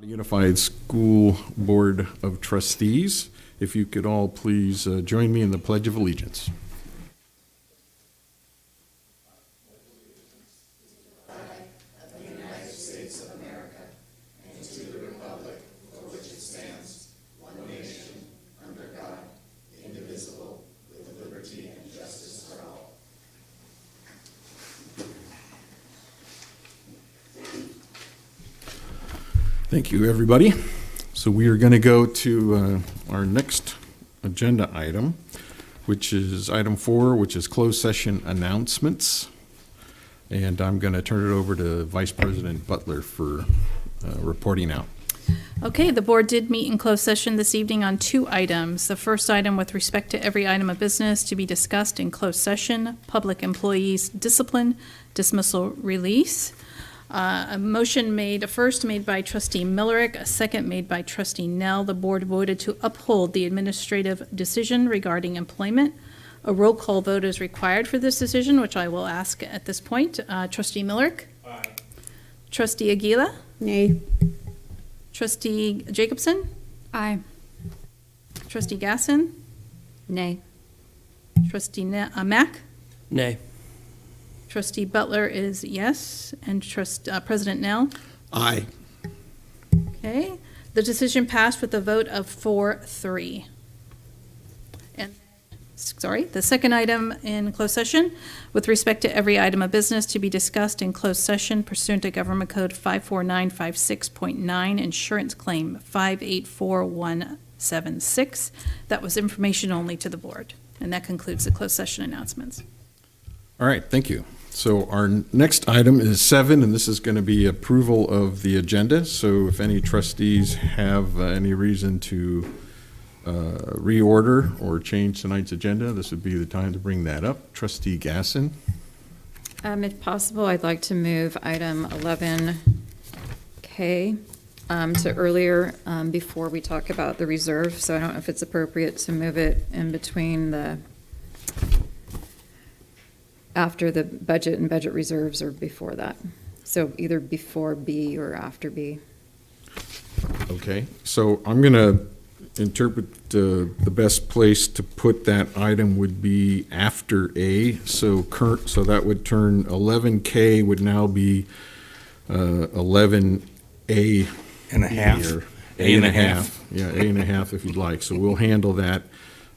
Unified School Board of Trustees. If you could all please join me in the Pledge of Allegiance. Thank you, everybody. So we are going to go to our next agenda item, which is item 4, which is closed session announcements. And I'm going to turn it over to Vice President Butler for reporting out. Okay, the board did meet in closed session this evening on 2 items. The first item with respect to every item of business to be discussed in closed session, public employees discipline, dismissal, release. A motion first made by trustee Millerick, a second made by trustee Nell. The board voted to uphold the administrative decision regarding employment. A roll call vote is required for this decision, which I will ask at this point. Trustee Millerick? Aye. Trustee Aguila? Nay. Trustee Jacobson? Aye. Trustee Gasson? Nay. Trustee Mack? Nay. Trustee Butler is yes, and President Nell? Aye. Okay, the decision passed with a vote of 4-3. And, the second item in closed session, with respect to every item of business to be discussed in closed session pursuant to Government Code 54956.9, Insurance Claim 584176. That was information only to the board. And that concludes the closed session announcements. All right, thank you. So our next item is 7, and this is going to be approval of the agenda. So if any trustees have any reason to reorder or change tonight's agenda, this would be the time to bring that up. Trustee Gasson? If possible, I'd like to move item 11K to earlier before we talk about the reserve. So I don't know if it's appropriate to move it in between after the budget and budget reserves or before that. So either before B or after B. Okay, so I'm going to interpret the best place to put that item would be after A. So that would turn 11K would now be 11A And a half. A and a half. Yeah, A and a half if you'd like. So we'll handle that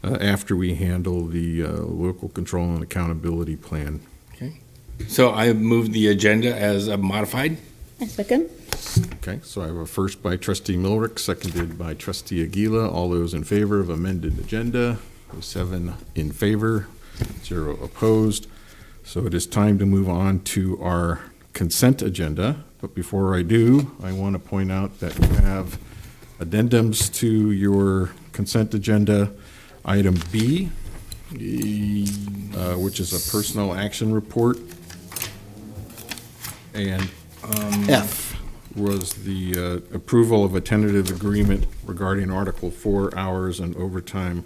after we handle the local control and accountability plan. Okay. So I moved the agenda as modified. A second. Okay, so I have a first by trustee Millerick, seconded by trustee Aguila. All those in favor of amended agenda, 7 in favor, 0 opposed. So it is time to move on to our consent agenda. But before I do, I want to point out that you have addendums to your consent agenda. Item B, which is a personal action report, and F was the approval of a tentative agreement regarding Article 4 hours and overtime.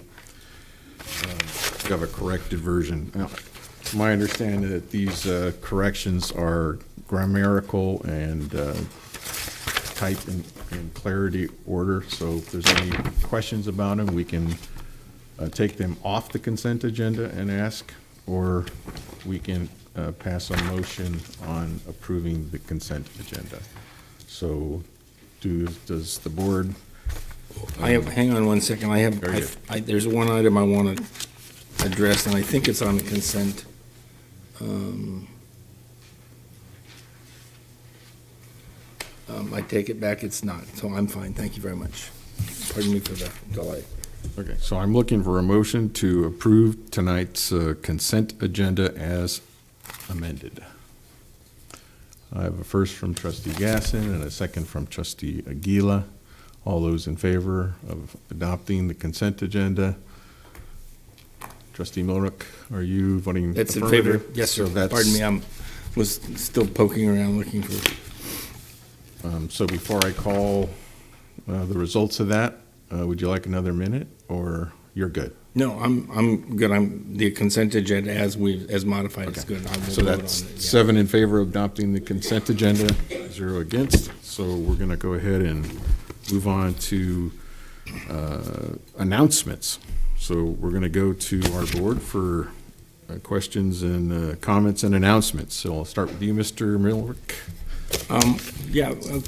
We have a corrected version. Now, my understanding that these corrections are grammatical and type in clarity order, so if there's any questions about them, we can take them off the consent agenda and ask, or we can pass a motion on approving the consent agenda. So does the board? Hang on one second. There's one item I want to address, and I think it's on the consent. I take it back. It's not. So I'm fine. Thank you very much. Pardon me for the delay. Okay, so I'm looking for a motion to approve tonight's consent agenda as amended. I have a first from trustee Gasson and a second from trustee Aguila. All those in favor of adopting the consent agenda? Trustee Millerick, are you voting That's in affirmative? favor. Yes, sir. So that's, Pardon me. I was still poking around looking for. So before I call the results of that, would you like another minute, or you're good? No, I'm good. The consent agenda as modified is good. I will So vote that's on it, yeah. 7 in favor of adopting the consent agenda, 0 against. So we're going to go ahead and move on to announcements. So we're going to go to our board for questions and comments and announcements. So I'll start with you, Mr. Milrick.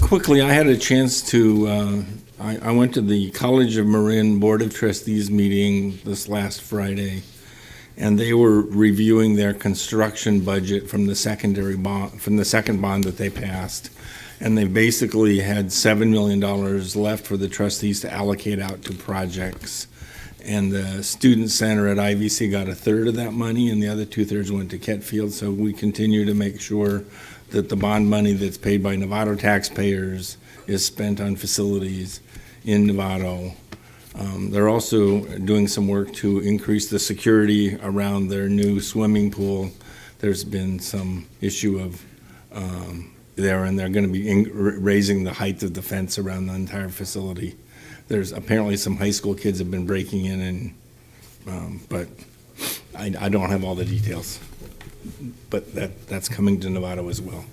Quickly, I had a chance to, I went to the College of Marin Board of Trustees meeting this last Friday, and they were reviewing their construction budget from the second bond that they passed. And they basically had $7 million left for the trustees to allocate out to projects. And the Student Center at IVC got a third of that money, and the other 2/3 went to Ketfield. So we continue to make sure that the bond money that's paid by Novato taxpayers is spent on facilities in Novato. They're also doing some work to increase the security around their new swimming pool. There's been some issue of there, and they're going to be raising the height of the fence around the entire facility. There's apparently some high school kids have been breaking in, but I don't have all the details. But that's coming to Novato as well.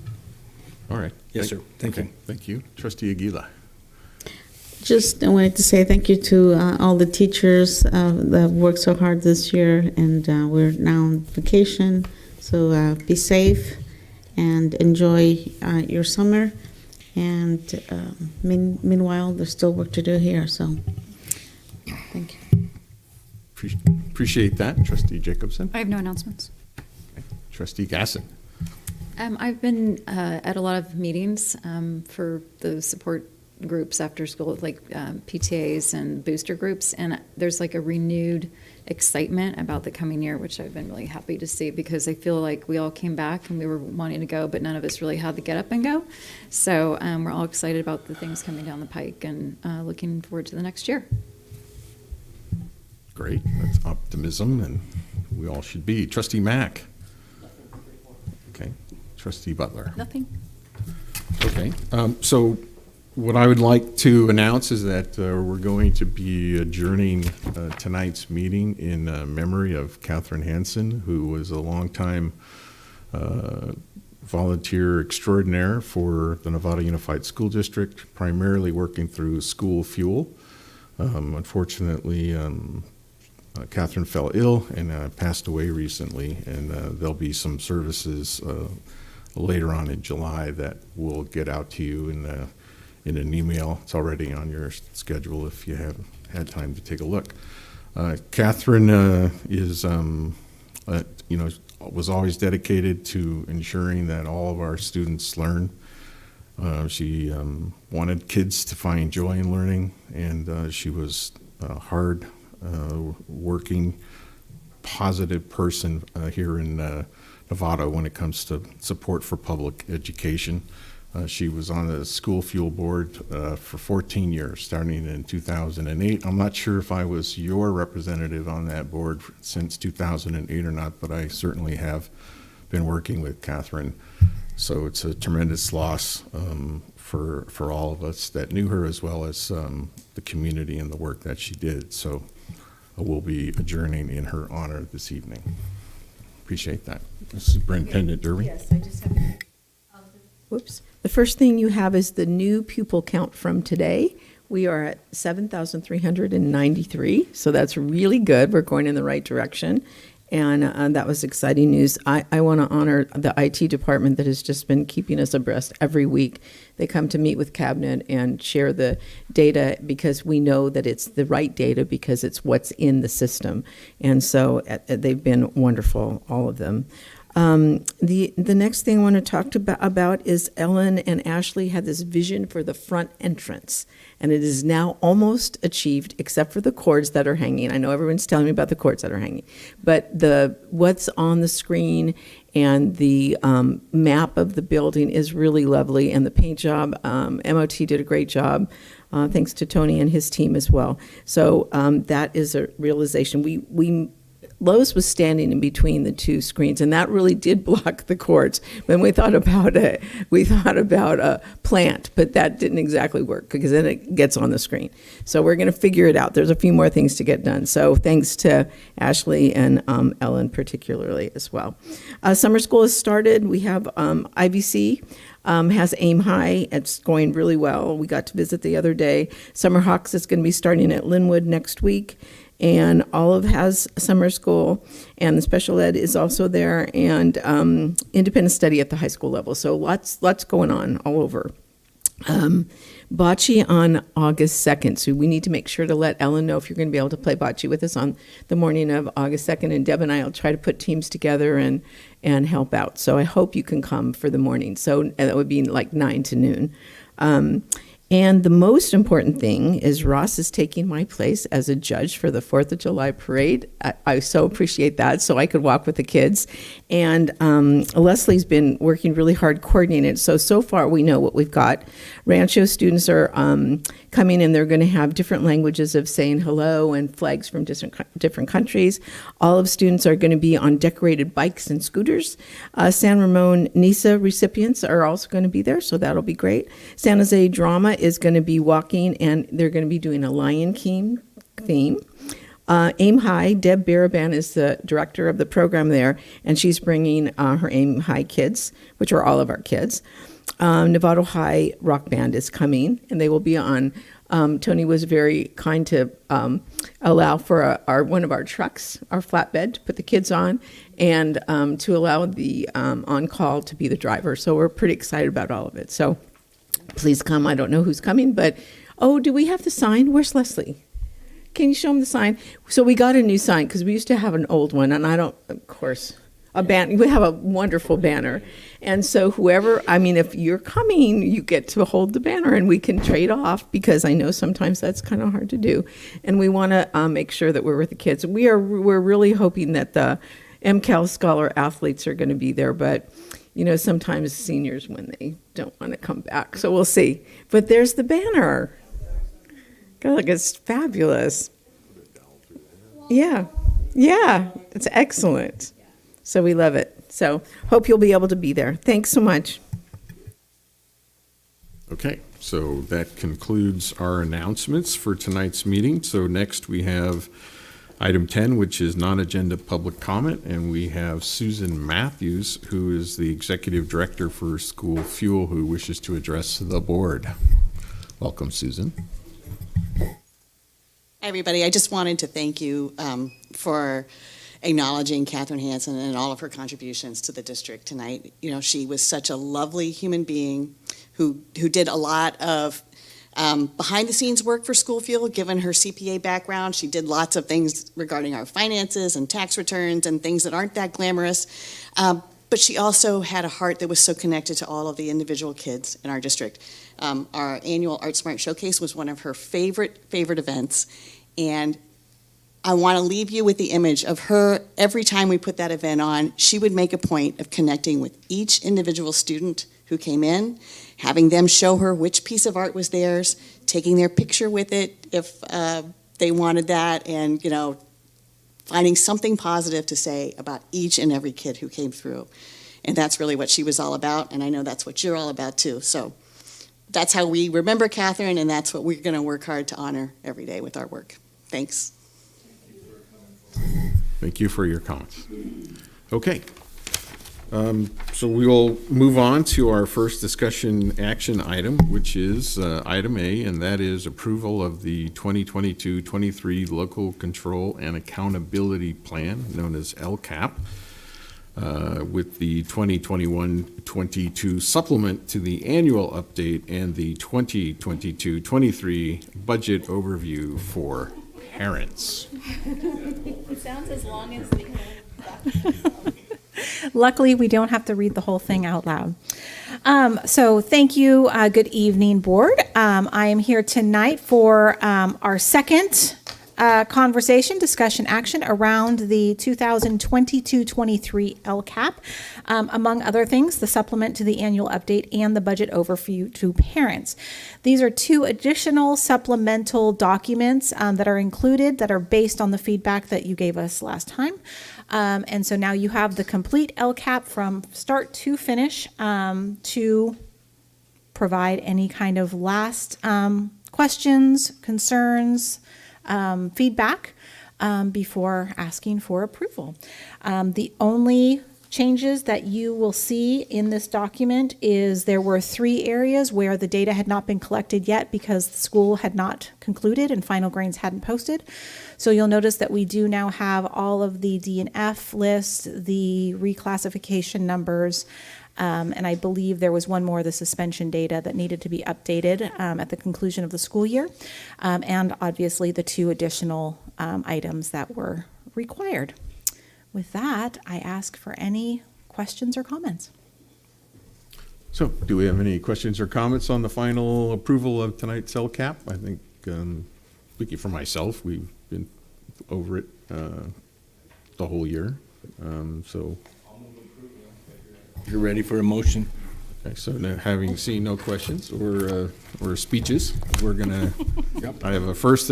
All right. Yes, sir. Thank you. Thank you. Trustee Aguila. Just I wanted to say thank you to all the teachers that worked so hard this year, and we're now on vacation, so be safe and enjoy your summer. And meanwhile, there's still work to do here, so thank you. Appreciate that. Trustee Jacobson. I have no announcements. Trustee Gasson. I've been at a lot of meetings for the support groups after school, like PTAs and booster groups, and there's like a renewed excitement about the coming year, which I've been really happy to see, because I feel like we all came back and we were wanting to go, but none of us really had the get up and go. So we're all excited about the things coming down the pike, and looking forward to the next year. Great. That's optimism, and we all should be. Trustee Mack. Okay. Trustee Butler. Nothing? Okay. So what I would like to announce is that we're going to be adjourning tonight's meeting in memory of Catherine Hansen, who was a longtime volunteer extraordinaire for the Nevada Unified School District, primarily working through school fuel. Unfortunately, Catherine fell ill and passed away recently, and there'll be some services later on in July that we'll get out to you in an email. It's already on your schedule if you haven't had time to take a look. Catherine was always dedicated to ensuring that all of our students learn. She wanted kids to find joy in learning, and she was a hard working, positive person here in Nevada when it comes to support for public education. She was on the school fuel board for 14 years, starting in 2008. I'm not sure if I was your representative on that board since 2008 or not, but I certainly have been working with Catherine. So it's a tremendous loss for all of us that knew her, as well as the community and the work that she did. So we'll be adjourning in her honor this evening. Appreciate that. Superintendent Derby. Yes, I just have. Whoops. The first thing you have is the new pupil count from today. We are at 7,393, so that's really good. We're going in the right direction, and that was exciting news. I want to honor the IT department that has just been keeping us abreast every week. They come to meet with Cabinet and share the data, because we know that it's the right data because it's what's in the system. And so they've been wonderful, all of them. The next thing I want to talk about is Ellen and Ashley had this vision for the front entrance, and it is now almost achieved, except for the cords that are hanging. I know everyone's telling me about the cords that are hanging, but what's on the screen and the map of the building is really lovely, and the paint job, MOT did a great job. Thanks to Tony and his team as well. So that is a realization. We Lois was standing in between the two screens, and that really did block the cords. When we thought about a plant, but that didn't exactly work because then it gets on the screen. So we're going to figure it out. There's a few more things to get done. So thanks to Ashley and Ellen particularly as well. Summer school has started. We have IVC. Has Aim High. It's going really well. We got to visit the other day. Summer Hawks is going to be starting at Linwood next week. And Olive has summer school, and the special ed is also there, and independent study at the high school level. So lots going on all over. Bocce on August 2nd. So we need to make sure to let Ellen know if you're going to be able to play bocce with us on the morning of August 2nd. And Deb and I will try to put teams together and help out. So I hope you can come for the morning. So that would be like 9 to noon. And the most important thing is Ross is taking my place as a judge for the 4th of July parade. I so appreciate that, so I could walk with the kids. And Leslie's been working really hard coordinating it. So far we know what we've got. Rancho students are coming and they're going to have different languages of saying hello and flags from different countries. Olive students are going to be on decorated bikes and scooters. San Ramon NISA recipients are also going to be there, so that'll be great. San Jose Drama is going to be walking, and they're going to be doing a Lion King theme. Aim High, Deb Baraban is the director of the program there, and she's bringing her Aim High kids, which are all of our kids. Novato High Rock Band is coming, and they will be on. Tony was very kind to allow for one of our trucks, our flatbed, to put the kids on, and to allow the on-call to be the driver. So we're pretty excited about all of it. So please come. I don't know who's coming, but, do we have the sign? Where's Leslie? Can you show them the sign? So we got a new sign because we used to have an old one, and of course, we have a wonderful banner. And so if you're coming, you get to hold the banner and we can trade off, because I know sometimes that's kind of hard to do. And we want to make sure that we're with the kids. We're really hoping that the MCAL Scholar athletes are going to be there, but sometimes seniors, when they don't want to come back. So we'll see. But there's the banner. God, look, it's fabulous. Yeah, it's excellent. So we love it. So hope you'll be able to be there. Thanks so much. Okay, so that concludes our announcements for tonight's meeting. So next we have item 10, which is non-agenda public comment, and we have Susan Matthews, who is the Executive Director for School Fuel, who wishes to address the board. Welcome, Susan. Hi, everybody. I just wanted to thank you for acknowledging Catherine Hansen and all of her contributions to the district tonight. She was such a lovely human being who did a lot of behind-the-scenes work for School Fuel. Given her CPA background, she did lots of things regarding our finances and tax returns and things that aren't that glamorous. But she also had a heart that was so connected to all of the individual kids in our district. Our annual Art Smart Showcase was one of her favorite events, and I want to leave you with the image of her. Every time we put that event on, she would make a point of connecting with each individual student who came in, having them show her which piece of art was theirs, taking their picture with it if they wanted that, and finding something positive to say about each and every kid who came through. And that's really what she was all about, and I know that's what you're all about too. So that's how we remember Catherine, and that's what we're going to work hard to honor every day with our work. Thanks. Thank you for your comments. Okay. So we will move on to our first discussion action item, which is item A, and that is approval of the 2022-23 Local Control and Accountability Plan, known as LCAP, with the 2021-22 supplement to the annual update and the 2022-23 budget overview for parents. It sounds as long as the Luckily, we don't have to read the whole thing out loud. So thank you. Good evening, board. I am here tonight for our second conversation, discussion, action around the 2022-23 LCAP. Among other things, the supplement to the annual update and the budget overview to parents. These are two additional supplemental documents that are included that are based on the feedback that you gave us last time. And so now you have the complete LCAP from start to finish to provide any kind of last questions, concerns, feedback before asking for approval. The only changes that you will see in this document is there were 3 areas where the data had not been collected yet because the school had not concluded and final grades hadn't posted. So you'll notice that we do now have all of the D and F lists, the reclassification numbers, and I believe there was one more, the suspension data that needed to be updated at the conclusion of the school year, and obviously the 2 additional items that were required. With that, I ask for any questions or comments. So, do we have any questions or comments on the final approval of tonight's LCAP? I think, speaking for myself, we've been over it the whole year. So, You're ready for a motion? okay, so now having seen no questions or speeches, we're gonna. I have a first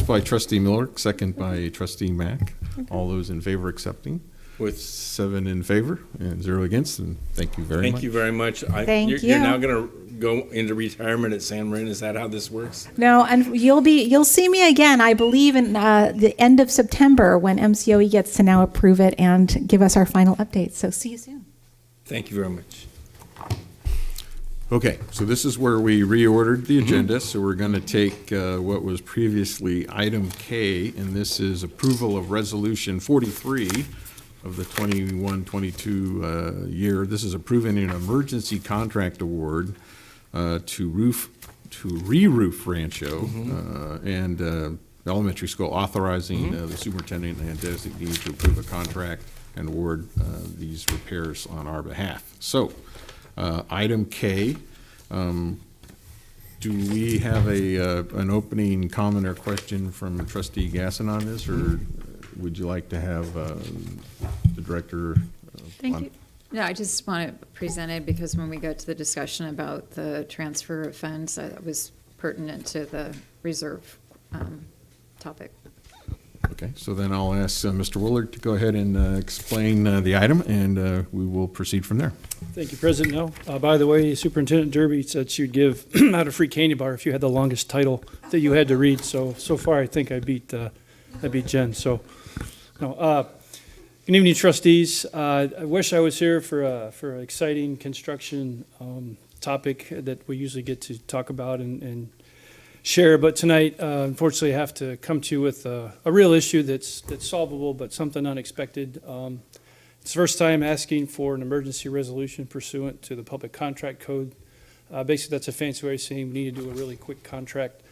by Trustee Miller, second by Trustee Mack. All those in favor accepting. With 7 in favor and 0 against, and thank you very much. Thank you very much. Thank You're you. now going to go into retirement at San Marin. Is that how this works? No, and you'll see me again, I believe, in the end of September when MCOE gets to now approve it and give us our final updates. So see you soon. Thank you very much. Okay, so this is where we reordered the agenda, so we're going to take what was previously item K, and this is approval of Resolution 43 of the 21-22 year. This is approving an emergency contract award to re-roof Rancho and elementary school, authorizing the superintendent and designee to approve a contract and award these repairs on our behalf. So, item K, do we have an opening comment or question from Trustee Gasson on this, or would you like to have the director? Thank you. No, I just want to present it because when we got to the discussion about the transfer of funds, that was pertinent to the reserve topic. Okay, so then I'll ask Mr. Willard to go ahead and explain the item, and we will proceed from there. Thank you, President. No, by the way, Superintendent Derby said she'd give out a free candy bar if you had the longest title that you had to read. So far, I think I beat Jen. So, no. Good evening, trustees. I wish I was here for an exciting construction topic that we usually get to talk about and share, but tonight, unfortunately, I have to come to you with a real issue that's solvable, but something unexpected. It's the first time asking for an emergency resolution pursuant to the Public Contract Code. Basically, that's a fancy way of saying we need to do a really quick contract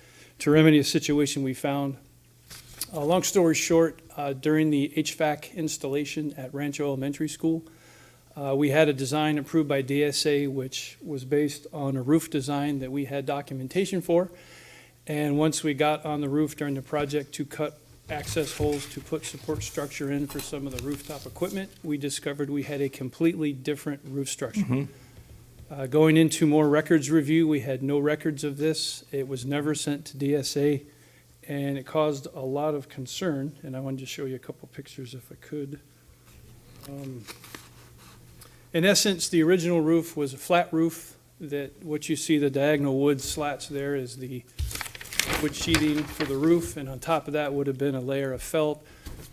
to remedy a situation we found. Long story short, during the HVAC installation at Rancho Elementary School, we had a design approved by DSA, which was based on a roof design that we had documentation for. And once we got on the roof during the project to cut access holes to put support structure in for some of the rooftop equipment, we discovered we had a completely different roof structure. Going into more records review, we had no records of this. It was never sent to DSA, and it caused a lot of concern. And I wanted to show you a couple pictures if I could. In essence, the original roof was a flat roof. That what you see, the diagonal wood slats there, is the wood sheathing for the roof, and on top of that would have been a layer of felt,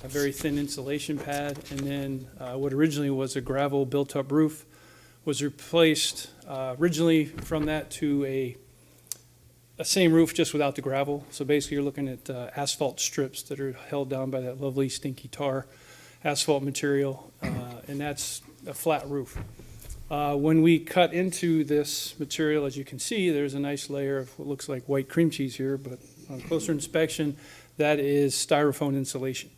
a very thin insulation pad, and then what originally was a gravel built-up roof was replaced originally from that to a same roof just without the gravel. So basically you're looking at asphalt strips that are held down by that lovely stinky tar asphalt material, and that's a flat roof. When we cut into this material, as you can see, there's a nice layer of what looks like white cream cheese here, but on closer inspection, that is styrofoam insulation.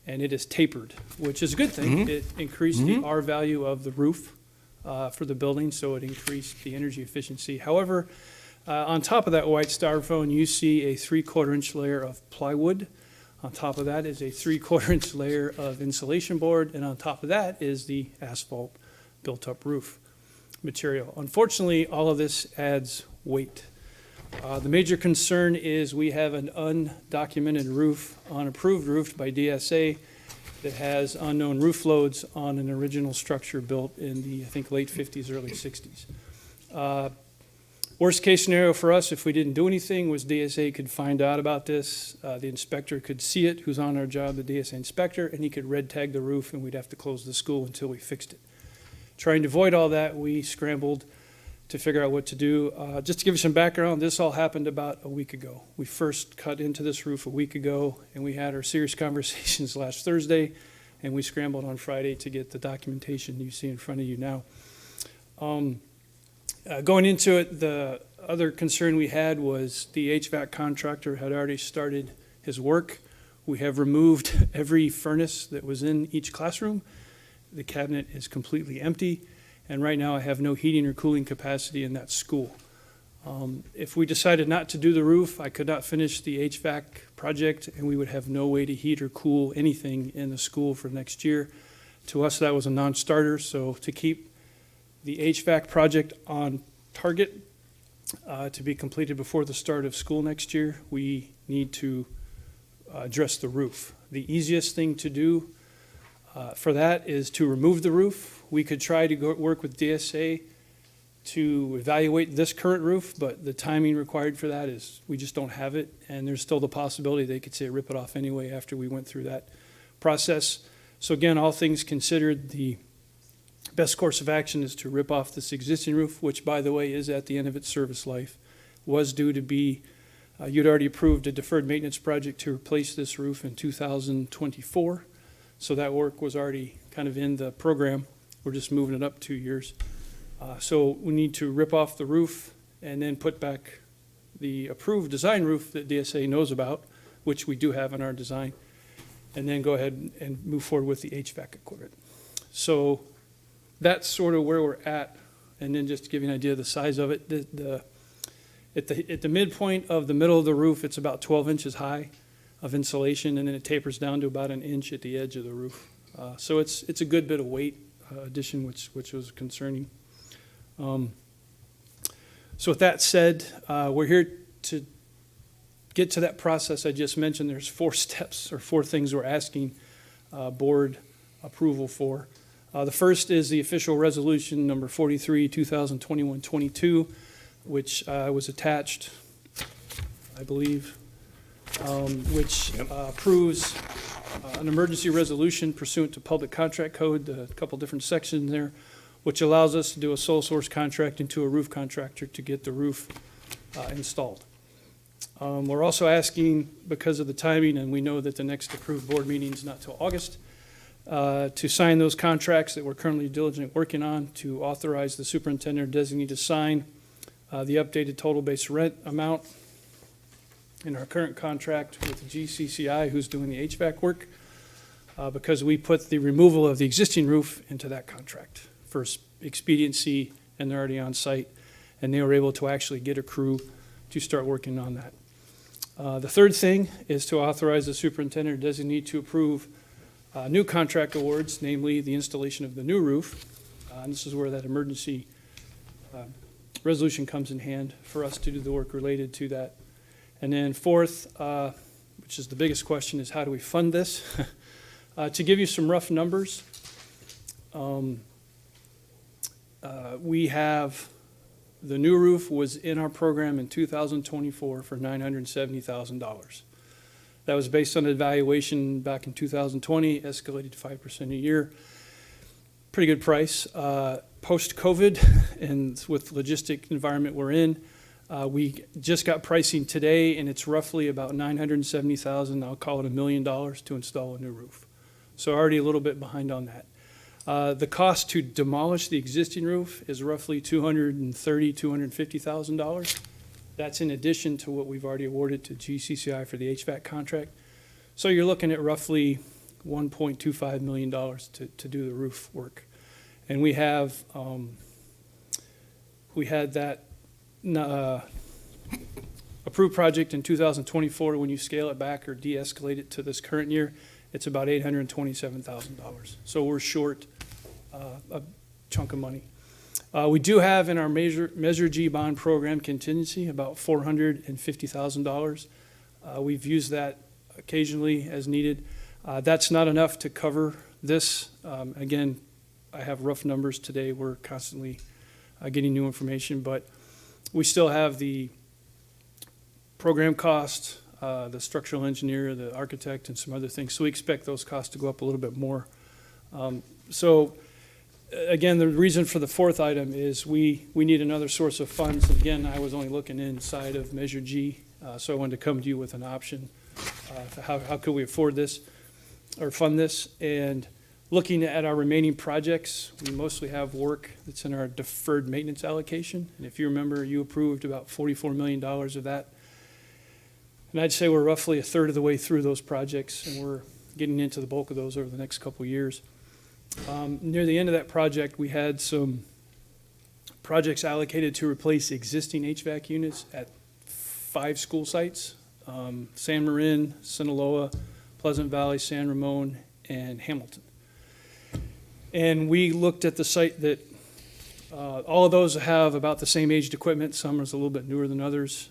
And it is tapered, which is a good thing. It increased the R value of the roof for the building, so it increased the energy efficiency. However, on top of that white styrofoam, you see a 3/4 inch layer of plywood. On top of that is a 3/4 inch layer of insulation board, and on top of that is the asphalt built-up roof material. Unfortunately, all of this adds weight. The major concern is we have an undocumented roof, unapproved roof by DSA that has unknown roof loads on an original structure built in the, I think, late 50s, early 60s. Worst case scenario for us, if we didn't do anything, was DSA could find out about this. The inspector could see it, who's on our job, the DSA inspector, and he could red tag the roof, and we'd have to close the school until we fixed it. Trying to avoid all that, we scrambled to figure out what to do. Just to give you some background, this all happened about a week ago. We first cut into this roof a week ago, and we had our serious conversations last Thursday, and we scrambled on Friday to get the documentation you see in front of you now. Going into it, the other concern we had was the HVAC contractor had already started his work. We have removed every furnace that was in each classroom. The cabinet is completely empty, and right now I have no heating or cooling capacity in that school. If we decided not to do the roof, I could not finish the HVAC project, and we would have no way to heat or cool anything in the school for next year. To us, that was a non-starter, so to keep the HVAC project on target to be completed before the start of school next year, we need to address the roof. The easiest thing to do for that is to remove the roof. We could try to work with DSA to evaluate this current roof, but the timing required for that is we just don't have it, and there's still the possibility they could say rip it off anyway after we went through that process. So again, all things considered, the best course of action is to rip off this existing roof, which, by the way, is at the end of its service life, was due to be, you'd already approved a deferred maintenance project to replace this roof in 2024. So that work was already kind of in the program. We're just moving it up 2 years. So we need to rip off the roof and then put back the approved design roof that DSA knows about, which we do have in our design, and then go ahead and move forward with the HVAC equipment. So that's sort of where we're at. And then just to give you an idea of the size of it, at the midpoint of the middle of the roof, it's about 12 inches high of insulation, and then it tapers down to about an inch at the edge of the roof. So it's a good bit of weight addition, which was concerning. So with that said, we're here to get to that process I just mentioned. There's 4 steps or 4 things we're asking board approval for. The first is the official resolution number 43, 2021-22, which was attached, I believe, which approves an emergency resolution pursuant to Public Contract Code, a couple different sections there, which allows us to do a sole source contract into a roof contractor to get the roof installed. We're also asking, because of the timing, and we know that the next approved board meeting is not till August, to sign those contracts that we're currently diligently working on, to authorize the superintendent or designee to sign the updated total base rent amount in our current contract with the GCCI, who's doing the HVAC work, because we put the removal of the existing roof into that contract for expediency, and they're already on site, and they were able to actually get a crew to start working on that. The third thing is to authorize the superintendent or designee to approve new contract awards, namely the installation of the new roof. And this is where that emergency resolution comes in hand for us to do the work related to that. And then fourth, which is the biggest question, is how do we fund this? To give you some rough numbers, we have the new roof was in our program in 2024 for $970,000. That was based on an evaluation back in 2020, escalated to 5% a year. Pretty good price. Post-COVID, and with the logistic environment we're in, we just got pricing today, and it's roughly about $970,000. I'll call it $1 million to install a new roof. So already a little bit behind on that. The cost to demolish the existing roof is roughly $230,000, $250,000. That's in addition to what we've already awarded to GCCI for the HVAC contract. So you're looking at roughly $1.25 million to do the roof work. And we have, we had that approved project in 2024, when you scale it back or de-escalate it to this current year, it's about $827,000. So we're short a chunk of money. We do have in our Measure G bond program contingency about $450,000. We've used that occasionally as needed. That's not enough to cover this. Again, I have rough numbers today. We're constantly getting new information, but we still have the program cost, the structural engineer, the architect, and some other things. So we expect those costs to go up a little bit more. Again, the reason for the fourth item is we need another source of funds. Again, I was only looking inside of Measure G, so I wanted to come to you with an option. How could we afford this or fund this? And looking at our remaining projects, we mostly have work that's in our deferred maintenance allocation. And if you remember, you approved about $44 million of that. And I'd say we're roughly a third of the way through those projects, and we're getting into the bulk of those over the next couple of years. Near the end of that project, we had some projects allocated to replace existing HVAC units at 5 school sites, San Marin, Sinaloa, Pleasant Valley, San Ramon, and Hamilton. And we looked at the site that all of those have about the same aged equipment. Some is a little bit newer than others.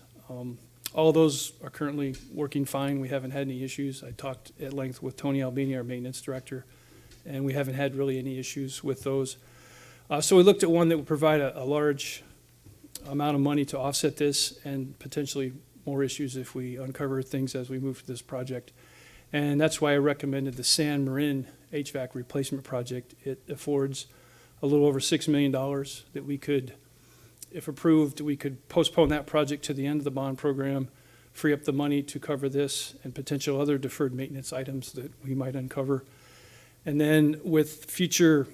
All of those are currently working fine. We haven't had any issues. I talked at length with Tony Albini, our maintenance director, and we haven't had really any issues with those. So we looked at one that would provide a large amount of money to offset this and potentially more issues if we uncover things as we move to this project. And that's why I recommended the San Marin HVAC replacement project. It affords a little over $6 million that we could, if approved, we could postpone that project to the end of the bond program, free up the money to cover this and potential other deferred maintenance items that we might uncover. And then with future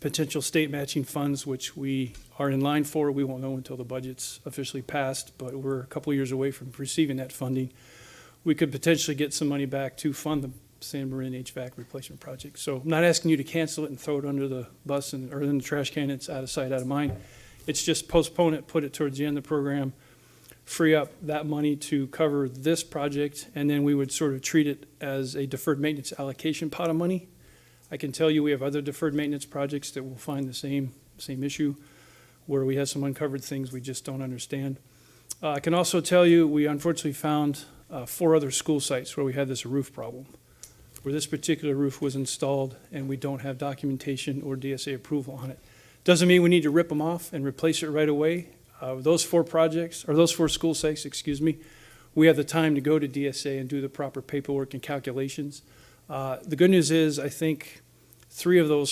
potential state matching funds, which we are in line for, we won't know until the budget's officially passed, but we're a couple years away from receiving that funding. We could potentially get some money back to fund the San Marin HVAC replacement project. So I'm not asking you to cancel it and throw it under the bus or in the trash can. It's out of sight, out of mind. It's just postpone it, put it towards the end of the program, free up that money to cover this project, and then we would sort of treat it as a deferred maintenance allocation pot of money. I can tell you we have other deferred maintenance projects that will find the same issue, where we have some uncovered things we just don't understand. I can also tell you we unfortunately found 4 other school sites where we had this roof problem, where this particular roof was installed and we don't have documentation or DSA approval on it. Doesn't mean we need to rip them off and replace it right away. Those 4 school sites, we have the time to go to DSA and do the proper paperwork and calculations. The good news is I think 3 or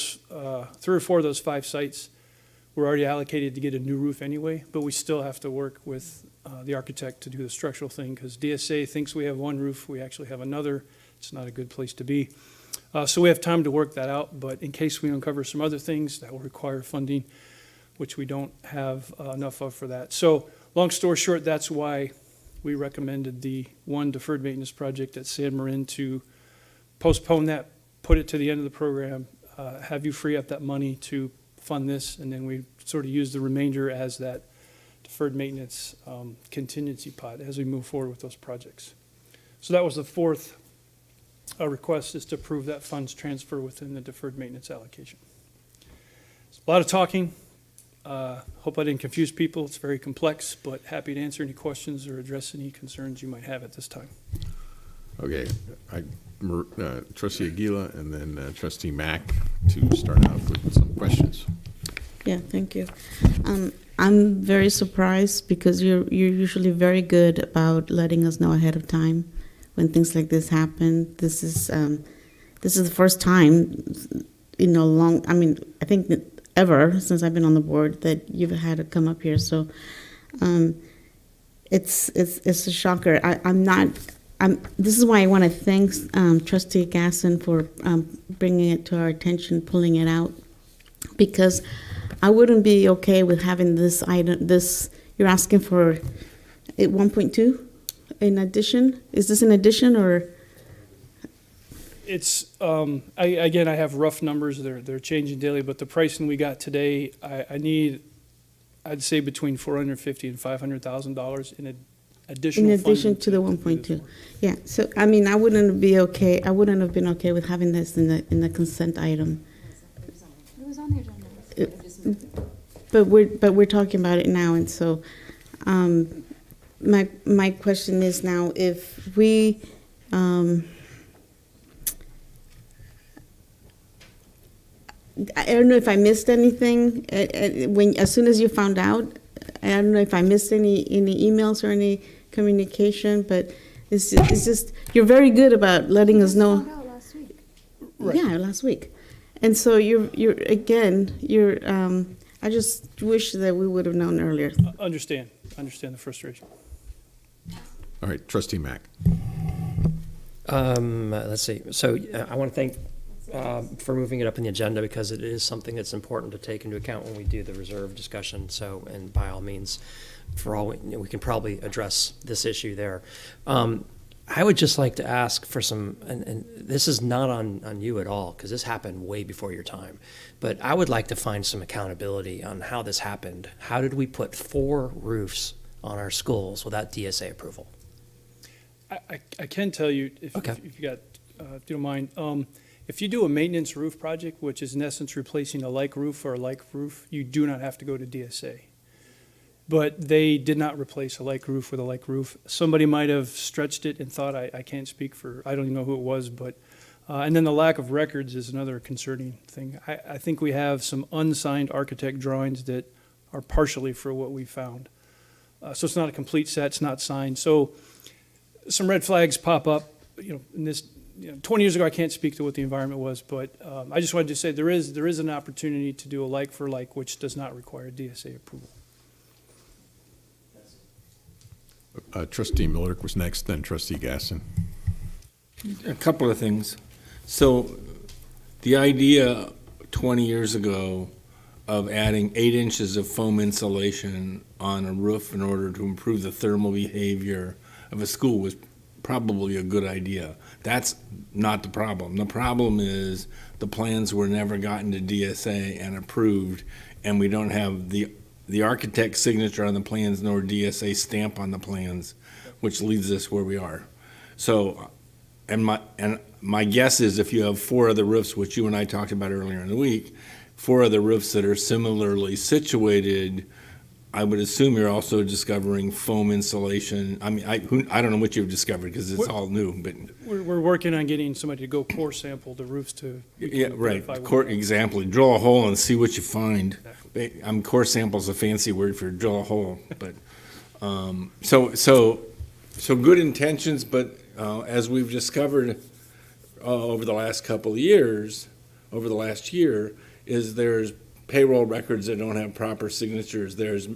4 of those 5 sites were already allocated to get a new roof anyway, but we still have to work with the architect to do the structural thing because DSA thinks we have one roof, we actually have another. It's not a good place to be. So we have time to work that out, but in case we uncover some other things that will require funding, which we don't have enough of for that. So long story short, that's why we recommended the one deferred maintenance project at San Marin to postpone that, put it to the end of the program, have you free up that money to fund this, and then we sort of use the remainder as that deferred maintenance contingency pot as we move forward with those projects. So that was the 4th request, is to approve that funds transfer within the deferred maintenance allocation. It's a lot of talking. Hope I didn't confuse people. It's very complex, but happy to answer any questions or address any concerns you might have at this time. Okay, Trustee Aguila and then Trustee Mack to start out with some questions. Yeah, thank you. I'm very surprised because you're usually very good about letting us know ahead of time when things like this happen. This is the first time in a long, I think that ever since I've been on the board that you've had to come up here. So it's a shocker. This is why I want to thank Trustee Gasson for bringing it to our attention, pulling it out, because I wouldn't be okay with having this item. You're asking for 1.2 in addition. Is this in addition or? It's I have rough numbers. They're changing daily, but the pricing we got today, I'd say between $450,000 and $500,000 in additional In funding. addition to the do this 1.2. work. Yeah, so, I mean, I wouldn't have been okay with having this in the consent item. It was on the agenda. But we're talking about it now, and so, my question is now, if we, I don't know if I missed anything, as soon as you found out, I don't know if I missed any emails or any communication, but it's just, you're very good about letting us know. Found out last week. Yeah, last week. And so I just wish that we would have known earlier. Understand the frustration. All right, trustee Mack. Let's see. So I want to thank for moving it up in the agenda because it is something that's important to take into account when we do the reserve discussion. So, and by all means, for all we can probably address this issue there. I would just like to ask for some, and this is not on you at all because this happened way before your time, but I would like to find some accountability on how this happened. How did we put 4 roofs on our schools without DSA approval? I can tell you, if you got, if you don't mind, if you do a maintenance roof project, which is in essence replacing a like roof or a like roof, you do not have to go to DSA. But they did not replace a like roof with a like roof. Somebody might have stretched it and thought, I can't speak for, I don't even know who it was, but, and then the lack of records is another concerning thing. I think we have some unsigned architect drawings that are partially for what we found. So it's not a complete set, it's not signed. So some red flags pop up, in this, 20 years ago, I can't speak to what the environment was, but I just wanted to say there is an opportunity to do a like for like, which does not require DSA approval. Trustee Miller was next, then trustee Gasson. A couple of things. So the idea 20 years ago of adding 8 inches of foam insulation on a roof in order to improve the thermal behavior of a school was probably a good idea. That's not the problem. The problem is the plans were never gotten to DSA and approved, and we don't have the architect's signature on the plans nor DSA stamp on the plans, which leads us where we are. So, and my guess is if you have 4 other roofs, which you and I talked about earlier in the week, 4 other roofs that are similarly situated, I would assume you're also discovering foam insulation. I mean, I don't know what you've discovered because it's all new, but. We're working on getting somebody to go core sample the roofs to. Yeah, right. Core example, drill a hole and see what you find. Core sample is a fancy word for drill a hole, but so good intentions, but as we've discovered over the last couple of years, over the last year, is there's payroll records that don't have proper signatures. There's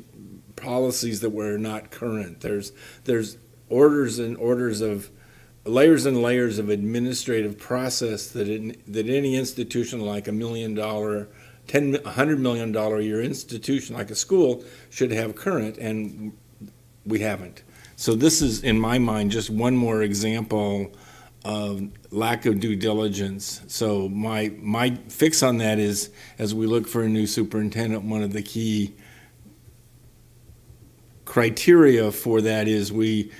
policies that were not current. There's orders and orders of layers and layers of administrative process that any institution like $1 million, $100 million a year institution like a school should have current, and we haven't. So this is, in my mind, just one more example of lack of due diligence. So my fix on that is, as we look for a new superintendent, one of the key criteria for that is we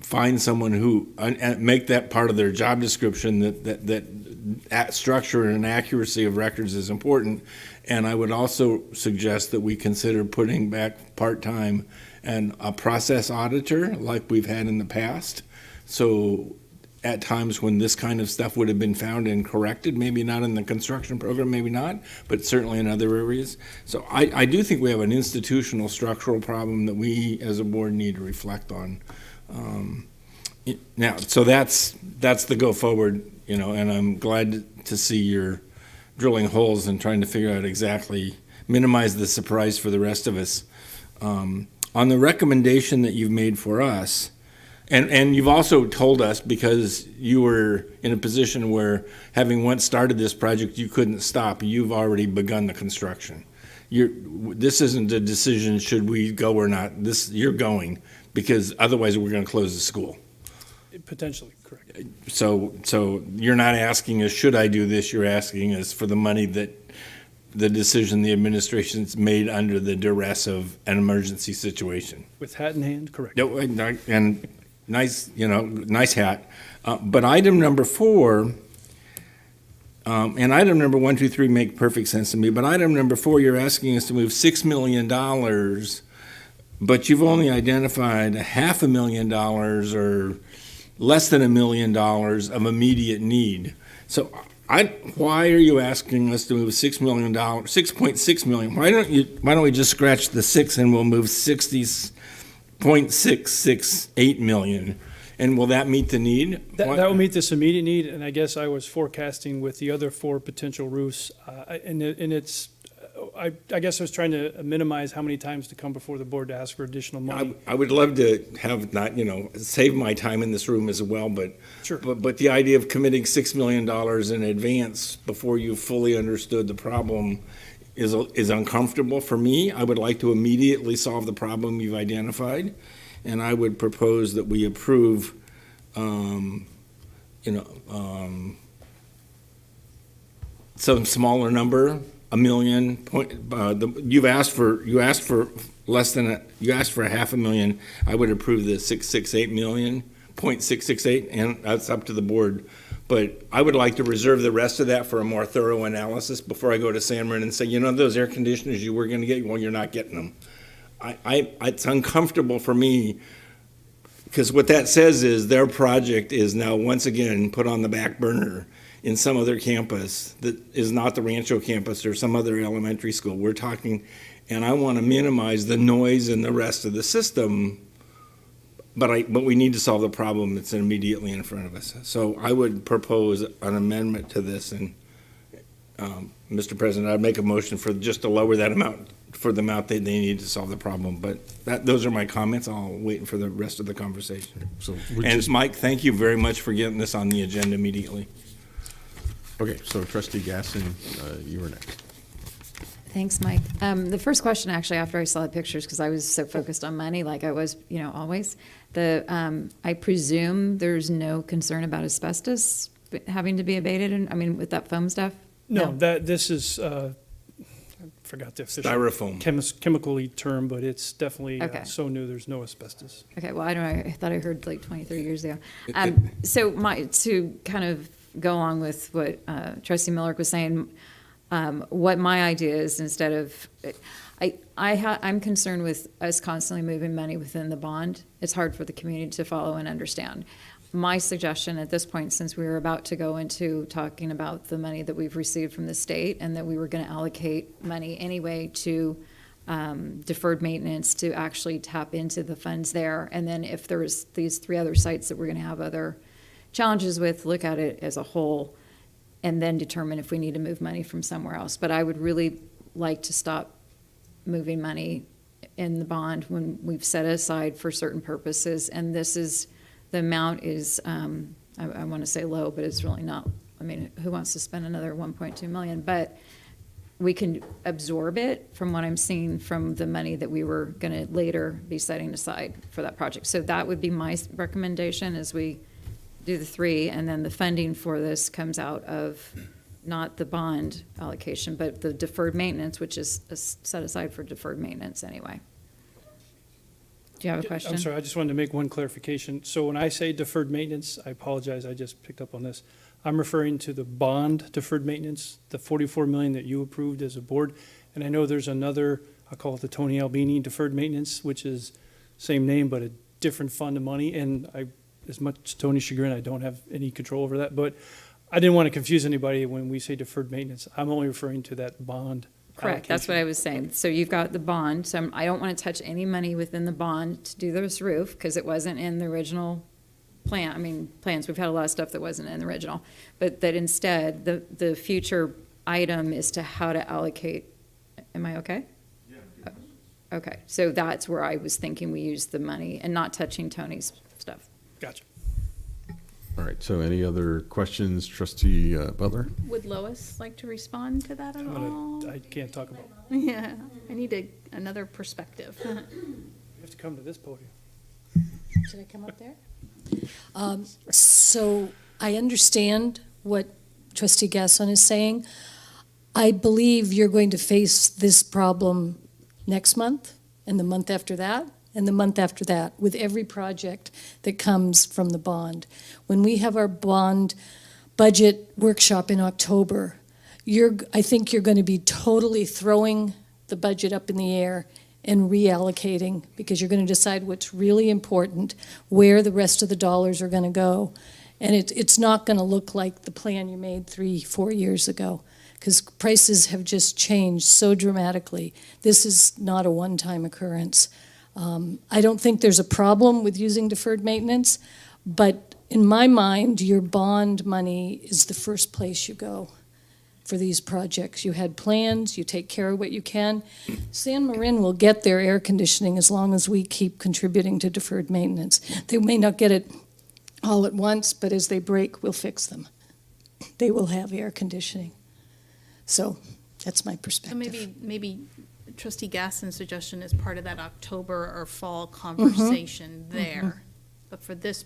find someone who make that part of their job description, that structure and accuracy of records is important. And I would also suggest that we consider putting back part-time and a process auditor like we've had in the past. So at times when this kind of stuff would have been found and corrected, maybe not in the construction program, maybe not, but certainly in other areas. So I do think we have an institutional structural problem that we as a board need to reflect on. Now, so that's the go forward, and I'm glad to see you're drilling holes and trying to figure out exactly, minimize the surprise for the rest of us. On the recommendation that you've made for us, and you've also told us, because you were in a position where, having once started this project, you couldn't stop. You've already begun the construction. This isn't a decision, should we go or not. You're going, because otherwise we're going to close the school. Potentially, correct. So you're not asking us, should I do this? You're asking us for the money that the decision the administration's made under the duress of an emergency situation. With hat in hand, correct. No, and nice, nice hat. But item number 4, and item number 1, 2, 3 make perfect sense to me, but item number 4, you're asking us to move $6 million, but you've only identified $500,000 or less than $1 million of immediate need. So why are you asking us to move $6 million, $6.6 million? Why don't we just scratch the 6 and we'll move $60.668 million? And will that meet the need? That will meet this immediate need, and I guess I was forecasting with the other 4 potential roofs, and it's, I guess I was trying to minimize how many times to come before the board to ask for additional money. I would love to have not, save my time in this room as well, but Sure. but the idea of committing $6 million in advance before you fully understood the problem is uncomfortable for me. I would like to immediately solve the problem you've identified, and I would propose that we approve, some smaller number. $1 million. You asked for $500,000. I would approve the 668 million, 0.668, and that's up to the board. But I would like to reserve the rest of that for a more thorough analysis before I go to San Marin and say, those air conditioners you were going to get, well, you're not getting them. It's uncomfortable for me, because what that says is their project is now once again put on the back burner in some other campus that is not the Rancho campus or some other elementary school. We're talking, and I want to minimize the noise in the rest of the system, but we need to solve the problem that's immediately in front of us. So I would propose an amendment to this, and Mr. President, I'd make a motion for just to lower that amount for the amount they need to solve the problem. But those are my comments. I'll wait for the rest of the conversation. So And Mike, thank you very much for getting this on the agenda immediately. Okay, so Trustee Gasson, you were next. Thanks, Mike. The first question, actually, after I saw the pictures, because I was so focused on money, like I was, always, I presume there's no concern about asbestos having to be abated, with that foam stuff? No, this is, I forgot the official Styrofoam. chemically term, but it's definitely Okay. so new, there's no asbestos. Okay, well, I don't know, I thought I heard like 23 years ago. So to kind of go along with what Trustee Miller was saying, what my idea is, instead of, I'm concerned with us constantly moving money within the bond. It's hard for the community to follow and understand. My suggestion at this point, since we were about to go into talking about the money that we've received from the state, and that we were going to allocate money anyway to deferred maintenance to actually tap into the funds there, and then if there's these 3 other sites that we're going to have other challenges with, look at it as a whole, and then determine if we need to move money from somewhere else. But I would really like to stop moving money in the bond when we've set aside for certain purposes, and the amount is, I want to say low, but it's really not. Who wants to spend another 1.2 million? But we can absorb it from what I'm seeing from the money that we were going to later be setting aside for that project. So that would be my recommendation, as we do the 3, and then the funding for this comes out of not the bond allocation, but the deferred maintenance, which is set aside for deferred maintenance anyway. Do you have a question? I'm sorry, I just wanted to make one clarification. So when I say deferred maintenance, I apologize, I just picked up on this. I'm referring to the bond deferred maintenance, the 44 million that you approved as a board. And I know there's another, I call it the Tony Albini deferred maintenance, which is same name, but a different fund of money. And as much to Tony's chagrin, I don't have any control over that. But I didn't want to confuse anybody when we say deferred maintenance. I'm only referring to that bond. Correct, that's what I was saying. So you've got the bond, so I don't want to touch any money within the bond to do this roof, because it wasn't in the original plans. We've had a lot of stuff that wasn't in the original. But that instead, the future item is to how to allocate. Am I okay? Yeah. Okay, so that's where I was thinking we use the money and not touching Tony's stuff. Gotcha. All right, so any other questions, Trustee Butler? Would Lois like to respond to that at all? I can't talk about it. Yeah, I need another perspective. You have to come to this podium. Should I come up there? So I understand what Trustee Gasson is saying. I believe you're going to face this problem next month, and the month after that, and the month after that, with every project that comes from the bond. When we have our bond budget workshop in October, I think you're going to be totally throwing the budget up in the air and reallocating, because you're going to decide what's really important, where the rest of the dollars are going to go. And it's not going to look like the plan you made 3-4 years ago, because prices have just changed so dramatically. This is not a one-time occurrence. I don't think there's a problem with using deferred maintenance, but in my mind, your bond money is the first place you go for these projects. You had plans, you take care of what you can. San Marin will get their air conditioning as long as we keep contributing to deferred maintenance. They may not get it all at once, but as they break, we'll fix them. They will have air conditioning. So that's my So perspective. maybe Trustee Gaston's suggestion is part of that October or fall conversation there. But for this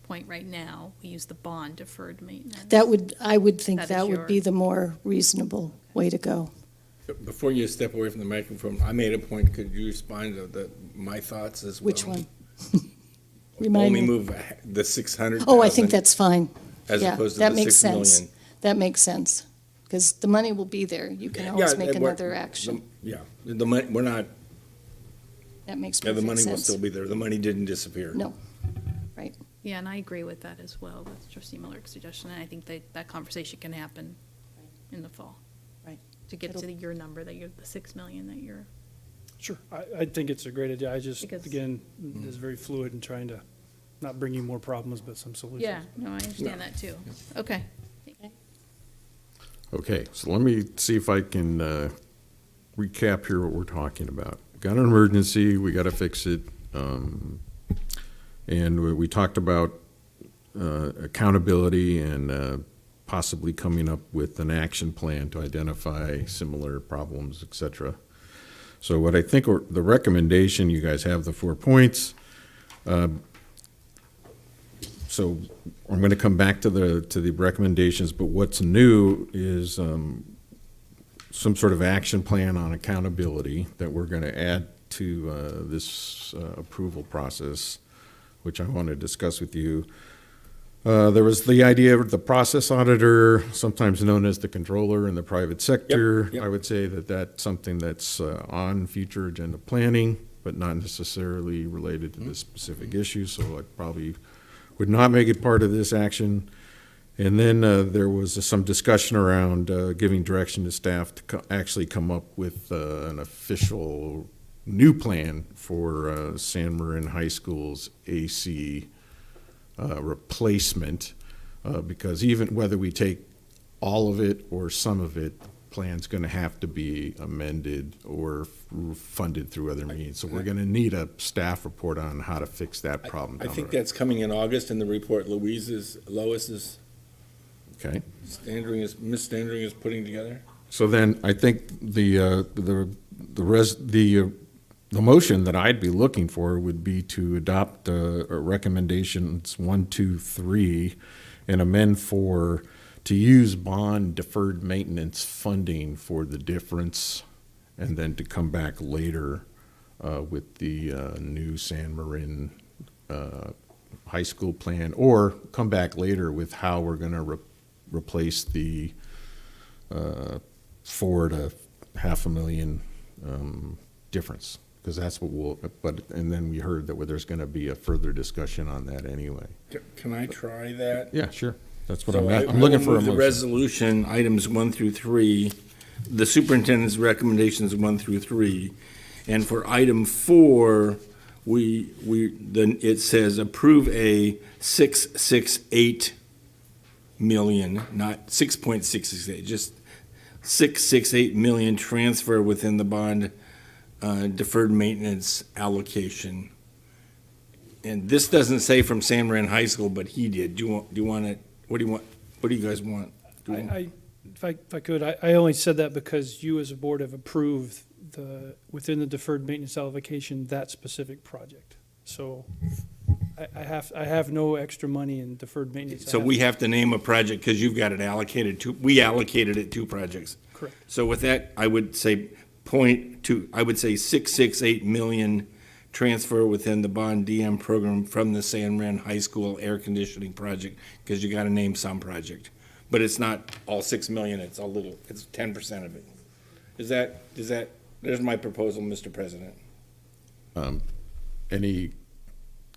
point right now, we use the bond deferred maintenance. I would think That is that would be your- the more reasonable way to go. Before you step away from the microphone, I made a point, could you respond to my thoughts as well? Which one? Remind Only me. move the 600,000. Oh, I think that's fine. As Yeah, opposed to that the makes 6 million. sense. That makes sense, because the money will be there. You can always Yeah, make we're- another action. Yeah, the money, we're not, That makes yeah, the perfect money will sense. still be there. The money didn't disappear. No, right. Yeah, and I agree with that as well, with Trustee Miller's suggestion, and I think that conversation can happen in the fall. Right. To get to your number, the 6 million that you're, Sure, I think it's a great idea. I just, Because- again, is very fluid in trying to not bring you more problems, but some solutions. yeah, no, I understand that too. Okay. Okay, so let me see if I can recap here what we're talking about. Got an emergency, we got to fix it. And we talked about accountability and possibly coming up with an action plan to identify similar problems, et cetera. So what I think the recommendation, you guys have the 4 points. So I'm going to come back to the recommendations, but what's new is some sort of action plan on accountability that we're going to add to this approval process, which I want to discuss with you. There was the idea of the process auditor, sometimes known as the controller in the private sector. Yep. I would say that that's something that's on future agenda planning, but not necessarily related to this specific issue, so I probably would not make it part of this action. And then there was some discussion around giving direction to staff to actually come up with an official new plan for San Marin High School's AC replacement, because even whether we take all of it or some of it, the plan's going to have to be amended or funded through other means. So we're going to need a staff report on how to fix that problem. I down think the road. that's coming in August in the report Lois is Okay. Miss Standring is putting together. So then I think the motion that I'd be looking for would be to adopt recommendations 1, 2, 3 and amend 4 to use bond deferred maintenance funding for the difference, and then to come back later with the new San Marin high school plan, or come back later with how we're going to replace the 4 to $500,000 difference, because that's what and then we heard that there's going to be a further discussion on that anyway. Can I try that? Yeah, sure. That's what So I'm looking for a move the motion. resolution, items 1 through 3, the superintendent's recommendations 1 through 3. And for item 4, then it says approve a 668 million, not 6.668, just 668 million transfer within the bond deferred maintenance allocation. And this doesn't say from San Marin High School, but he did. Do you want it? What do you want? What do you guys want? If I could, I only said that because you as a board have approved within the deferred maintenance allocation, that specific project. So I have no extra money in deferred maintenance. So we have to name a project because you've got it allocated to, we allocated it to projects. Correct. So with that, I would say I would say 668 million transfer within the bond DM program from the San Ran High School air conditioning project, because you got to name some project. But it's not all 6 million, it's it's 10% of it. There's my proposal, Mr. President. Any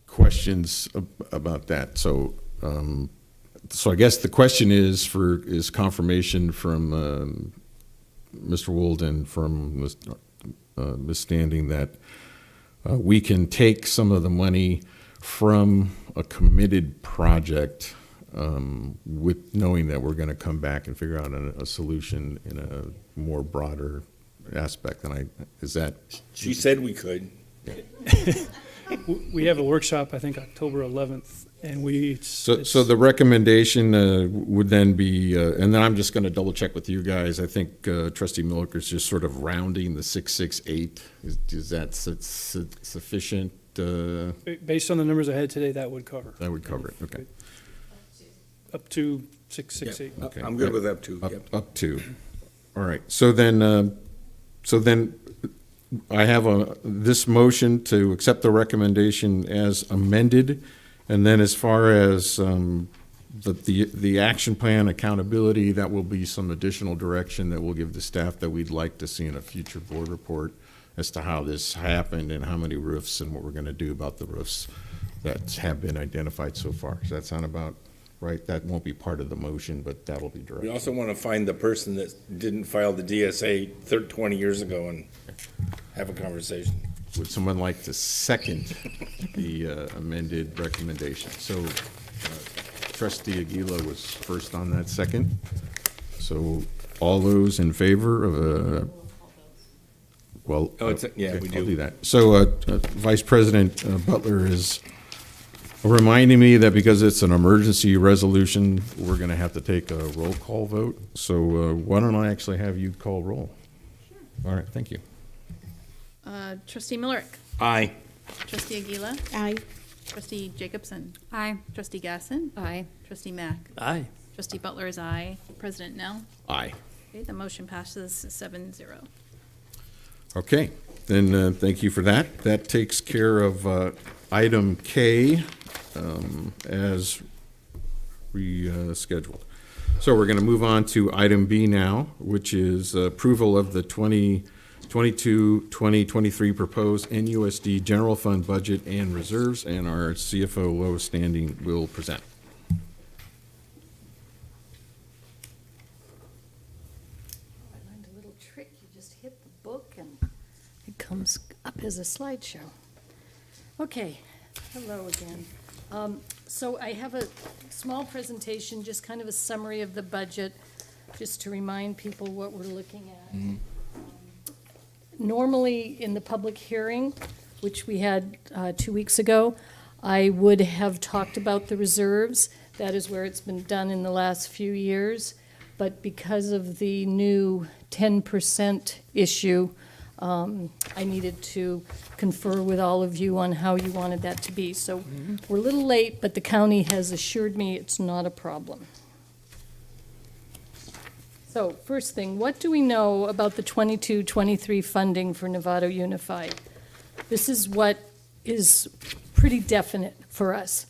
questions about that? So I guess the question is confirmation from Mr. Wold and from Ms. Standing that we can take some of the money from a committed project with knowing that we're going to come back and figure out a solution in a more broader aspect. And is that? She said we could. We have a workshop, I think, October 11th, and So the recommendation would then be, and then I'm just going to double check with you guys. I think Trustee Milliker's just sort of rounding the 668. Is that sufficient? based on the numbers I had today, that would cover. That would cover it. Okay. Up to 668. Okay. I'm good with up to. Up to. All right. So then I have this motion to accept the recommendation as amended, and then as far as the action plan accountability, that will be some additional direction that we'll give the staff that we'd like to see in a future board report as to how this happened and how many roofs and what we're going to do about the roofs that have been identified so far. Does that sound about right? That won't be part of the motion, but that'll be direction. We also want to find the person that didn't file the DSA 20 years ago and have a conversation. Would someone like to second the amended recommendation? So Trustee Aguila was first on that second. So all those in favor of well, Oh, yeah, okay, we I'll do. do that. So Vice President Butler is reminding me that because it's an emergency resolution, we're going to have to take a roll call vote. So why don't I actually have you call roll? Sure. All right, thank you. Trustee Millerick. Aye. Trustee Aguila. Aye. Trustee Jacobson. Aye. Trustee Gasson. Aye. Trustee Mack. Aye. Trustee Butler is aye. President Nell. Aye. Okay, the motion passes 7-0. Okay, then thank you for that. That takes care of item K as rescheduled. So we're going to move on to item B now, which is approval of the 2022-2023 proposed NUSD general fund budget and reserves, and our CFO, Lois Standing, will present. I learned a little trick. You just hit the book and it comes up as a slideshow. Okay, hello again. So I have a small presentation, just kind of a summary of the budget, just to remind people what we're looking at. Normally, in the public hearing, which we had 2 weeks ago, I would have talked about the reserves. That is where it's been done in the last few years. But because of the new 10% issue, I needed to confer with all of you on how you wanted that to be. So we're a little late, but the county has assured me it's not a problem. So first thing, what do we know about the 22-23 funding for Novato Unified? This is what is pretty definite for us.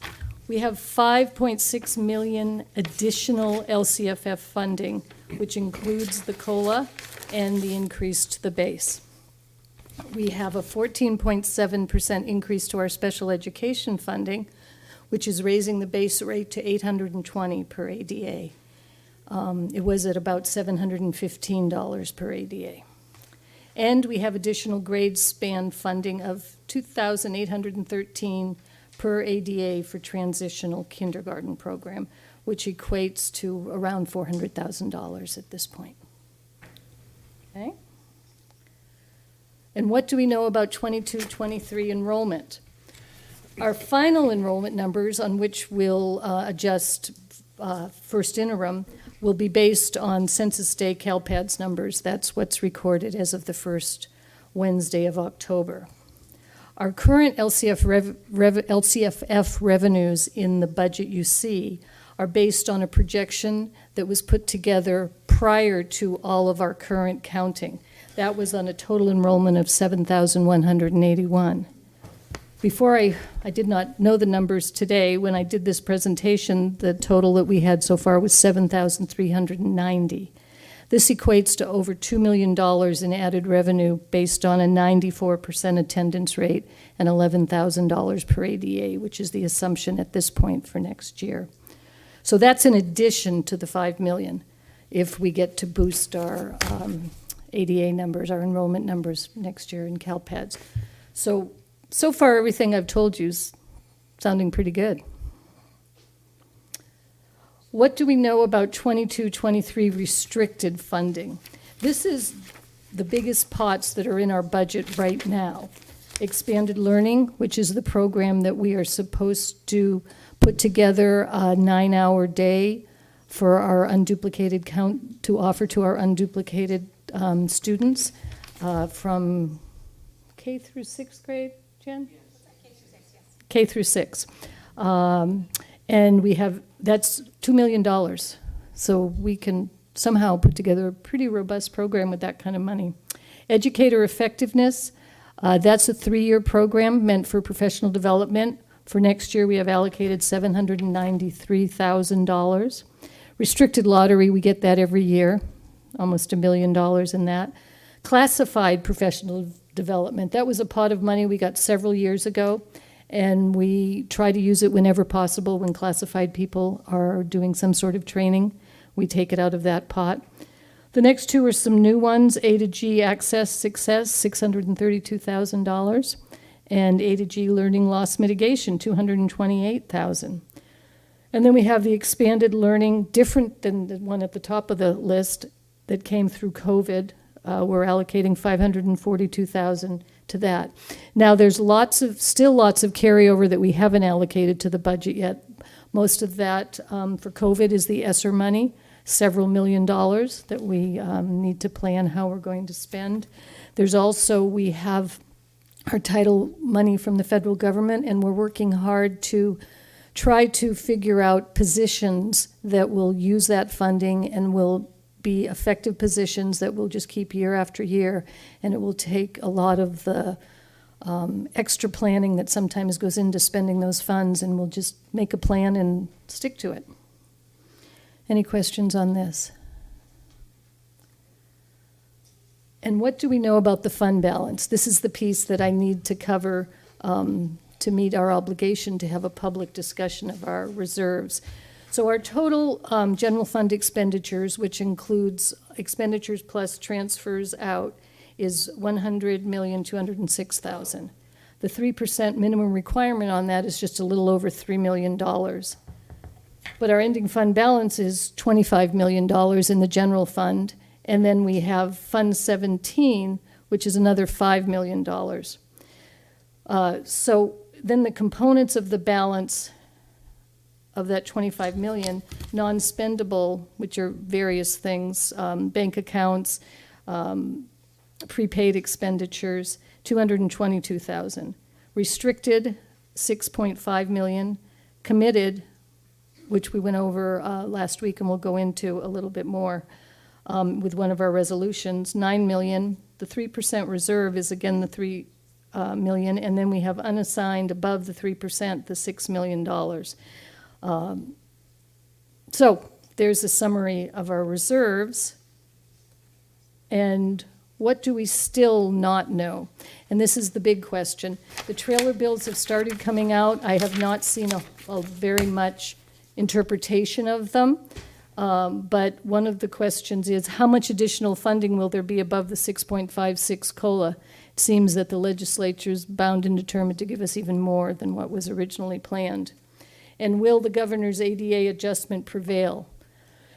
We have 5.6 million additional LCFF funding, which includes the COLA and the increase to the base. We have a 14.7% increase to our special education funding, which is raising the base rate to $820 per ADA. It was at about $715 per ADA. And we have additional grade span funding of $2,813 per ADA for transitional kindergarten program, which equates to around $400,000 at this point. Okay? And what do we know about 22-23 enrollment? Our final enrollment numbers, on which we'll adjust first interim, will be based on Census Day CalPADS numbers. That's what's recorded as of the first Wednesday of October. Our current LCFF revenues in the budget you see are based on a projection that was put together prior to all of our current counting. That was on a total enrollment of 7,181. Before I did not know the numbers today. When I did this presentation, the total that we had so far was 7,390. This equates to over $2 million in added revenue based on a 94% attendance rate and $11,000 per ADA, which is the assumption at this point for next year. So that's in addition to the $5 million if we get to boost our ADA numbers, our enrollment numbers next year in CalPEDS. So far everything I've told you is sounding pretty good. What do we know about 22-23 restricted funding? This is the biggest pots that are in our budget right now. Expanded Learning, which is the program that we are supposed to put together a 9-hour day for our unduplicated count to offer to our unduplicated students from K through 6th grade, Jen? K through 6. And we have, that's $2 million. So we can somehow put together a pretty robust program with that kind of money. Educator Effectiveness, that's a 3-year program meant for professional development. For next year, we have allocated $793,000. Restricted Lottery, we get that every year, almost $1 million in that. Classified Professional Development, that was a pot of money we got several years ago. And we try to use it whenever possible when classified people are doing some sort of training. We take it out of that pot. The next two are some new ones. A to G Access Success, $632,000. And A to G Learning Loss Mitigation, $228,000. And then we have the Expanded Learning, different than the one at the top of the list that came through COVID. We're allocating $542,000 to that. Now, there's still lots of carryover that we haven't allocated to the budget yet. Most of that for COVID is the ESSER money, several $1 million that we need to plan how we're going to spend. There's also, we have our title money from the federal government, and we're working hard to try to figure out positions that will use that funding and will be effective positions that will just keep year after year, and it will take a lot of the extra planning that sometimes goes into spending those funds, and we'll just make a plan and stick to it. Any questions on this? And what do we know about the fund balance? This is the piece that I need to cover to meet our obligation to have a public discussion of our reserves. So our total general fund expenditures, which includes expenditures plus transfers out, is $100,206,000. The 3% minimum requirement on that is just a little over $3 million. But our ending fund balance is $25 million in the general fund, and then we have Fund 17, which is another $5 million. So then the components of the balance of that 25 million, non-spendable, which are various things, bank accounts, prepaid expenditures, 222,000. Restricted, 6.5 million. Committed, which we went over last week and we'll go into a little bit more with one of our resolutions, 9 million. The 3% reserve is again the 3 million, and then we have unassigned above the 3%, the $6 million. So there's a summary of our reserves. And what do we still not know? And this is the big question. The trailer bills have started coming out. I have not seen a very much interpretation of them. But one of the questions is, how much additional funding will there be above the 6.56 COLA? It seems that the legislature is bound and determined to give us even more than what was originally planned. And will the governor's ADA adjustment prevail?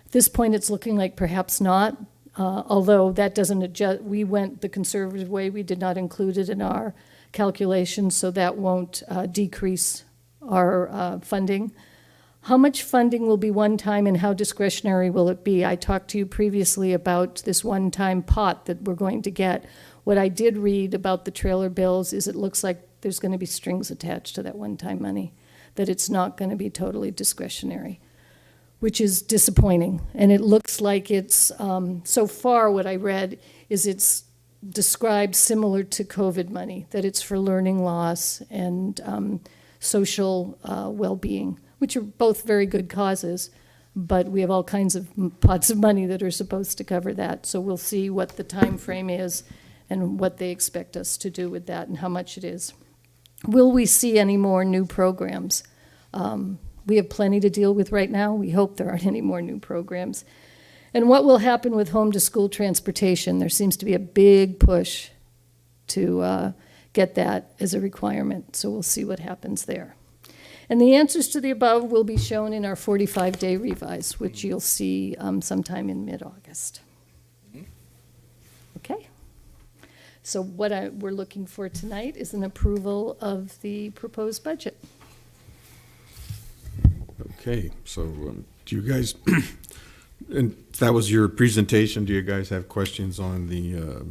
At this point, it's looking like perhaps not, although that doesn't adjust. We went the conservative way. We did not include it in our calculations, so that won't decrease our funding. How much funding will be one-time and how discretionary will it be? I talked to you previously about this one-time pot that we're going to get. What I did read about the trailer bills is it looks like there's going to be strings attached to that one-time money, that it's not going to be totally discretionary, which is disappointing. And it looks like it's, so far what I read is it's described similar to COVID money, that it's for learning loss and social well-being, which are both very good causes, but we have all kinds of pots of money that are supposed to cover that. So we'll see what the time frame is and what they expect us to do with that and how much it is. Will we see any more new programs? We have plenty to deal with right now. We hope there aren't any more new programs. And what will happen with home-to-school transportation? There seems to be a big push to get that as a requirement, so we'll see what happens there. And the answers to the above will be shown in our 45-day revise, which you'll see sometime in mid-August. Okay? So what we're looking for tonight is an approval of the proposed budget. Okay, so do you guys, and that was your presentation, do you guys have questions on the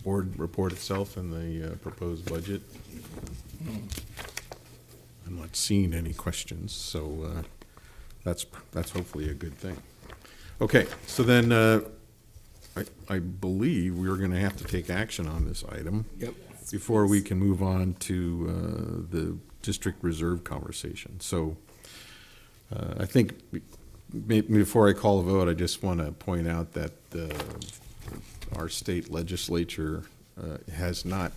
board report itself and the proposed budget? I'm not seeing any questions, so that's hopefully a good thing. Okay, so then I believe we're going to have to take action on this item. Yep. Before we can move on to the district reserve conversation. So I think before I call a vote, I just want to point out that our state legislature has not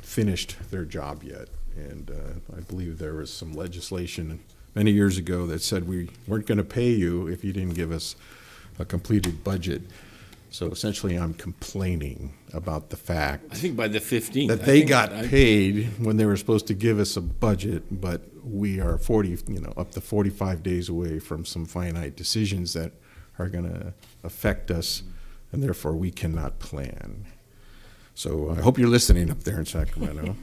finished their job yet. And I believe there was some legislation many years ago that said we weren't going to pay you if you didn't give us a completed budget. So essentially, I'm complaining about the fact I think by the 15th. that they got paid when they were supposed to give us a budget, but we are up to 45 days away from some finite decisions that are going to affect us, and therefore we cannot plan. So I hope you're listening up there in Sacramento.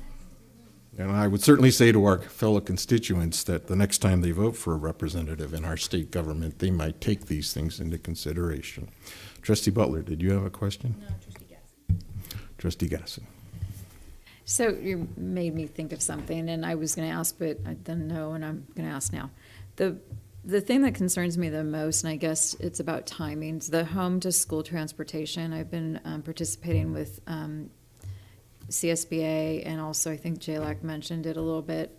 And I would certainly say to our fellow constituents that the next time they vote for a representative in our state government, they might take these things into consideration. Trustee Butler, did you have a question? No, Trustee Gasson. Trustee Gasson. So you made me think of something, and I was going to ask, but I didn't know, and I'm going to ask now. The thing that concerns me the most, and I guess it's about timings, the home-to-school transportation. I've been participating with CSBA, and also I think JLAC mentioned it a little bit.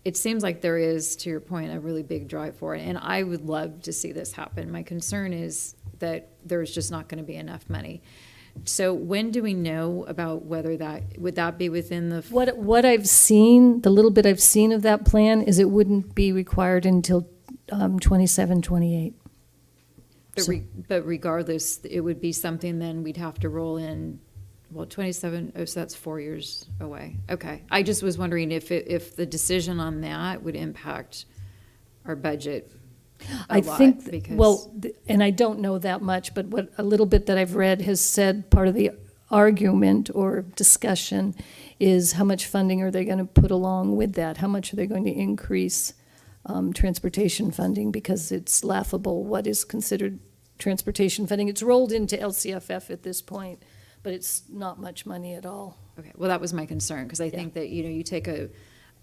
It seems like there is, to your point, a really big drive for it, and I would love to see this happen. My concern is that there's just not going to be enough money. So when do we know about whether would that be within the... What I've seen, the little bit I've seen of that plan, is it wouldn't be required until 27, 28. But regardless, it would be something then we'd have to roll in. Well, 27, so that's 4 years away. Okay. I just was wondering if the decision on that would impact our budget a lot, because... and I don't know that much, but what a little bit that I've read has said part of the argument or discussion is how much funding are they going to put along with that? How much are they going to increase transportation funding? Because it's laughable what is considered transportation funding. It's rolled into LCFF at this point, but it's not much money at all. Okay, well, that was my concern, because I think that, you take a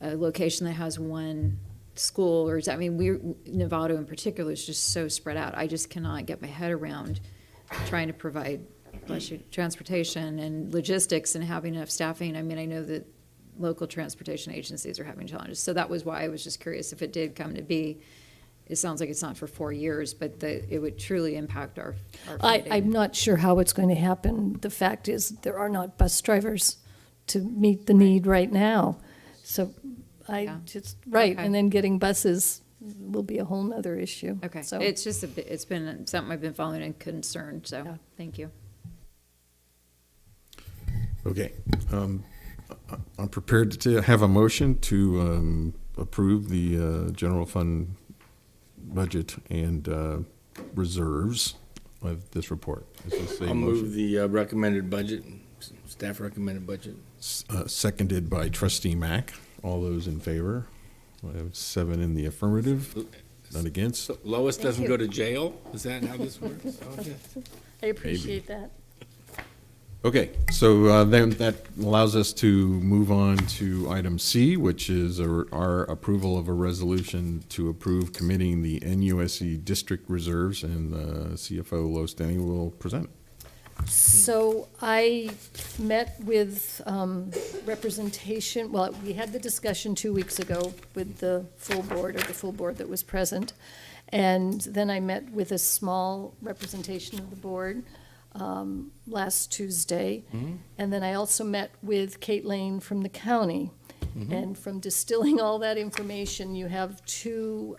location that has one school, or Novato in particular is just so spread out. I just cannot get my head around trying to provide transportation and logistics and having enough staffing. I mean, I know that local transportation agencies are having challenges. So that was why I was just curious if it did come to be. It sounds like it's not for 4 years, but it would truly impact our funding. I'm not sure how it's going to happen. The fact is there are not bus drivers to meet the need right now. So Okay. and then getting buses will be a whole nother issue. Okay, So it's just it's been something I've been following and concerned, so thank you. Okay. I'm prepared to have a motion to approve the general fund budget and reserves of this report. Is this a I'll motion? move the recommended budget, staff recommended budget. Seconded by Trustee Mack. All those in favor? I have 7 in the affirmative, none against. So Lois doesn't go to jail? Is that how this works? Okay. I appreciate that. Okay, so then that allows us to move on to item C, which is our approval of a resolution to approve committing the NUSD district reserves, and the CFO, Lois Denny, will present. So I met with representation, well, we had the discussion 2 weeks ago with the full board, or the full board that was present. And then I met with a small representation of the board last Tuesday. And then I also met with Kate Lane from the county. And from distilling all that information, you have two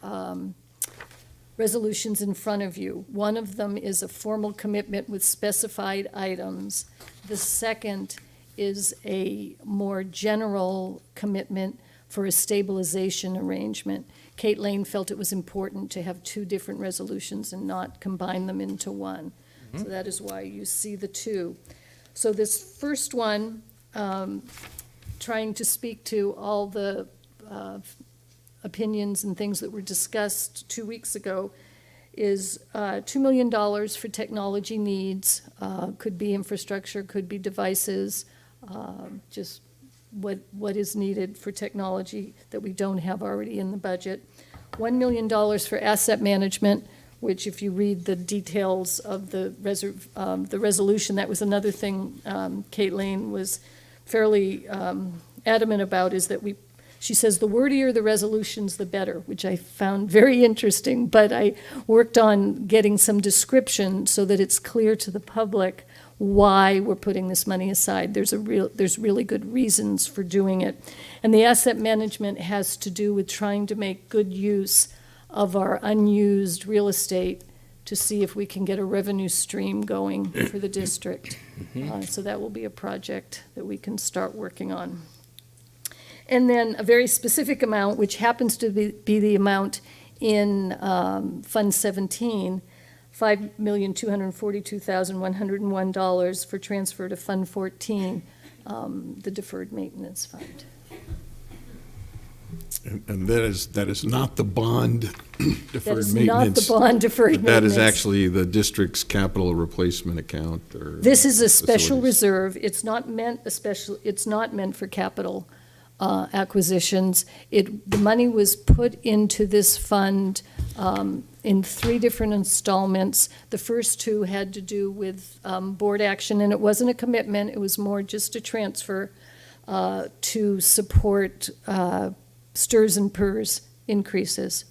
resolutions in front of you. One of them is a formal commitment with specified items. The second is a more general commitment for a stabilization arrangement. Kate Lane felt it was important to have two different resolutions and not combine them into one. So that is why you see the two. So this first one, trying to speak to all the opinions and things that were discussed 2 weeks ago, is $2 million for technology needs. Could be infrastructure, could be devices, just what is needed for technology that we don't have already in the budget. $1 million for asset management, which if you read the details of the resolution, that was another thing Kate Lane was fairly adamant about, is that she says the wordier the resolutions, the better, which I found very interesting, but I worked on getting some description so that it's clear to the public why we're putting this money aside. There's really good reasons for doing it. And the asset management has to do with trying to make good use of our unused real estate to see if we can get a revenue stream going for the district. So that will be a project that we can start working on. And then a very specific amount, which happens to be the amount in Fund 17, $5,242,101 for transfer to Fund 14, the Deferred Maintenance Fund. And that is not the bond deferred That is maintenance. not the bond deferred But that is maintenance. actually the district's capital replacement account, or. This is a special facilities. reserve. It's not meant for capital acquisitions. The money was put into this fund in 3 different installments. The first 2 had to do with board action, and it wasn't a commitment. It was more just a transfer to support STRS and PERS increases.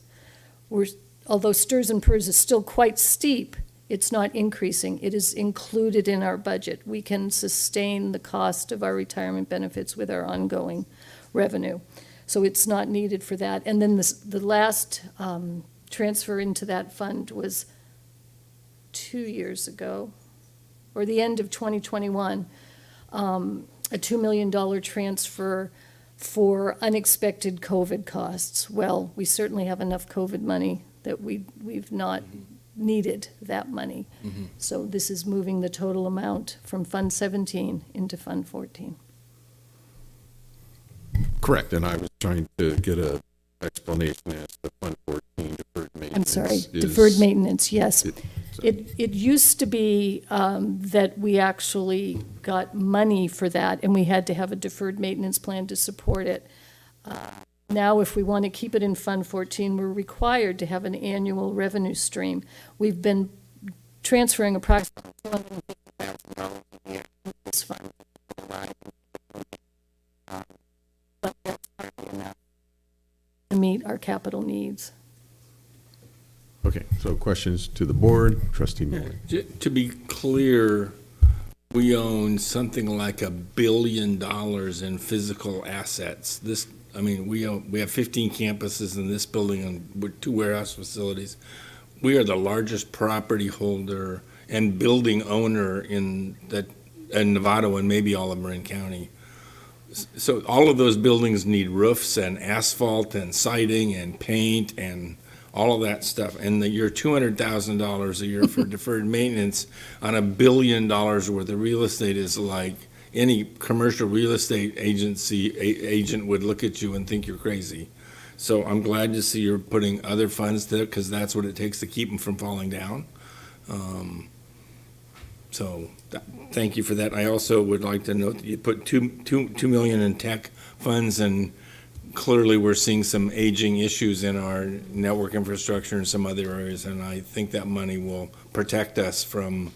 Although STRS and PERS is still quite steep, it's not increasing. It is included in our budget. We can sustain the cost of our retirement benefits with our ongoing revenue. So it's not needed for that. And then the last transfer into that fund was 2 years ago, or the end of 2021, a $2 million transfer for unexpected COVID costs. Well, we certainly have enough COVID money that we've not needed that money. So this is moving the total amount from Fund 17 into Fund 14. Correct, and I was trying to get an explanation as to Fund 14 deferred maintenance. I'm sorry, is- deferred maintenance, yes. it- so- It used to be that we actually got money for that, and we had to have a deferred maintenance plan to support it. Now, if we want to keep it in Fund 14, we're required to have an annual revenue stream. We've been transferring approximately $250,000 a year to this fund. But that's hardly enough to meet our capital needs. Okay, so questions to the board, trustee Miller. To be clear, we own something like $1 billion in physical assets. We have 15 campuses in this building and with 2 warehouse facilities. We are the largest property holder and building owner in Nevada and maybe all of Marin County. So all of those buildings need roofs and asphalt and siding and paint and all of that stuff. And your $200,000 a year for deferred maintenance on $1 billion worth of real estate is like any commercial real estate agent would look at you and think you're crazy. So I'm glad to see you're putting other funds there, because that's what it takes to keep them from falling down. So thank you for that. I also would like to note that you put $2 million in tech funds, and clearly we're seeing some aging issues in our network infrastructure and some other areas, and I think that money will protect us from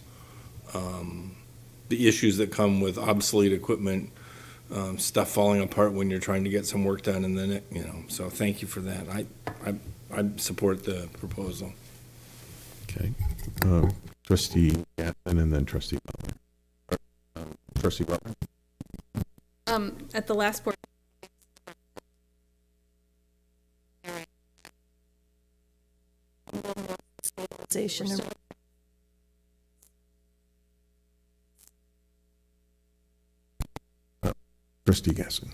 the issues that come with obsolete equipment, stuff falling apart when you're trying to get some work done, and then so thank you for that. I support the proposal. Okay. Trustee Gatlin and then Trustee Butler. Trustee Butler? At the last board. Stabilization. Trustee Gasson.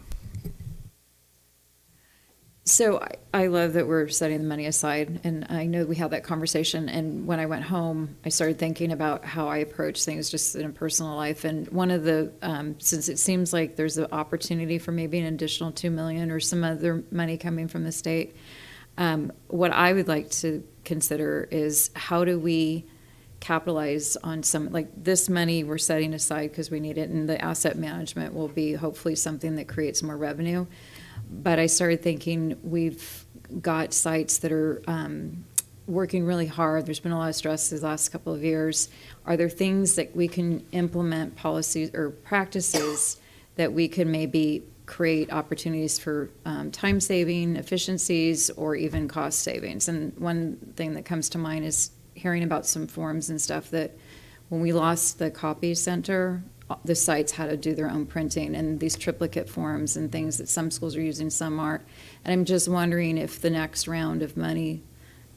So I love that we're setting the money aside, and I know we had that conversation, and when I went home, I started thinking about how I approach things just in a personal life, and one of the, since it seems like there's an opportunity for maybe an additional $2 million or some other money coming from the state, what I would like to consider is how do we capitalize on some, like this money we're setting aside because we need it, and the asset management will be hopefully something that creates more revenue. But I started thinking we've got sites that are working really hard. There's been a lot of stress these last couple of years. Are there things that we can implement, policies or practices that we can maybe create opportunities for time saving, efficiencies, or even cost savings? And one thing that comes to mind is hearing about some forms and stuff that when we lost the copy center, the sites had to do their own printing, and these triplicate forms and things that some schools are using, some aren't. And I'm just wondering if the next round of money,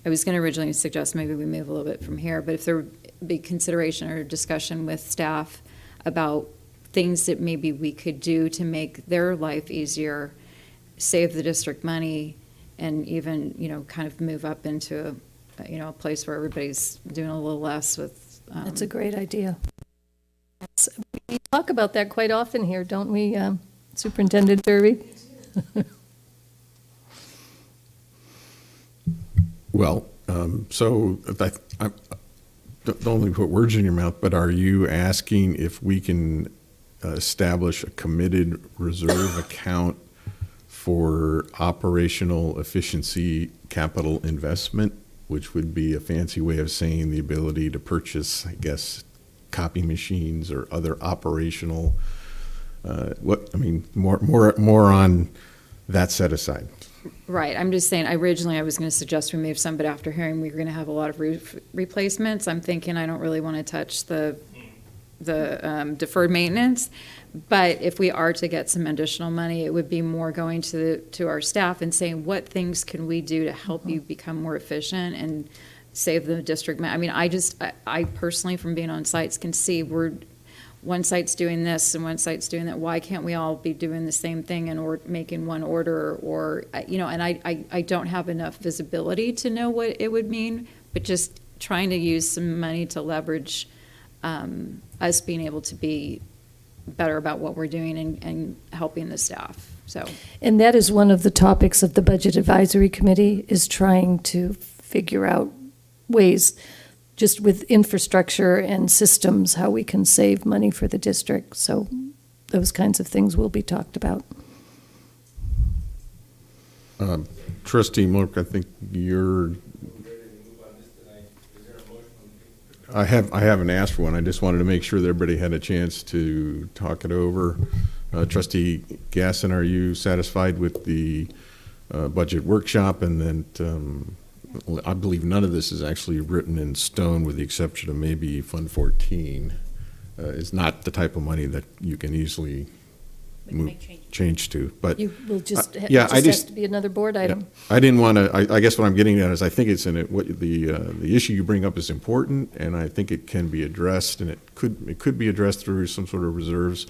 I was going to originally suggest maybe we move a little bit from here, but if there would be consideration or discussion with staff about things that maybe we could do to make their life easier, save the district money, and even, kind of move up into a place where everybody's doing a little less with. That's a great idea. We talk about that quite often here, don't we, Superintendent Derby? Well, so I don't only put words in your mouth, but are you asking if we can establish a committed reserve account for operational efficiency capital investment, which would be a fancy way of saying the ability to purchase, I guess, copy machines or other operational, more on that set aside. Right. I'm just saying, originally I was going to suggest we move some, but after hearing we're going to have a lot of roof replacements, I'm thinking I don't really want to touch the deferred maintenance. But if we are to get some additional money, it would be more going to our staff and saying, what things can we do to help you become more efficient and save the district? I personally, from being on sites, can see one site's doing this and one site's doing that. Why can't we all be doing the same thing and making one order? Or, and I don't have enough visibility to know what it would mean, but just trying to use some money to leverage us being able to be better about what we're doing and helping the staff. So, and that is one of the topics of the Budget Advisory Committee, is trying to figure out ways, just with infrastructure and systems, how we can save money for the district. So those kinds of things will be talked about. Trustee Moak, I think I haven't asked for one. I just wanted to make sure that everybody had a chance to talk it over. Trustee Gasson, are you satisfied with the budget workshop? And then I believe none of this is actually written in stone, with the exception of maybe Fund 14. Is not the type of money that you can easily change to. But You will just, yeah, it has to be another board item. Yeah. I didn't want to. I guess what I'm getting at is I think it's in it. What the issue you bring up is important, and I think it can be addressed, and it could be addressed through some sort of reserves.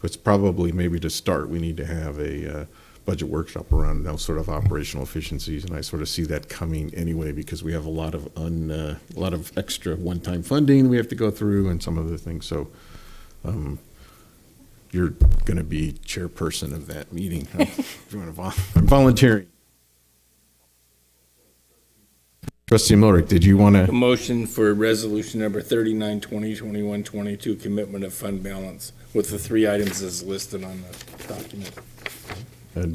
But it's probably maybe to start, we need to have a budget workshop around those sort of operational efficiencies, and I sort of see that coming anyway because we have a lot of extra one-time funding we have to go through and some other things. So. You're going to be chairperson of that meeting. If you want to I'm volunteering. Trustee Millerick, did you want A to? motion for resolution number 39, 2021, 22, commitment of fund balance with the three items as listed on the document.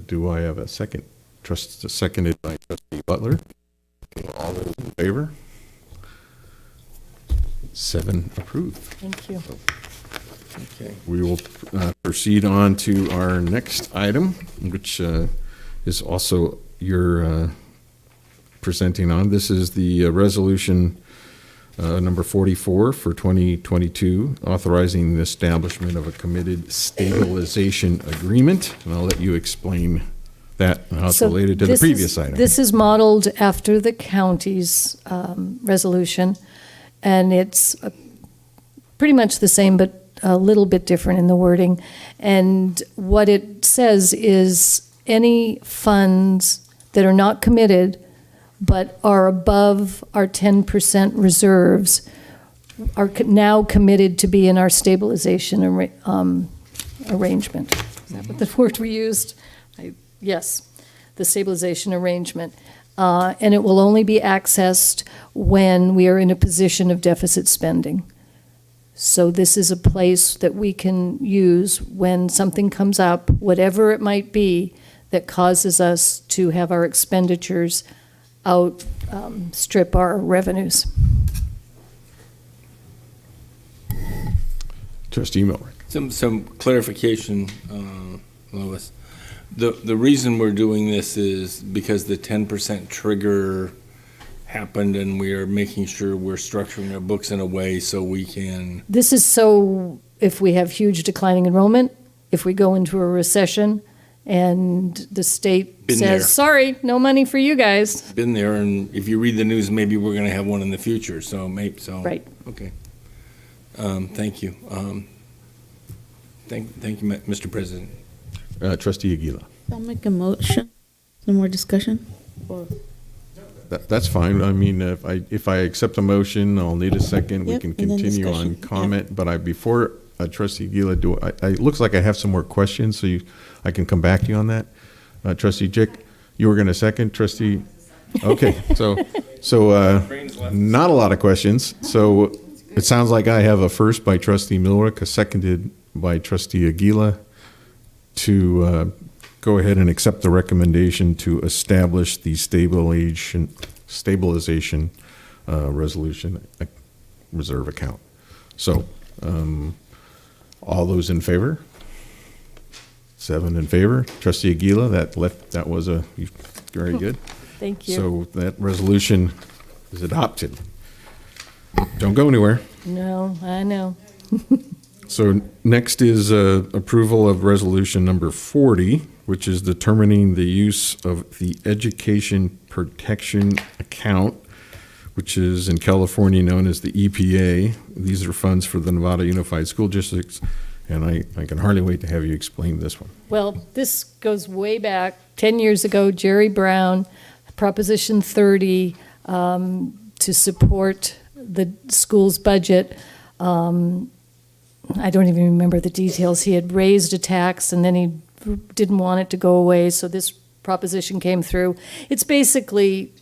Do I have a second? Seconded by Trustee Butler. All those in favor? 7 approved. Thank you. Okay. We will proceed on to our next item, which is also your presenting on. This is the resolution number 44 for 2022, authorizing the establishment of a committed stabilization agreement. And I'll let you explain that and how it's So related to the this previous is- item. This is modeled after the county's resolution, and it's pretty much the same, but a little bit different in the wording. And what it says is any funds that are not committed but are above our 10% reserves are now committed to be in our stabilization arrangement. Is that what the word we used? Yes, the stabilization arrangement. And it will only be accessed when we are in a position of deficit spending. So this is a place that we can use when something comes up, whatever it might be, that causes us to have our expenditures outstrip our revenues. Trustee Miller. Some clarification, Lois. The reason we're doing this is because the 10% trigger happened, and we are making sure we're structuring our books in a way so we can. This is so if we have huge declining enrollment, if we go into a recession, and the state Been says, there. sorry, no money for you guys. Been there, and if you read the news, maybe we're going to have one in the future. So maybe so. Right. Okay. Thank you. Thank you, Mr. President. Trustee Aguila. I'll make a motion. No more discussion? Or That's fine. I mean, if I accept a motion, I'll need a second. We Yep, can and then continue on discussion. comment. But before Trustee Aguila, it looks like I have some more questions, so I can come back to you on that. Trustee Jick, you were going to second, Trustee? Okay, so not a lot of questions. So it sounds like I have a first by Trustee Millerick, a seconded by Trustee Aguila to go ahead and accept the recommendation to establish the stabilization resolution reserve account. So, all those in favor? 7 in favor. Trustee Aguila, that was very good. Thank you. So that resolution is adopted. Don't go anywhere. No, I know. So next is approval of resolution number 40, which is determining the use of the education protection account, which is in California known as the EPA. These are funds for the Nevada Unified School Districts, and I can hardly wait to have you explain this one. Well, this goes way back, 10 years ago, Jerry Brown, Proposition 30, to support the school's budget. I don't even remember the details. He had raised a tax, and then he didn't want it to go away, so this proposition came through. It's basically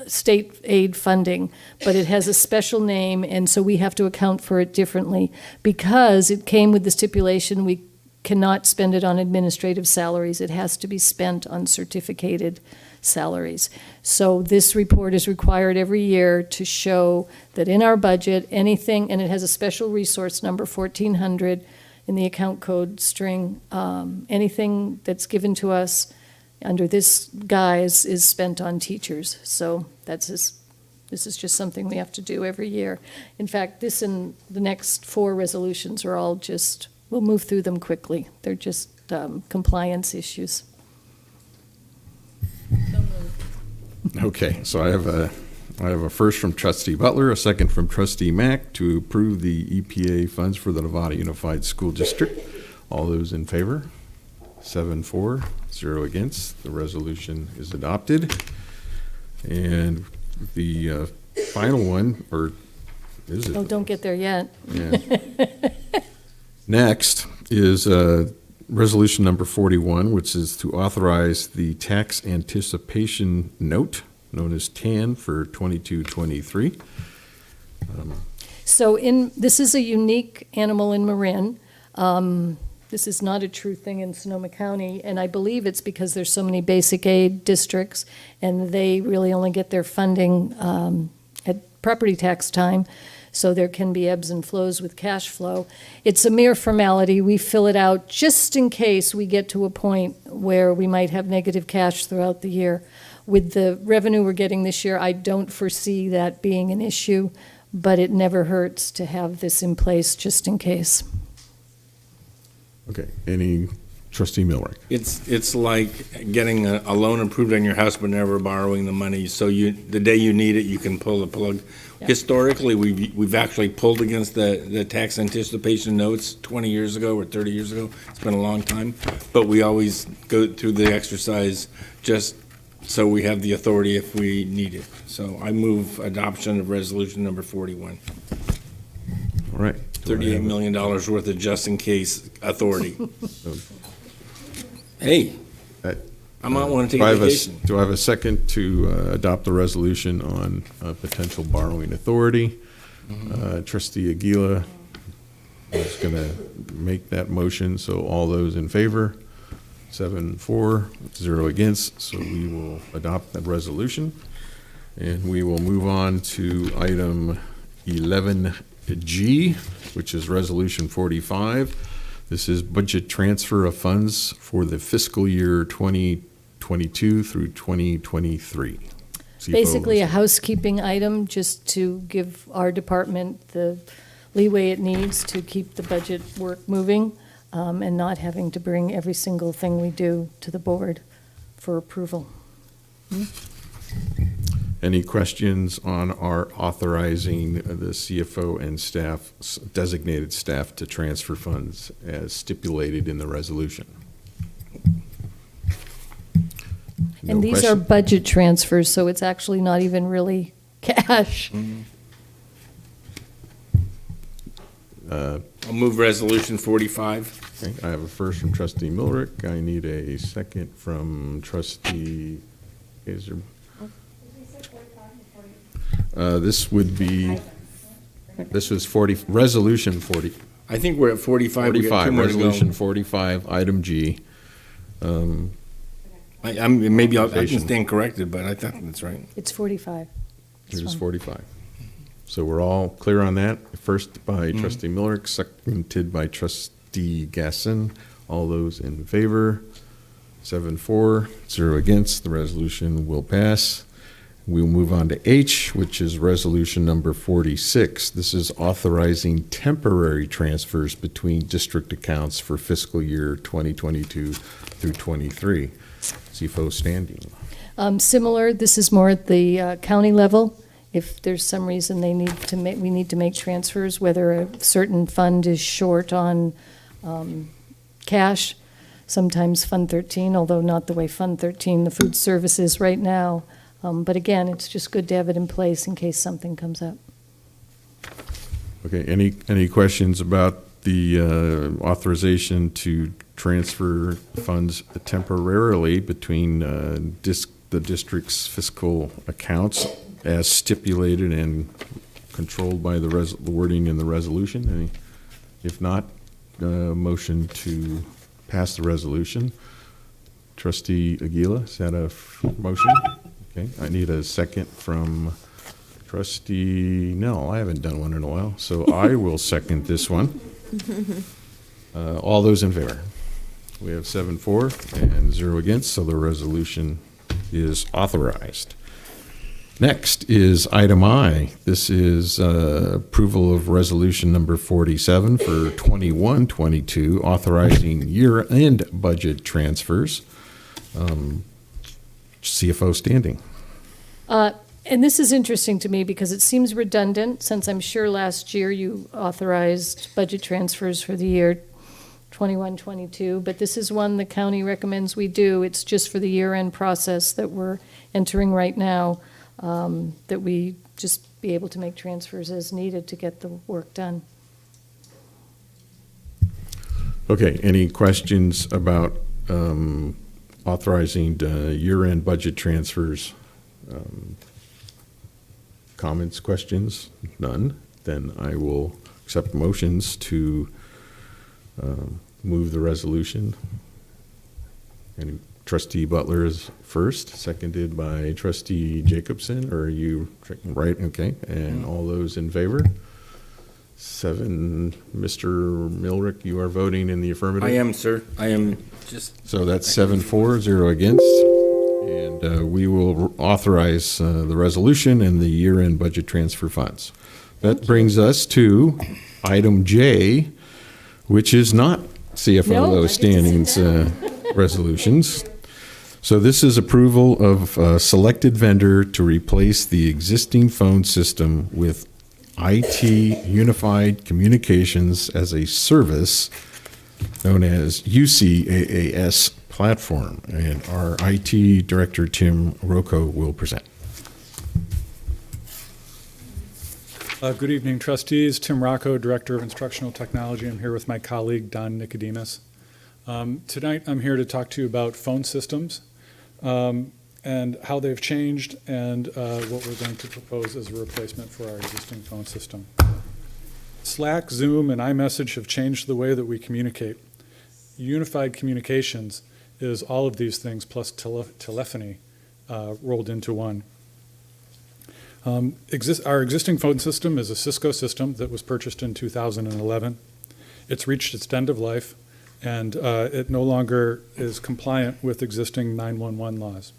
state aid funding, but it has a special name, and so we have to account for it differently because it came with the stipulation we cannot spend it on administrative salaries. It has to be spent on certificated salaries. So this report is required every year to show that in our budget, anything, and it has a special resource number 1400 in the account code string, anything that's given to us under this guise is spent on teachers. So this is just something we have to do every year. In fact, this and the next 4 resolutions are all just, we'll move through them quickly. They're just compliance issues. Okay, so I have a first from Trustee Butler, a second from Trustee Mack to approve the EPA funds for the Nevada Unified School District. All those in favor? 7-4, 0 against. The resolution is adopted. And the final one, or is it? Oh, don't get there yet. Yeah. Next is resolution number 41, which is to authorize the tax anticipation note, known as TAN, for 22-23. So this is a unique animal in Marin. This is not a true thing in Sonoma County, and I believe it's because there's so many basic aid districts, and they really only get their funding at property tax time, so there can be ebbs and flows with cash flow. It's a mere formality. We fill it out just in case we get to a point where we might have negative cash throughout the year. With the revenue we're getting this year, I don't foresee that being an issue, but it never hurts to have this in place just in case. Okay, any, Trustee Millwright? It's like getting a loan approved on your house but never borrowing the money. So the day you need it, you can pull the plug. Yeah. Historically, we've actually pulled against the tax anticipation notes 20 years ago or 30 years ago. It's been a long time, but we always go through the exercise just so we have the authority if we need it. So I move adoption of resolution number 41. All right. $38 million worth of just-in-case authority. Hey, I might want to take a vacation. Do I have a second to adopt the resolution on potential borrowing authority? Trustee Aguila is going to make that motion, so all those in favor? 7-4, 0 against, so we will adopt that resolution. And we will move on to item 11G, which is Resolution 45. This is budget transfer of funds for the fiscal year 2022 through 2023. Basically a housekeeping item, just to give our department the leeway it needs to keep the budget work moving, and not having to bring every single thing we do to the board for approval. Any questions on our authorizing the CFO and staff, designated staff, to transfer funds as stipulated in the resolution? And these are budget transfers, so it's actually not even really cash. I'll move resolution 45. Okay, I have a first from Trustee Millrick. I need a second from Trustee Gazer. This would be, this was 40, Resolution 40. I think we're at 45. We got 45, two more to go. Resolution 45, item G. Maybe I can stand corrected, but I thought that's right. It's 45. It is 45. So we're all clear on that? First by Trustee Millrick, seconded by Trustee Gasson. All those in favor? 7-4, 0 against. The resolution will pass. We'll move on to H, which is resolution number 46. This is authorizing temporary transfers between district accounts for fiscal year 2022 through 23. CFO standing. Similar, this is more at the county level. If there's some reason we need to make transfers, whether a certain fund is short on cash, sometimes Fund 13, although not the way Fund 13, the food service is right now. But again, it's just good to have it in place in case something comes up. Okay, any questions about the authorization to transfer funds temporarily between the district's fiscal accounts as stipulated and controlled by the wording in the resolution? Any? If not, motion to pass the resolution. Trustee Aguila, is that a motion? Okay, I need a second from Trustee, no, I haven't done one in a while, so I will second this one. All those in favor? We have 7-4 and 0 against, so the resolution is authorized. Next is item I. This is approval of resolution number 47 for 21-22, authorizing year-end budget transfers. CFO standing. And this is interesting to me because it seems redundant, since I'm sure last year you authorized budget transfers for the year 21-22, but this is one the county recommends we do. It's just for the year-end process that we're entering right now, that we just be able to make transfers as needed to get the work done. Okay, any questions about authorizing year-end budget transfers Comments, questions? None. Then I will accept motions to move the resolution. And Trustee Butler is first, seconded by Trustee Jacobson. Or are you right? Okay. And all those in favor? 7. Mr. Milrick, you are voting in the affirmative? I am, sir. I am just. So that's 7-4, 0 against. And we will authorize the resolution and the year-end budget transfer funds. That brings us to item J, which is not CFO No, low I get to sit standings resolutions. So this is approval of a selected vendor to replace the existing phone system with IT Unified Communications as a Service, known as UCAAS platform. And our IT Director, Tim Rocco, will present. Good evening, trustees. Tim Rocco, Director of Instructional Technology. I'm here with my colleague, Don Nicodemus. Tonight, I'm here to talk to you about phone systems and how they've changed and what we're going to propose as a replacement for our existing phone system. Slack, Zoom, and iMessage have changed the way that we communicate. Unified communications is all of these things plus telephony rolled into one. Our existing phone system is a Cisco system that was purchased in 2011. It's reached its end of life, and it no longer is compliant with existing 911 laws.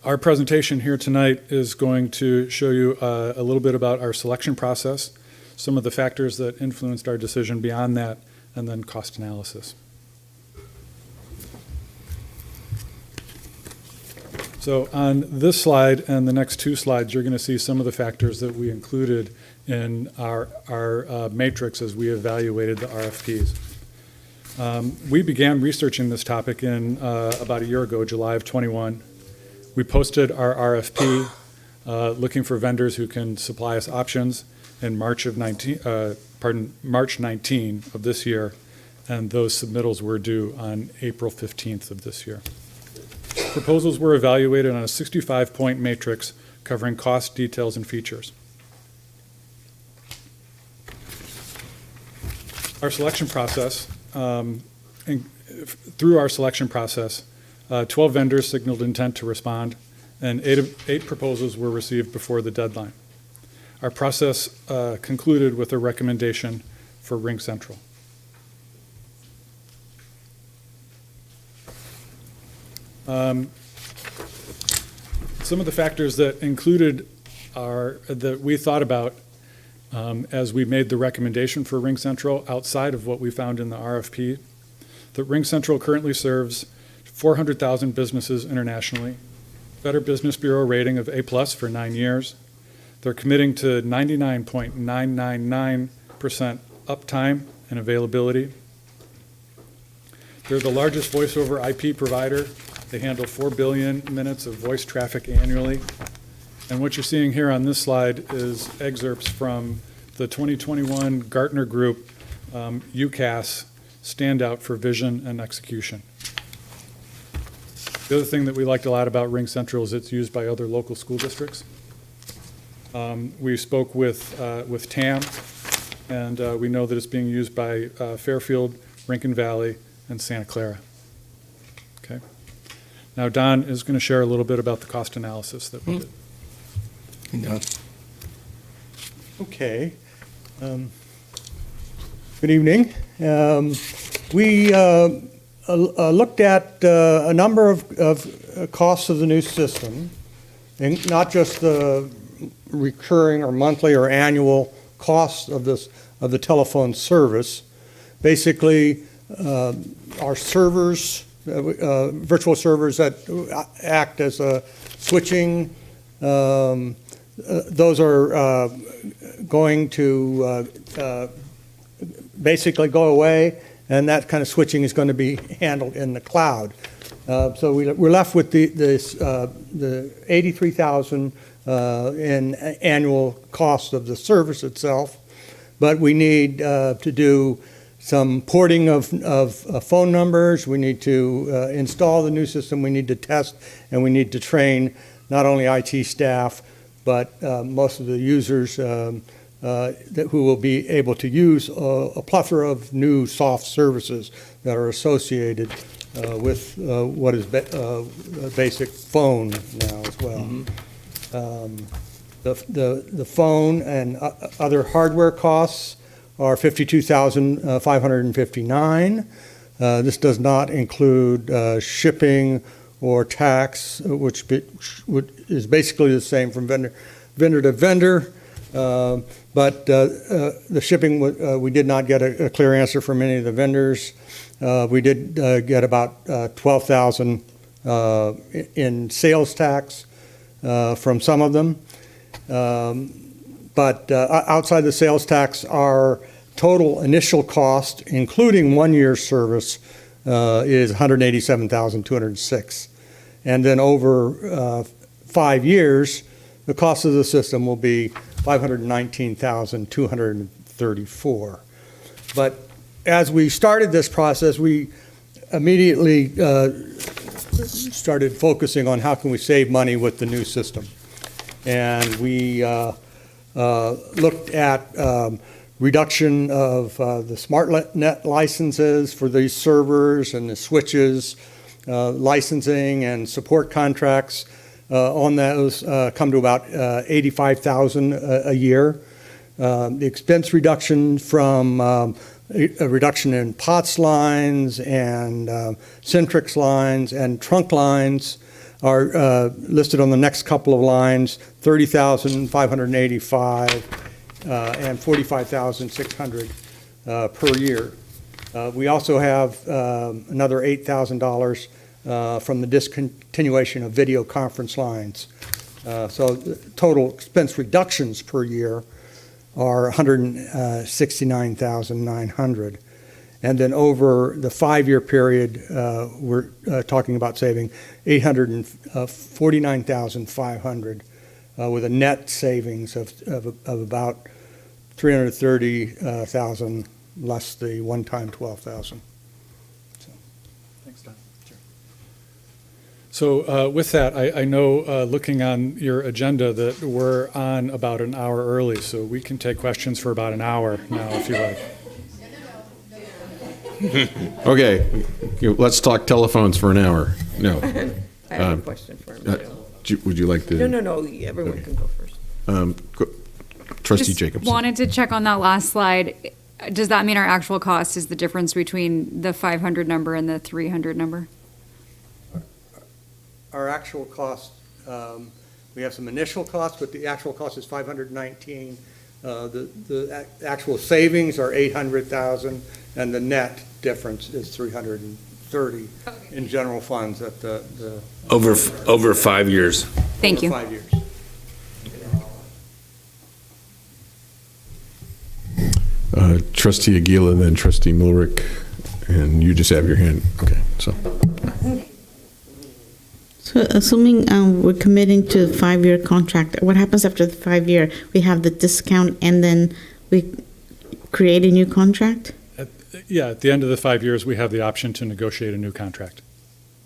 Our presentation here tonight is going to show you a little bit about our selection process, some of the factors that influenced our decision beyond that, and then cost analysis. So on this slide and the next two slides, you're going to see some of the factors that we included in our matrix as we evaluated the RFPs. We began researching this topic in about a year ago, July of 21. We posted our RFP looking for vendors who can supply us options in March 19 of this year, and those submittals were due on April 15th of this year. Proposals were evaluated on a 65-point matrix covering cost, details, and features. Our selection process, through our selection process, 12 vendors signaled intent to respond, and 8 proposals were received before the deadline. Our process concluded with a recommendation for Ring Central. Some of the factors that included that we thought about as we made the recommendation for Ring Central outside of what we found in the RFP, that Ring Central currently serves 400,000 businesses internationally, Better Business Bureau rating of A+ for 9 years. They're committing to 99.999% uptime and availability. They're the largest voice over IP provider. They handle 4 billion minutes of voice traffic annually. And what you're seeing here on this slide is excerpts from the 2021 Gartner Group UCAS standout for vision and execution. The other thing that we liked a lot about Ring Central is it's used by other local school districts. We spoke with TAM, and we know that it's being used by Fairfield, Rincon Valley, and Santa Clara. Okay. Now Don is going to share a little bit about the cost analysis that we did. Okay. Good evening. We looked at a number of costs of the new system, and not just the recurring or monthly or annual costs of the telephone service. Basically, our servers, virtual servers that act as a switching, those are going to basically go away, and that kind of switching is going to be handled in the cloud. So we're left with the $83,000 in annual cost of the service itself, but we need to do some porting of phone numbers. We need to install the new system. We need to test, and we need to train not only IT staff, but most of the users who will be able to use a plethora of new soft services that are associated with what is a basic phone now as well. The phone and other hardware costs are $52,559. This does not include shipping or tax, which is basically the same from vendor to vendor. But the shipping, we did not get a clear answer from any of the vendors. We did get about $12,000 in sales tax from some of them. But outside the sales tax, our total initial cost, including 1 year's service, is $187,206. And then over 5 years, the cost of the system will be $519,234. But as we started this process, we immediately started focusing on how can we save money with the new system. And we looked at reduction of the SmartNet licenses for these servers and the switches, licensing and support contracts on those come to about $85,000 a year. The expense reduction from a reduction in POTS lines and Centrix lines and trunk lines are listed on the next couple of lines, $30,585 and $45,600 per year. We also have another $8,000 from the discontinuation of video conference lines. So the total expense reductions per year are $169,900. And then over the 5-year period, we're talking about saving $849,500 with a net savings of about $330,000 less the one-time $12,000. Thanks, Don. Sure. So with that, I know looking on your agenda that we're on about an hour early, so we can take questions for about an hour now if you like. Okay, let's talk telephones for an hour. No. I have a question for him. Would you like to? No, everyone can go first. Trustee Just Jacobson. wanted to check on that last slide. Does that mean our actual cost is the difference between the 500 number and the 300 number? Our actual cost, we have some initial costs, but the actual cost is $519. The actual savings are $800,000, and the net difference is $330 in general funds at the Over 5 years. Thank you. 5 years. Trustee Aguila, then Trustee Mulrick, and you just have your hand. Okay, so. So assuming we're committing to a 5-year contract, what happens after the 5-year? We have the discount and then we create a new contract? At the end of the 5 years, we have the option to negotiate a new contract.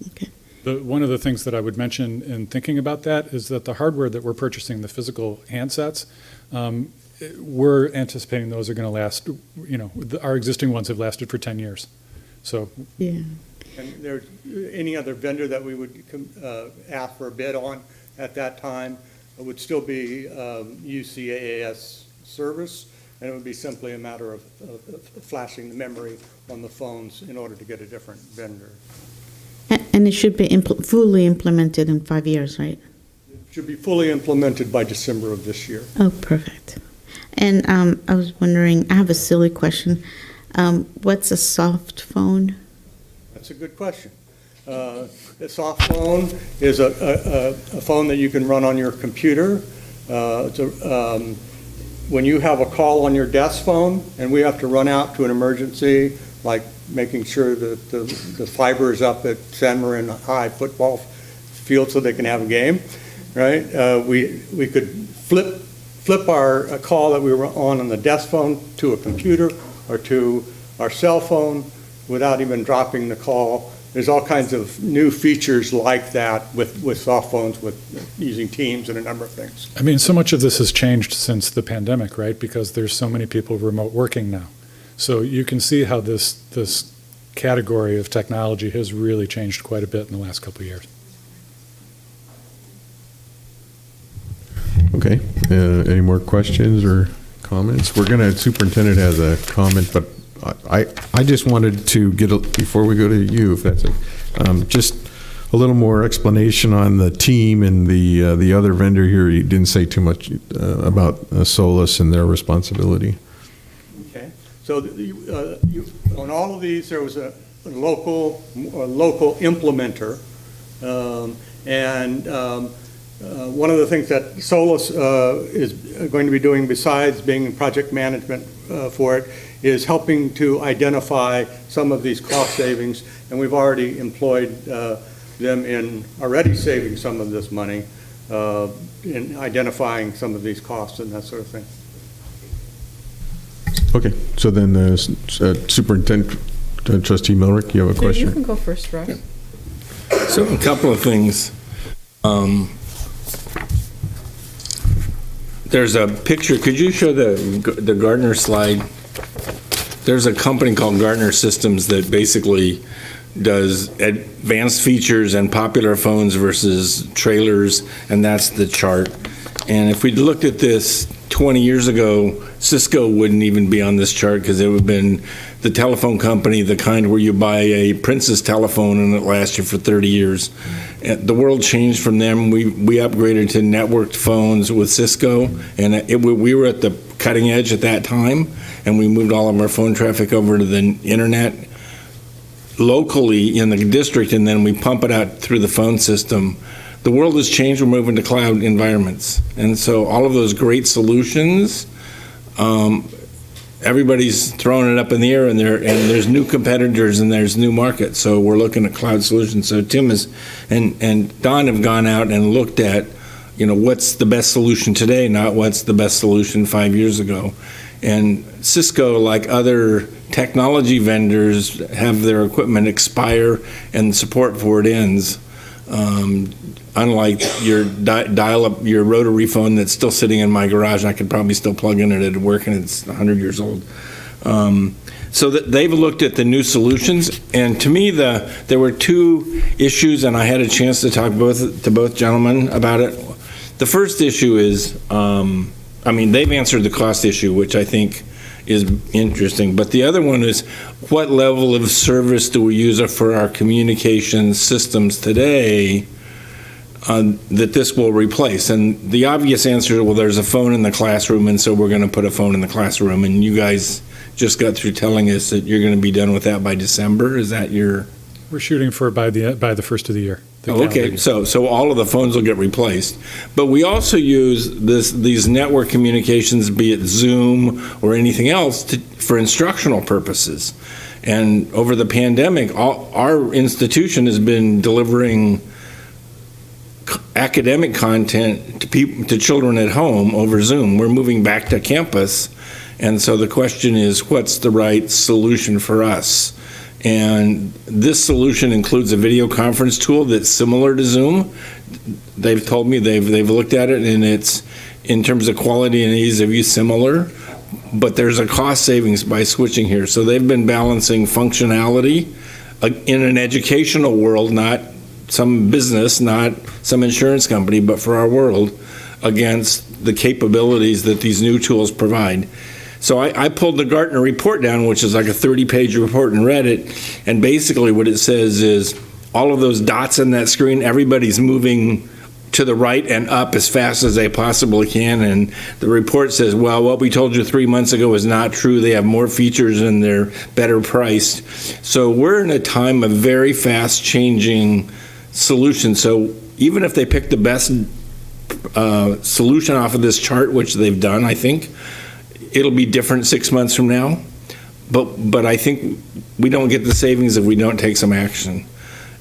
Okay. One of the things that I would mention in thinking about that is that the hardware that we're purchasing, the physical handsets, we're anticipating those are going to last, our existing ones have lasted for 10 years. So. Yeah. And there's any other vendor that we would ask for a bid on at that time, it would still be UCAAS service, and it would be simply a matter of flashing the memory on the phones in order to get a different vendor. And it should be fully implemented in 5 years, right? It should be fully implemented by December of this year. Oh, perfect. And I was wondering, I have a silly question. What's a soft phone? That's a good question. A soft phone is a phone that you can run on your computer. When you have a call on your desk phone and we have to run out to an emergency, like making sure that the fiber is up at San Marin High football field so they can have a game, right? We could flip our call that we were on the desk phone to a computer or to our cell phone without even dropping the call. There's all kinds of new features like that with soft phones, with using Teams and a number of things. I mean, so much of this has changed since the pandemic, right? Because there's so many people remote working now. So you can see how this category of technology has really changed quite a bit in the last couple of years. Okay, any more questions or comments? Superintendent has a comment, but I just wanted to get, before we go to you, if that's it, just a little more explanation on the team and the other vendor here. You didn't say too much about Solus and their responsibility. Okay, so on all of these, there was a local implementer, one of the things that Solus is going to be doing, besides being project management for it, is helping to identify some of these cost savings, and we've already employed them in already saving some of this money in identifying some of these costs and that sort of thing. Okay, so then Superintendent Trustee Milrick, you have a question? You can go first, Ross. Yeah. So a couple of things. There's a picture. Could you show the Gartner slide? There's a company called Gartner Systems that basically does advanced features and popular phones versus trailers, and that's the chart. And if we'd looked at this 20 years ago, Cisco wouldn't even be on this chart because it would have been the telephone company, the kind where you buy a Princess telephone and it lasts you for 30 years. And the world changed from them. We upgraded to networked phones with Cisco, and we were at the cutting edge at that time, and we moved all of our phone traffic over to the internet locally in the district, and then we pump it out through the phone system. The world has changed. We're moving to cloud environments. And so all of those great solutions, everybody's throwing it up in the air, and there's new competitors and there's new markets. So we're looking at cloud solutions. So Tim and Don have gone out and looked at, what's the best solution today, not what's the best solution 5 years ago. And Cisco, like other technology vendors, have their equipment expire and support for it ends. Unlike your dial-up, your rotary phone that's still sitting in my garage, I could probably still plug in it and it'd work, and it's 100 years old. So they've looked at the new solutions, and to me, there were two issues, and I had a chance to talk to both gentlemen about it. The first issue is, they've answered the cost issue, which I think is interesting, but the other one is, what level of service do we use for our communication systems today that this will replace? And the obvious answer is, well, there's a phone in the classroom, and so we're going to put a phone in the classroom. And you guys just got through telling us that you're going to be done with that by December. Is that your? We're shooting for by the first of the year. Oh, okay, so all of the phones will get replaced. But we also use these network communications, be it Zoom or anything else, for instructional purposes. And over the pandemic, our institution has been delivering academic content to children at home over Zoom. We're moving back to campus, and so the question is, what's the right solution for us? And this solution includes a video conference tool that's similar to Zoom. They've told me they've looked at it, and it's, in terms of quality and ease of use, similar, but there's a cost savings by switching here. So they've been balancing functionality in an educational world, not some business, not some insurance company, but for our world, against the capabilities that these new tools provide. So I pulled the Gartner report down, which is like a 30-page report, and read it. And basically what it says is all of those dots on that screen, everybody's moving to the right and up as fast as they possibly can. And the report says, well, what we told you 3 months ago is not true. They have more features and they're better priced. So we're in a time of very fast changing solutions. So even if they pick the best solution off of this chart, which they've done, I think, it'll be different 6 months from now, but I think we don't get the savings if we don't take some action.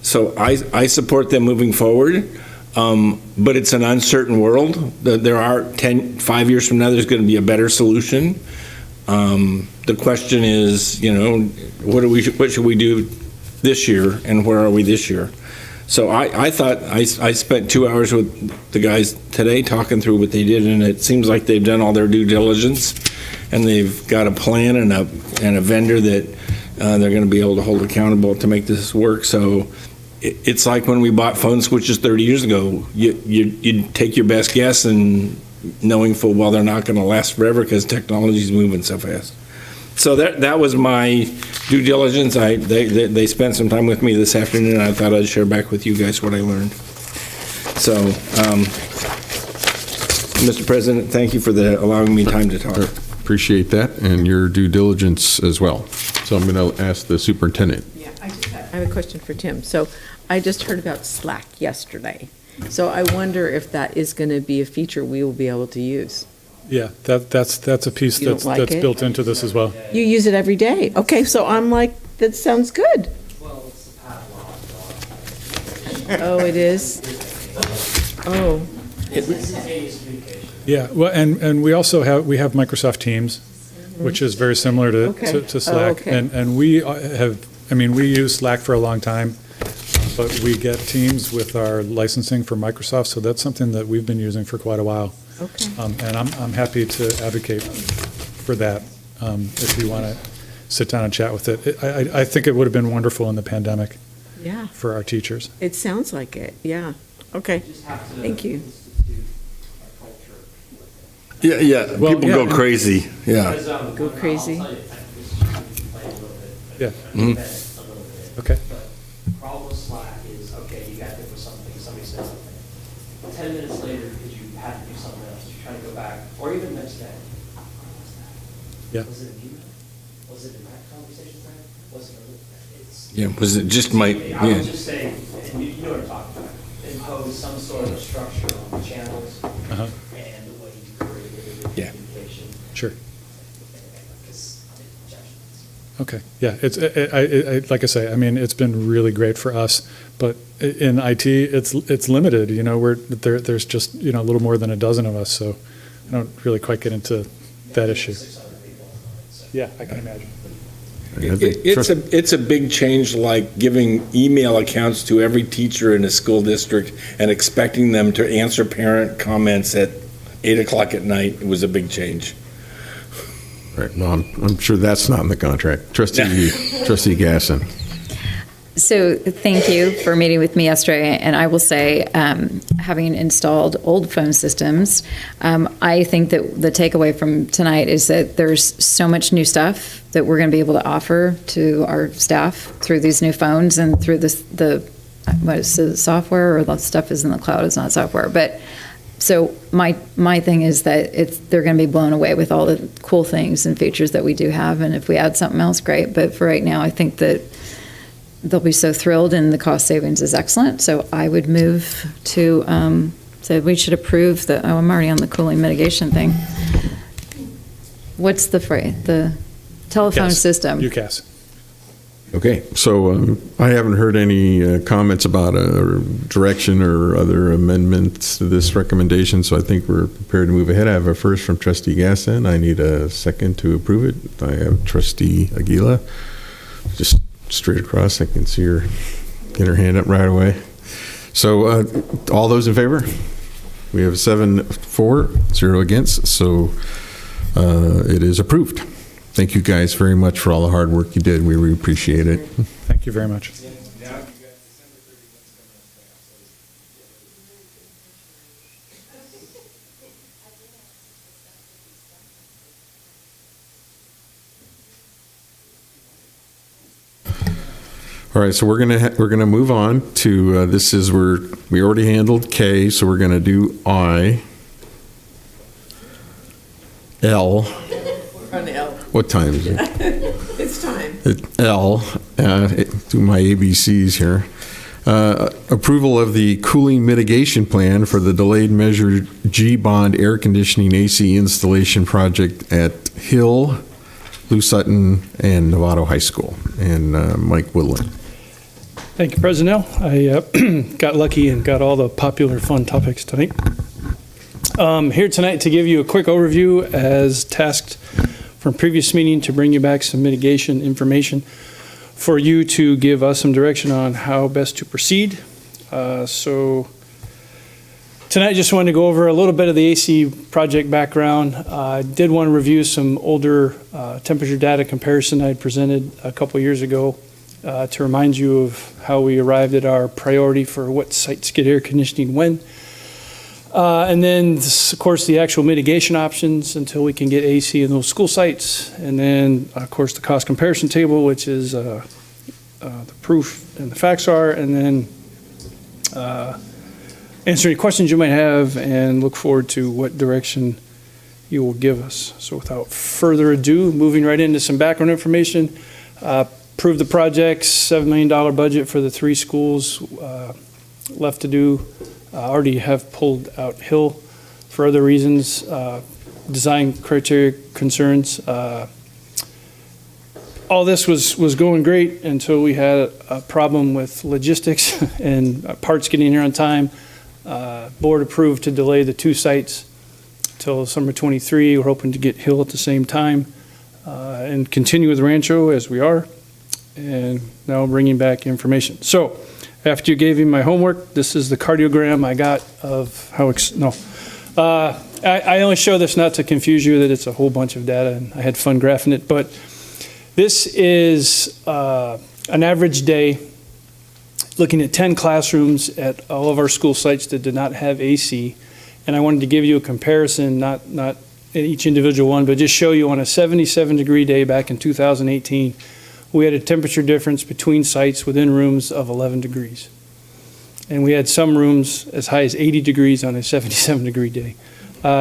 So I support them moving forward, but it's an uncertain world. There are 5 years from now, there's going to be a better solution. the question is, what should we do this year, and where are we this year? So I thought, I spent 2 hours with the guys today talking through what they did, and it seems like they've done all their due diligence, and they've got a plan and a vendor that they're going to be able to hold accountable to make this work. So it's like when we bought phone switches 30 years ago. You take your best guess, and knowing full well they're not going to last forever because technology's moving so fast. So that was my due diligence. They spent some time with me this afternoon, and I thought I'd share back with you guys what I learned. So, Mr. President, thank you for allowing me time to talk. Appreciate that, and your due diligence as well. So I'm going to ask the superintendent. Yeah, I have a question for Tim. So I just heard about Slack yesterday. So I wonder if that is going to be a feature we will be able to use. Yeah, that's a piece You don't that's like it? built into this as well. You use it every day. Okay, so I'm like, that sounds good. Oh, it is? Oh. Yeah, well, and we also have Microsoft Teams, which is very similar Okay. to Slack. Oh, okay. And we we use Slack for a long time, but we get Teams with our licensing for Microsoft, so that's something that we've been using for quite a while. Okay. And I'm happy to advocate for that if you want to sit down and chat with it. I think it would have been wonderful in the pandemic Yeah, for our teachers. it sounds like it. Yeah. Okay. Thank you. Yeah, Well, people yeah, go and- crazy. Yeah. Go crazy. Yeah. Mhm. Okay. The problem with Slack is, okay, you got hit with something, somebody said something. 10 minutes later, because you had to do something else, you're trying to go back, or even next day. Yeah. Was it an email? Was it in that conversation thread? Was it, it's. Yeah, was it just my, I yeah. would just say, and you know what I'm talking about, impose some sort of structure on the channels Uh-huh. and the way you create Yeah. communication. Sure. Because judgments. Okay, yeah, it's, like I say, I mean, it's been really great for us, but in IT, it's limited, there's just, a little more than a dozen of us, so I don't really quite get into that issue. 600 people on it, so. Yeah, I can imagine. It's a big change, like giving email accounts to every teacher in a school district and expecting them to answer parent comments at 8 o'clock at night. It was a big change. Right, no, I'm sure that's not in the contract. Trustee Gasson. So thank you for meeting with me yesterday. And I will say, having installed old phone systems, I think that the takeaway from tonight is that there's so much new stuff that we're going to be able to offer to our staff through these new phones and through the software, or the stuff is in the cloud, it's not software. But so my thing is that they're going to be blown away with all the cool things and features that we do have. And if we add something else, great. But for right now, I think that they'll be so thrilled, and the cost savings is excellent. So I would move to say we should approve I'm already on the cooling mitigation thing. What's the phrase? The telephone Yes, system. UCAS. Okay, so I haven't heard any comments about a direction or other amendments to this recommendation, so I think we're prepared to move ahead. I have a first from Trustee Gasson. I need a second to approve it. I have Trustee Aguila. Just straight across, I can see her get her hand up right away. So all those in favor? We have 7 for, 0 against, so it is approved. Thank you guys very much for all the hard work you did. We really appreciate it. Thank you very much. All right, so we're gonna move on to this is where we already handled K, so we're gonna do I. L. On L. What time is it? It's time. L. Do my ABCs here. Approval of the cooling mitigation plan for the delayed measure G-bond air conditioning AC installation project at Hill, Lou Sutton, and Novato High School. And Mike Woodland. Thank you, President. I got lucky and got all the popular fun topics tonight. Here tonight to give you a quick overview as tasked from previous meeting to bring you back some mitigation information for you to give us some direction on how best to proceed. So tonight, just wanted to go over a little bit of the AC project background. I did want to review some older temperature data comparison I had presented a couple years ago to remind you of how we arrived at our priority for what sites get air conditioning when. And then, of course, the actual mitigation options until we can get AC in those school sites. And then, of course, the cost comparison table, which is the proof and the facts are. And then answer any questions you might have and look forward to what direction you will give us. So without further ado, moving right into some background information. Approved the project, $7 million budget for the 3 schools left to do. Already have pulled out Hill for other reasons, design criteria concerns. All this was going great until we had a problem with logistics and parts getting here on time. Board approved to delay the 2 sites till summer 23. We're hoping to get Hill at the same time and continue with Rancho as we are. And now bringing back information. So after you gave me my homework, this is the cardiogram I got of how, I only show this not to confuse you that it's a whole bunch of data and I had fun graphing it, but this is an average day looking at 10 classrooms at all of our school sites that did not have AC. And I wanted to give you a comparison, not each individual one, but just show you on a 77-degree day back in 2018, we had a temperature difference between sites within rooms of 11 degrees. And we had some rooms as high as 80 degrees on a 77-degree day.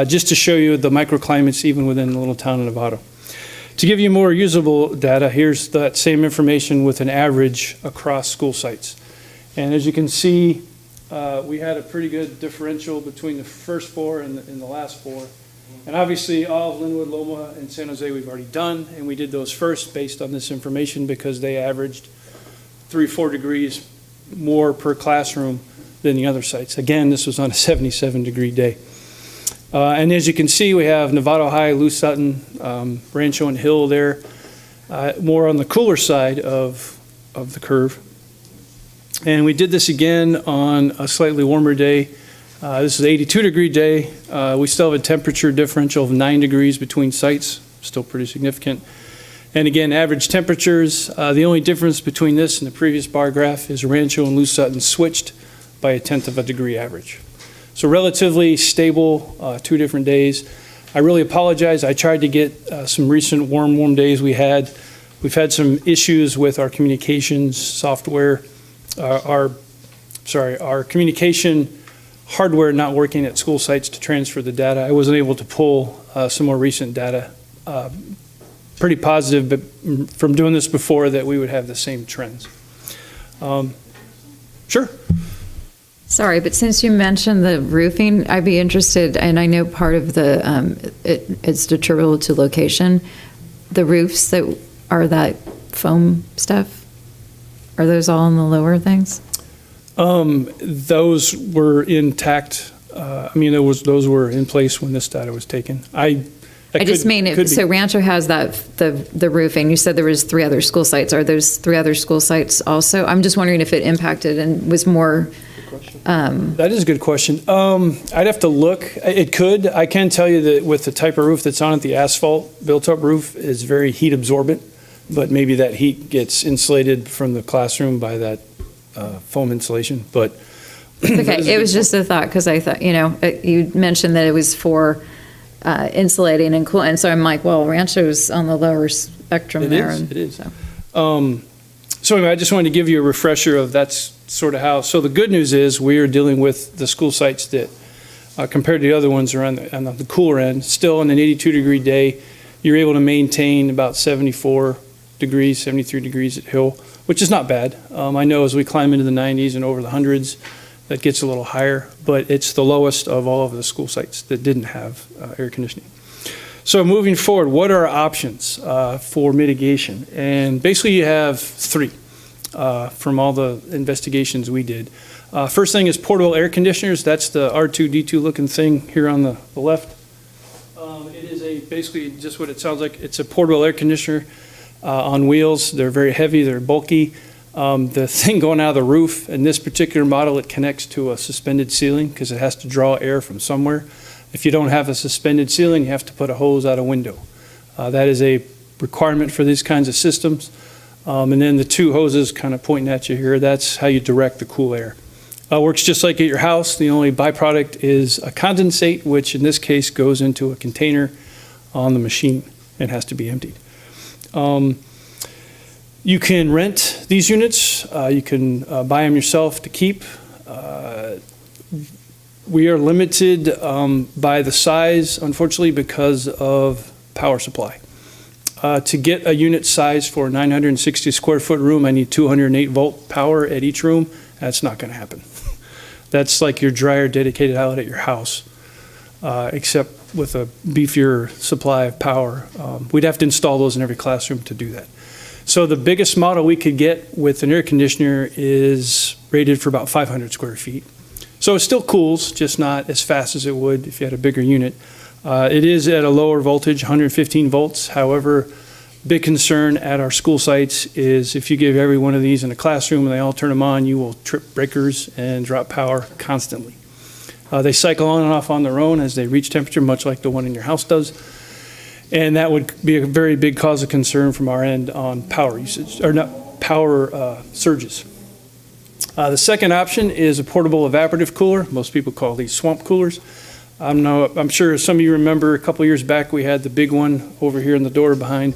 Just to show you the microclimates even within the little town of Novato. To give you more usable data, here's that same information with an average across school sites. And as you can see, we had a pretty good differential between the first 4 and the last 4. And obviously, all of Linwood, Loma, and San Jose we've already done, and we did those first based on this information because they averaged 3-4 degrees more per classroom than the other sites. Again, this was on a 77-degree day. And as you can see, we have Novato High, Lou Sutton, Rancho, and Hill there, more on the cooler side of the curve. And we did this again on a slightly warmer day. This is an 82-degree day. We still have a temperature differential of 9 degrees between sites, still pretty significant. And again, average temperatures. The only difference between this and the previous bar graph is Rancho and Lou Sutton switched by 1/10 of a degree average. So relatively stable, 2 different days. I really apologize. I tried to get some recent warm days we had. We've had some issues with our communications software, our communication hardware not working at school sites to transfer the data. I wasn't able to pull some more recent data. Pretty positive, but from doing this before, that we would have the same trends. Sure. Sorry, but since you mentioned the roofing, I'd be interested, and I know part of the, it's determinable to location. The roofs that are that foam stuff, are those all in the lower things? Those were intact. Those were in place when this data was taken. I just mean, so Rancho has that, the roofing. You said there was 3 other school sites. Are those 3 other school sites also? I'm just wondering if it impacted and was more. That is a good question. I'd have to look. It could. I can tell you that with the type of roof that's on it, the asphalt built-up roof is very heat absorbent, but maybe that heat gets insulated from the classroom by that foam insulation. But okay, it was just a thought because I thought, you mentioned that it was for insulating and cool, and so I'm like, well, Rancho's on the lower spectrum there. It is. So anyway, I just wanted to give you a refresher of that's sort of how. So the good news is we are dealing with the school sites that, compared to the other ones, are on the cooler end. Still on an 82-degree day, you're able to maintain about 74 degrees, 73 degrees at Hill, which is not bad. I know as we climb into the 90s and over the hundreds, that gets a little higher, but it's the lowest of all of the school sites that didn't have air conditioning. So moving forward, what are our options for mitigation? And basically you have 3 from all the investigations we did. First thing is portable air conditioners. That's the R2-D2 looking thing here on the left. It is a basically just what it sounds like. It's a portable air conditioner on wheels. They're very heavy, they're bulky. The thing going out of the roof, in this particular model, it connects to a suspended ceiling because it has to draw air from somewhere. If you don't have a suspended ceiling, you have to put a hose out a window. That is a requirement for these kinds of systems. And then the two hoses kind of pointing at you here, that's how you direct the cool air. Works just like at your house. The only byproduct is a condensate, which in this case goes into a container on the machine and has to be emptied. You can rent these units. You can buy them yourself to keep. We are limited by the size, unfortunately, because of power supply. To get a unit size for a 960 square foot room, I need 208 volt power at each room. That's not going to happen. That's like your dryer dedicated out at your house, except with a beefier supply of power. We'd have to install those in every classroom to do that. So the biggest model we could get with an air conditioner is rated for about 500 square feet. So it still cools, just not as fast as it would if you had a bigger unit. It is at a lower voltage, 115 volts. However, big concern at our school sites is if you give every one of these in a classroom and they all turn them on, you will trip breakers and drop power constantly. They cycle on and off on their own as they reach temperature, much like the one in your house does. And that would be a very big cause of concern from our end on power usage, or not power surges. The second option is a portable evaporative cooler. Most people call these swamp coolers. I'm sure some of you remember a couple years back we had the big one over here in the door behind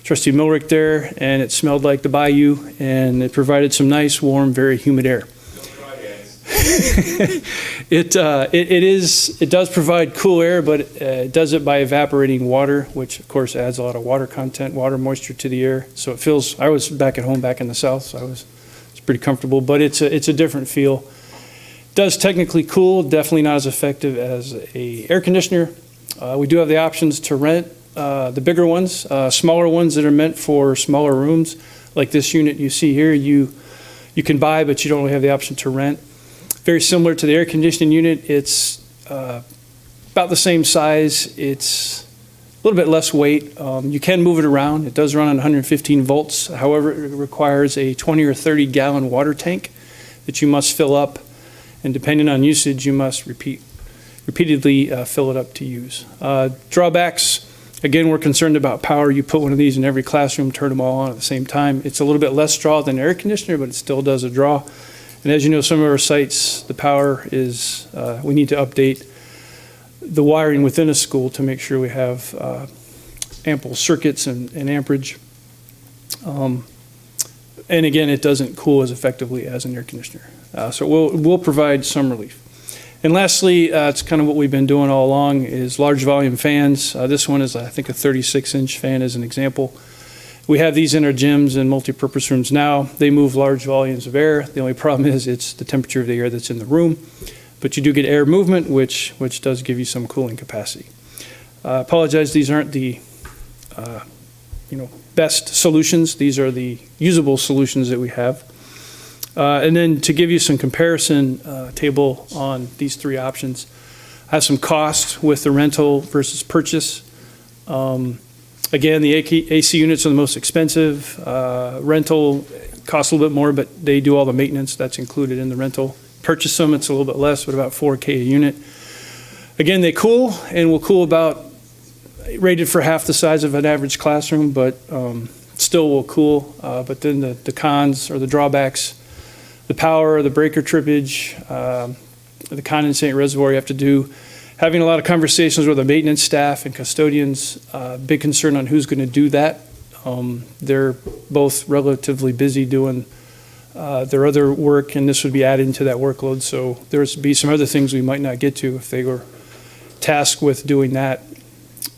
Trustee Milrick there, and it smelled like the bayou, and it provided some nice, warm, very humid air. It does provide cool air, but it does it by evaporating water, which of course adds a lot of water content, water moisture to the air. So it feels. I was back at home back in the south, so it's pretty comfortable, but it's a different feel. Does technically cool, definitely not as effective as a air conditioner. We do have the options to rent the bigger ones, smaller ones that are meant for smaller rooms, like this unit you see here. You can buy, but you don't really have the option to rent. Very similar to the air conditioning unit. It's about the same size. It's a little bit less weight. You can move it around. It does run on 115 volts. However, it requires a 20 or 30 gallon water tank that you must fill up. And depending on usage, you must repeatedly fill it up to use. Drawbacks, again, we're concerned about power. You put one of these in every classroom, turn them all on at the same time. It's a little bit less draw than an air conditioner, but it still does a draw. And as you know, some of our sites, the power is, we need to update the wiring within a school to make sure we have ample circuits and amperage. And again, it doesn't cool as effectively as an air conditioner. So we'll provide some relief. And lastly, it's kind of what we've been doing all along is large volume fans. This one is, I think, a 36-inch fan as an example. We have these in our gyms and multipurpose rooms now. They move large volumes of air. The only problem is it's the temperature of the air that's in the room. But you do get air movement, which does give you some cooling capacity. Apologize, these aren't the best solutions. These are the usable solutions that we have. And then to give you some comparison table on these three options, I have some cost with the rental versus purchase. Again, the AC units are the most expensive. Rental costs a little bit more, but they do all the maintenance. That's included in the rental. Purchase them, it's a little bit less, but about $4K a unit. Again, they cool, and will cool about, rated for half the size of an average classroom, but still will cool. But then the cons or the drawbacks, the power, the breaker trippage, the condensate reservoir you have to do. Having a lot of conversations with the maintenance staff and custodians, big concern on who's going to do that. They're both relatively busy doing their other work, and this would be added into that workload. So there's be some other things we might not get to if they were tasked with doing that.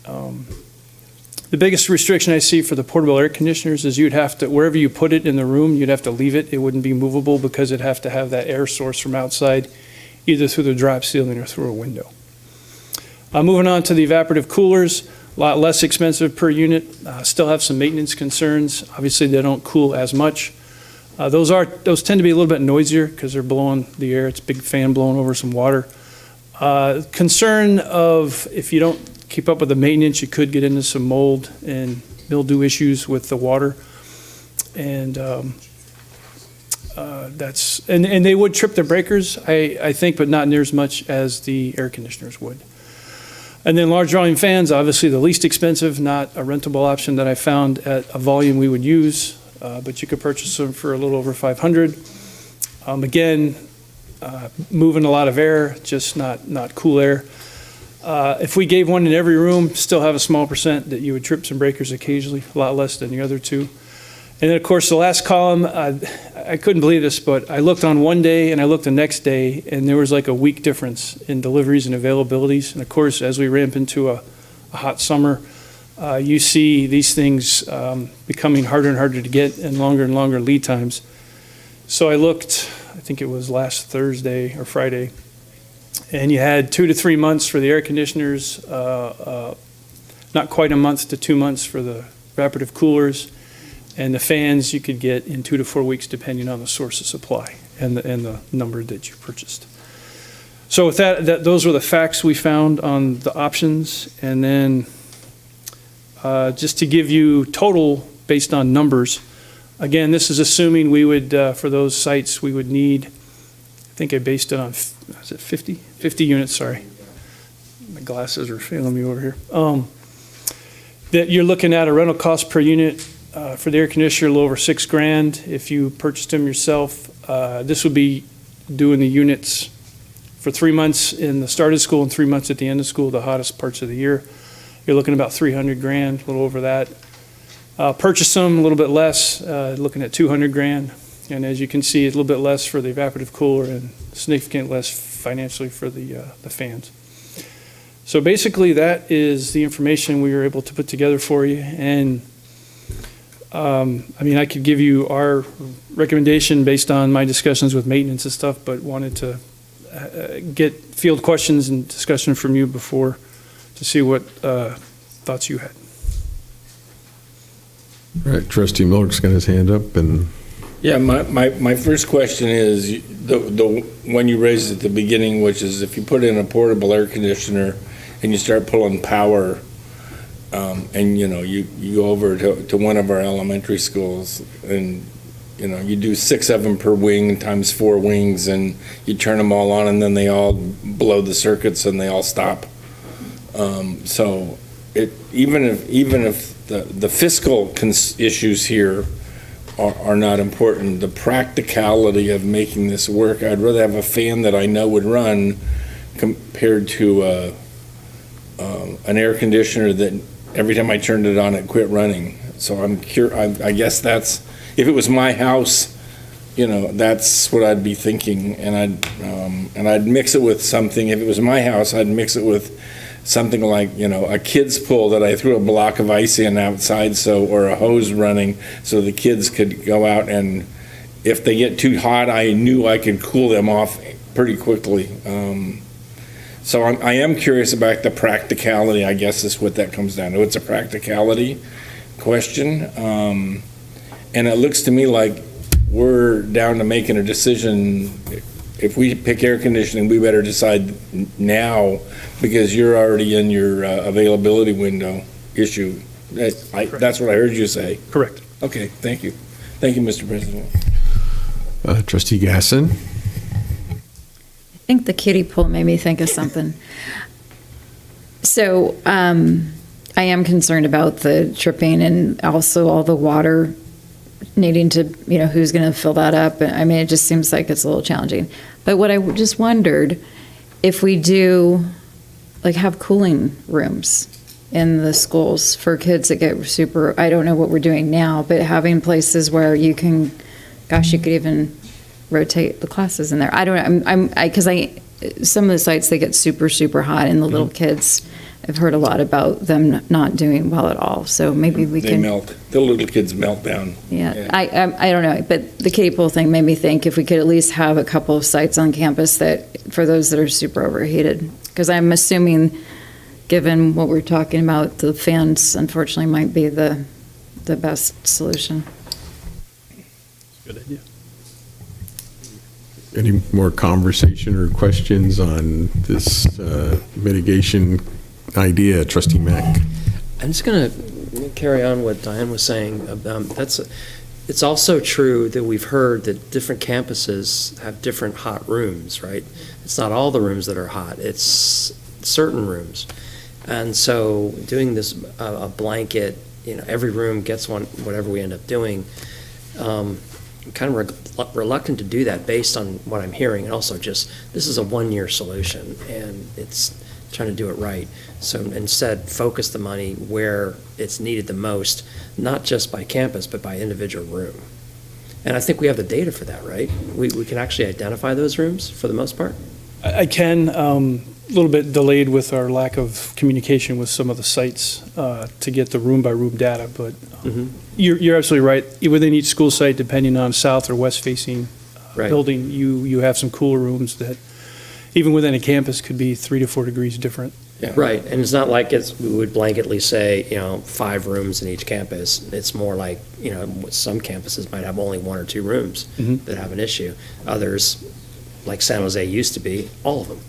The biggest restriction I see for the portable air conditioners is you'd have to, wherever you put it in the room, you'd have to leave it. It wouldn't be movable because it'd have to have that air source from outside, either through the drop ceiling or through a window. Moving on to the evaporative coolers, a lot less expensive per unit, still have some maintenance concerns. Obviously, they don't cool as much. Those tend to be a little bit noisier because they're blowing the air. It's a big fan blowing over some water. Concern of if you keep up with the maintenance, you could get into some mold and mildew issues with the water. And and they would trip the breakers, I think, but not near as much as the air conditioners would. And then large volume fans, obviously the least expensive, not a rentable option that I found at a volume we would use, but you could purchase them for a little over $500. Again, moving a lot of air, just not cool air. If we gave one in every room, still have a small percent that you would trip some breakers occasionally, a lot less than the other two. And then, of course, the last column, I couldn't believe this, but I looked on one day and I looked the next day, and there was like a week difference in deliveries and availabilities. And, of course, as we ramp into a hot summer, you see these things becoming harder and harder to get and longer lead times. So I looked, I think it was last Thursday or Friday, and you had 2 to 3 months for the air conditioners, not quite a month to 2 months for the evaporative coolers. And the fans you could get in 2 to 4 weeks, depending on the source of supply and the number that you purchased. So with that, those were the facts we found on the options. And then just to give you total based on numbers, again, this is assuming we would, for those sites, we would need, I think I based it on, is it 50? 50 units, sorry. My glasses are failing me over here. That you're looking at a rental cost per unit for the air conditioner, a little over $6,000. If you purchased them yourself, this would be doing the units for 3 months in the start of school and 3 months at the end of school, the hottest parts of the year. You're looking at about $300,000, a little over that. Purchase them a little bit less, looking at $200,000. And as you can see, it's a little bit less for the evaporative cooler and significant less financially for the fans. So basically, that is the information we were able to put together for you. And I could give you our recommendation based on my discussions with maintenance and stuff, but wanted to get field questions and discussion from you before to see what thoughts you had. All right, Trustee Miller's got his hand up, and Yeah, my first question is, the one you raised at the beginning, which is if you put in a portable air conditioner and you start pulling power, and you go over to one of our elementary schools, and you do 6 of them per wing times 4 wings, and you turn them all on, and then they all blow the circuits and they all stop. So even if the fiscal issues here are not important, the practicality of making this work, I'd rather have a fan that I know would run compared to an air conditioner that every time I turned it on, it quit running. So I guess that's, if it was my house, that's what I'd be thinking, and I'd mix it with something. If it was my house, I'd mix it with something like, a kid's pool that I threw a block of ice in outside, or a hose running, so the kids could go out, and if they get too hot, I knew I could cool them off pretty quickly. So I am curious about the practicality, I guess is what that comes down to. It's a practicality question. And it looks to me like we're down to making a decision. If we pick air conditioning, we better decide now, because you're already in your availability window issue. That's what I heard you say. Correct. Okay, thank you. Thank you, Mr. President. Trustee Gasson. I think the kiddie pool made me think of something. So I am concerned about the tripping and also all the water needing to, who's going to fill that up. It just seems like it's a little challenging. But what I just wondered, if we do, have cooling rooms in the schools for kids that get super, I don't know what we're doing now, but having places where you could even rotate the classes in there. I don't know. Because some of the sites, they get super, super hot, and the little kids, I've heard a lot about them not doing well at all. So maybe we can. They melt. The little kids melt down. Yeah. I don't know. But the kiddie pool thing made me think if we could at least have a couple of sites on campus that, for those that are super overheated. Because I'm assuming, given what we're talking about, the fans unfortunately might be the best solution. Good idea. Any more conversation or questions on this mitigation idea, Trustee Mack. I'm just going to carry on what Diane was saying. It's also true that we've heard that different campuses have different hot rooms, right? It's not all the rooms that are hot, it's certain rooms. And so doing this, a blanket, every room gets one, whatever we end up doing, I'm kind of reluctant to do that based on what I'm hearing, and also just, this is a one-year solution, and it's trying to do it right. So instead, focus the money where it's needed the most, not just by campus, but by individual room. And I think we have the data for that, right? We can actually identify those rooms for the most part? I can, a little bit delayed with our lack of communication with some of the sites to get the room-by-room data, but you're absolutely right. Within each school site, depending on south or west-facing building, you have some cool rooms that, even within a campus, could be 3 to 4 degrees different. Yeah. Right, and it's not like we would blanketly say, 5 rooms in each campus. It's more like, some campuses might have only 1 or 2 rooms that have an issue. Others, like San Jose used to be, all of them.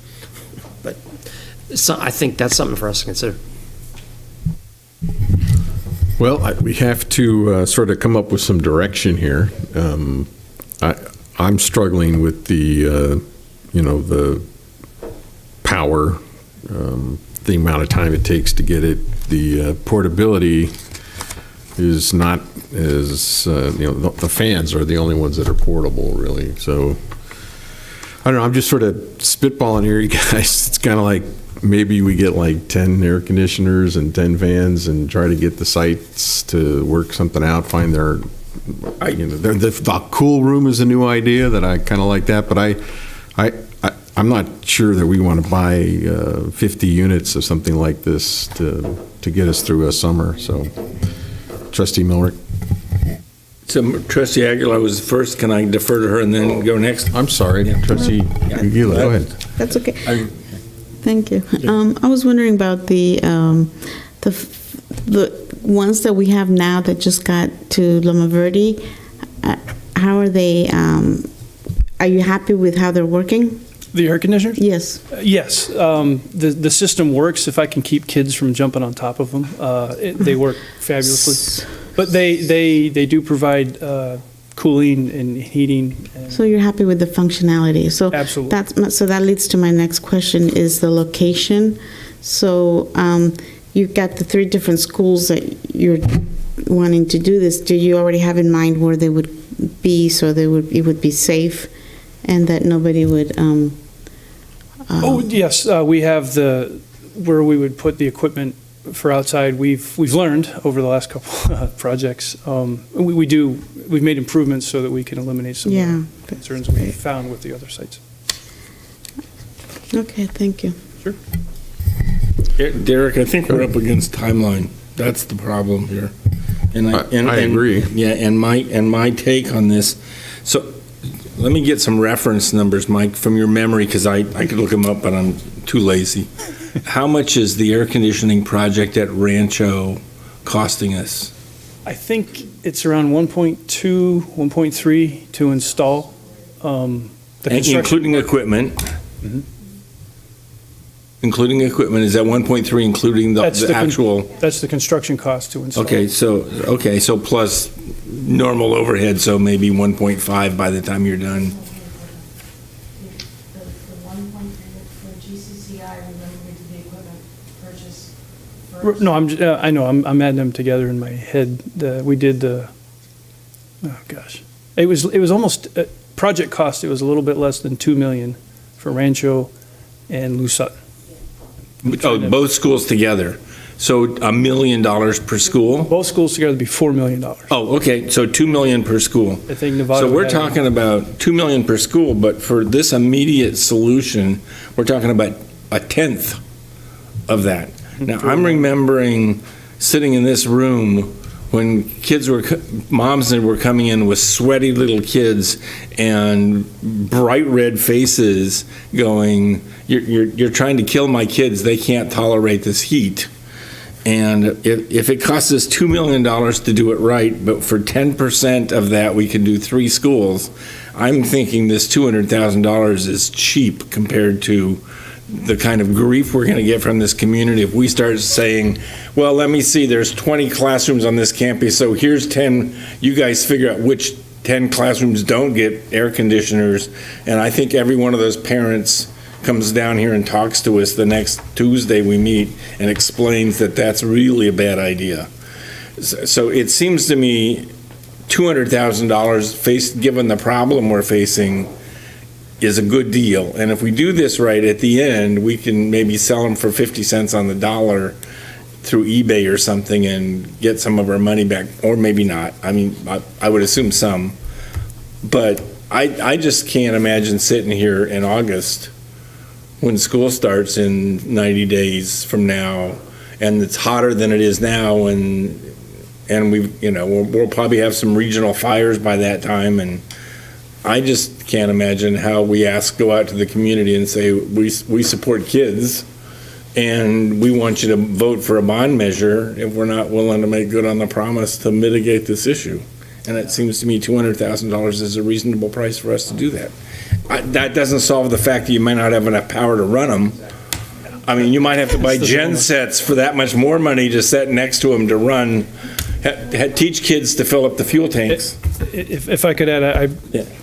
But I think that's something for us to consider. Well, we have to sort of come up with some direction here. I'm struggling with the power, the amount of time it takes to get it. The portability is not as, the fans are the only ones that are portable, really. So, I don't know, I'm just sort of spitballing here, you guys. It's kind of like maybe we get like 10 air conditioners and 10 fans and try to get the sites to work something out, find their, the cool room is a new idea that I kind of like that, but I'm not sure that we want to buy 50 units of something like this to get us through a summer. So, Trustee Millrick. So Trustee Aguilar was first. Can I defer to her and then go next? I'm sorry, Trustee Aguilar, go ahead. That's okay. Thank you. I was wondering about the ones that we have now that just got to Loma Verde. How are they? Are you happy with how they're working? The air conditioners? Yes. Yes. The system works if I can keep kids from jumping on top of them. They work fabulously. But they do provide cooling and heating. So you're happy with the functionality? So absolutely. So that leads to my next question: is the location? So you've got the 3 different schools that you're wanting to do this. Do you already have in mind where they would be, so it would be safe, and that nobody would? Oh yes, we have where we would put the equipment for outside. We've learned over the last couple projects. We've made improvements so that we can eliminate some of the concerns we found with the other sites. Okay, thank you. Sure. Derek, I think we're up against timeline. That's the problem here. And I agree. Yeah, and my take on this. So let me get some reference numbers, Mike, from your memory, because I could look them up, but I'm too lazy. How much is the air conditioning project at Rancho costing us? I think it's around 1.2, 1.3 to install. Including equipment. Mm-hmm. Including equipment, is that 1.3 including the actual? That's the construction cost to install. Okay, so plus normal overhead, so maybe 1.5 by the time you're done. No, I know. I'm adding them together in my head. We did the. Oh gosh, it was almost project cost. It was a little bit less than $2 million for Rancho and Lou Sutton. Oh, both schools together. So $1 million per school. Both schools together would be $4 million. Oh, okay. So $2 million per school. I think Nevada. So we're talking about $2 million per school, but for this immediate solution, we're talking about 1/10 of that. Now, I'm remembering sitting in this room when moms were coming in with sweaty little kids and bright red faces going, you're trying to kill my kids. They can't tolerate this heat. And if it costs us $2 million to do it right, but for 10% of that we can do 3 schools, I'm thinking this $200,000 is cheap compared to the kind of grief we're going to get from this community if we start saying, well, let me see, there's 20 classrooms on this campus, so here's 10, you guys figure out which 10 classrooms don't get air conditioners. And I think every one of those parents comes down here and talks to us the next Tuesday we meet and explains that that's really a bad idea. So it seems to me $200,000 given the problem we're facing is a good deal. And if we do this right at the end, we can maybe sell them for 50 cents on the dollar through eBay or something and get some of our money back, or maybe not. I mean, I would assume some. But I just can't imagine sitting here in August when school starts in 90 days from now, and it's hotter than it is now, and we'll probably have some regional fires by that time, and I just can't imagine how we go out to the community and say, we support kids, and we want you to vote for a bond measure if we're not willing to make good on the promise to mitigate this issue. And it seems to me $200,000 is a reasonable price for us to do that. That doesn't solve the fact that you might not have enough power to run them. I mean, you might have to buy gen sets for that much more money to set next to them to run, teach kids to fill up the fuel tanks. If I could add,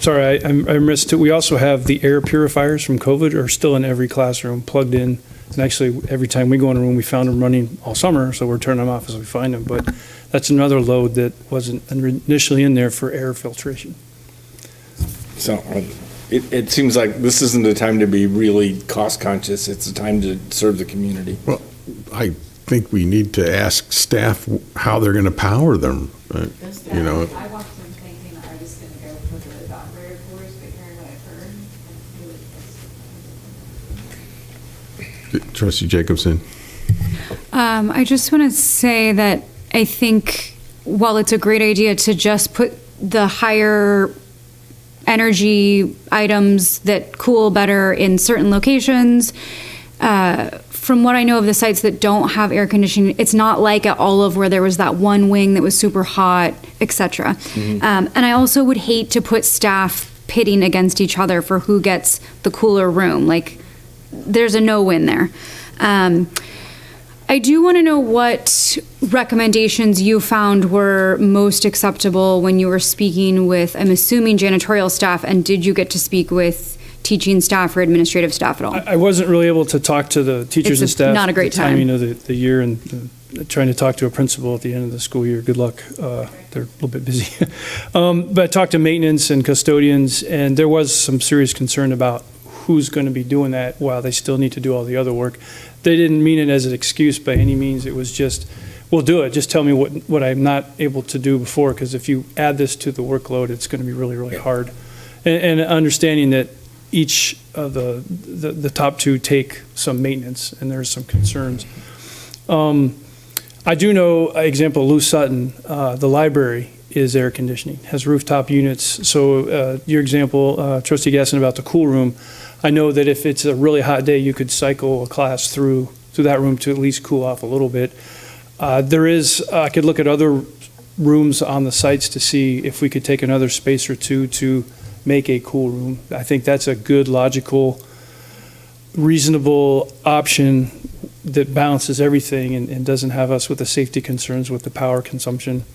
sorry, I missed it. We also have the air purifiers from COVID are still in every classroom plugged in. And actually, every time we go in a room, we found them running all summer, so we're turning them off as we find them. But that's another load that wasn't initially in there for air filtration. So it seems like this isn't the time to be really cost conscious. It's the time to serve the community. Well, I think we need to ask staff how they're going to power them. I walked in thinking I was going to go for the operator course, but hearing what I've heard, Trustee Jacobson. I just want to say that I think while it's a great idea to just put the higher energy items that cool better in certain locations, from what I know of the sites that don't have air conditioning, it's not like at Olive where there was that one wing that was super hot, etc. And I also would hate to put staff pitting against each other for who gets the cooler room. Like, there's a no-win there. I do want to know what recommendations you found were most acceptable when you were speaking with, I'm assuming, janitorial staff, and did you get to speak with teaching staff or administrative staff at all? I wasn't really able to talk to the teachers and staff. Not a great the timing of the year, and trying to talk to a principal at the end of the school year. Good luck. They're a little bit busy. But I talked to maintenance and custodians, and there was some serious concern about who's going to be doing that while they still need to do all the other work. They didn't mean it as an excuse by any means. It was just, we'll do it. Just tell me what I'm not able to do before, because if you add this to the workload, it's going to be really, really hard. And understanding that each of the top two take some maintenance, and there's some concerns. I do know, example, Lou Sutton, the library is air conditioning, has rooftop units. So your example, Trustee Gasson, about the cool room, I know that if it's a really hot day, you could cycle a class through that room to at least cool off a little bit. I could look at other rooms on the sites to see if we could take another space or two to make a cool room. I think that's a good, logical, reasonable option that balances everything and doesn't have us with the safety concerns with the power consumption.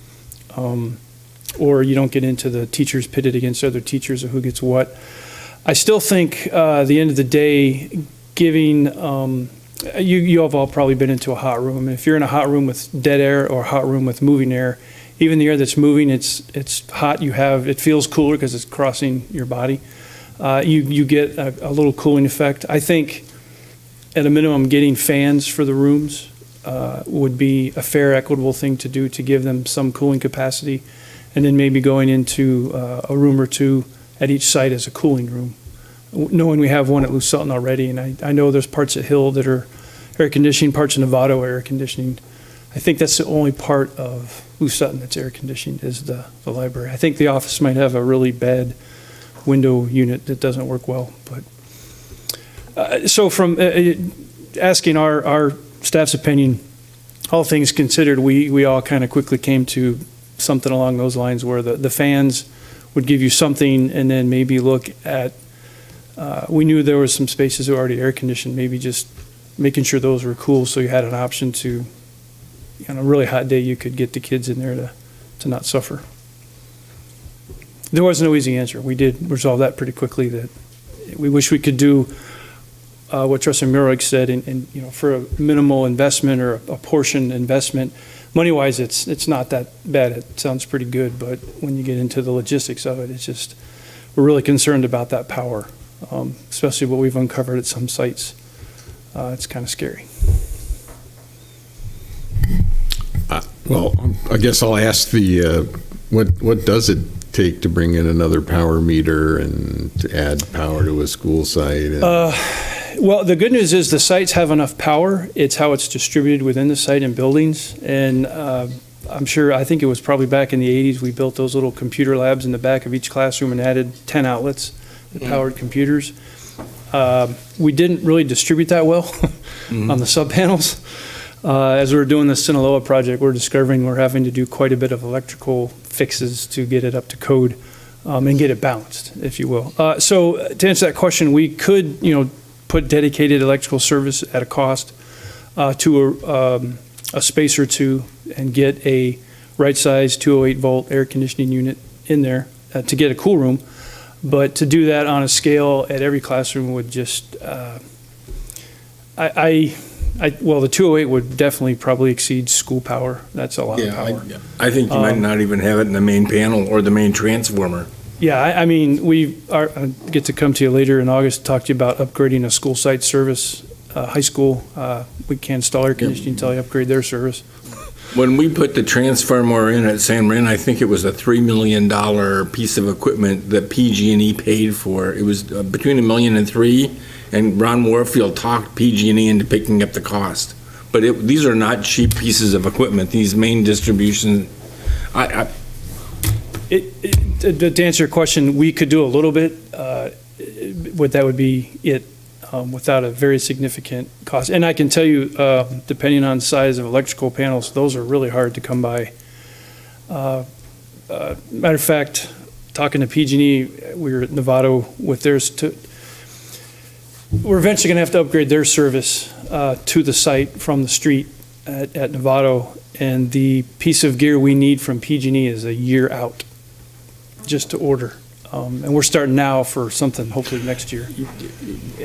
Or you don't get into the teachers pitted against other teachers or who gets what. I still think at the end of the day, giving, you have all probably been into a hot room. And if you're in a hot room with dead air or a hot room with moving air, even the air that's moving, it's hot. It feels cooler because it's crossing your body. You get a little cooling effect. I think at a minimum, getting fans for the rooms would be a fair, equitable thing to do to give them some cooling capacity, and then maybe going into a room or two at each site as a cooling room. Knowing we have one at Lou Sutton already, and I know there's parts at Hill that are air conditioning, parts of Novato are air conditioning. I think that's the only part of Lou Sutton that's air conditioned is the library. I think the office might have a really bad window unit that doesn't work well. But so from asking our staff's opinion, all things considered, we all kind of quickly came to something along those lines where the fans would give you something, and then maybe look at We knew there was some spaces that were already air conditioned, maybe just making sure those were cool so you had an option to, on a really hot day, you could get the kids in there to not suffer. There was no easy answer. We did resolve that pretty quickly, that we wish we could do what Trustee Murrick said, and for a minimal investment or a portion investment, money-wise, it's not that bad. It sounds pretty good, but when you get into the logistics of it, it's just, we're really concerned about that power, especially what we've uncovered at some sites. It's kind of scary. Well, I guess I'll ask what does it take to bring in another power meter and to add power to a school site? Well, the good news is the sites have enough power. It's how it's distributed within the site and buildings. And I think it was probably back in the 80s, we built those little computer labs in the back of each classroom and added 10 outlets that powered computers. We didn't really distribute that well on the sub panels. As we were doing the Sinaloa project, we're discovering we're having to do quite a bit of electrical fixes to get it up to code and get it balanced, if you will. So to answer that question, we could, put dedicated electrical service at a cost to a space or two and get a right-size 208-volt air conditioning unit in there to get a cool room. But to do that on a scale at every classroom would just, well, the 208 would definitely probably exceed school power. That's a lot of power. I think you might not even have it in the main panel or the main transformer. Yeah, I mean, I get to come to you later in August to talk to you about upgrading a school site service, high school. We can't install air conditioning until you upgrade their service. When we put the transformer in at San Marin, I think it was a $3 million piece of equipment that PG&E paid for. It was between $1 million and $3 million, and Ron Warfield talked PG&E into picking up the cost. But these are not cheap pieces of equipment. These main distribution, To answer your question, we could do a little bit. That would be it, without a very significant cost. And I can tell you, depending on the size of electrical panels, those are really hard to come by. Matter of fact, talking to PG&E, we were at Novato with theirs. We're eventually going to have to upgrade their service to the site from the street at Novato, and the piece of gear we need from PG&E is a year out, just to order. And we're starting now for something hopefully next year.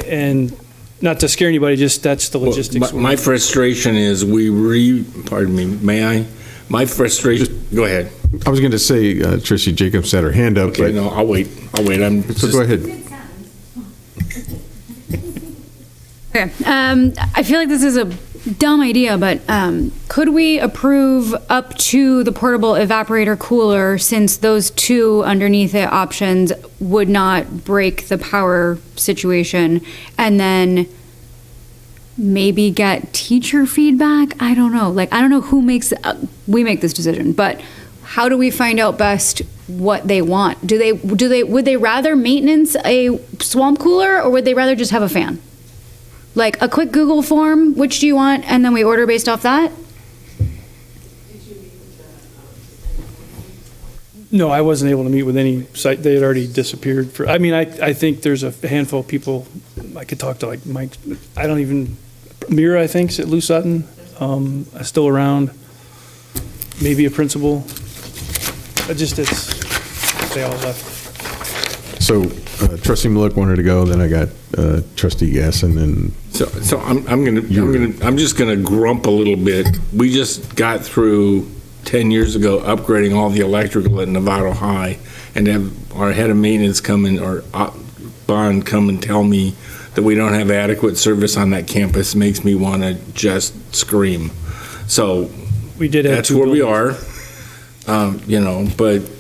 And not to scare anybody, just that's the logistics. My frustration is pardon me, may I? My frustration, go ahead. I was going to say, Tracy Jacobs had her hand up. Okay, no, I'll wait. So go ahead. Okay. I feel like this is a dumb idea, but could we approve up to the portable evaporator cooler, since those two underneath it options would not break the power situation, and then maybe get teacher feedback? I don't know. I don't know who we make this decision, but how do we find out best what they want? Would they rather maintenance a swamp cooler, or would they rather just have a fan? Like a quick Google form, which do you want? And then we order based off that? No, I wasn't able to meet with any site. They had already disappeared. I think there's a handful of people I could talk to, like Mike. Mira, I think, is at Lou Sutton, still around. Maybe a principal. They all left. So Trustee Malik wanted to go, then I got Trustee Gasson, and so I'm just gonna grump a little bit. We just got through 10 years ago upgrading all the electrical at Novato High, and have our head of maintenance come in, or Bond come and tell me that we don't have adequate service on that campus makes me want to just scream. So we did. That's where we are, but.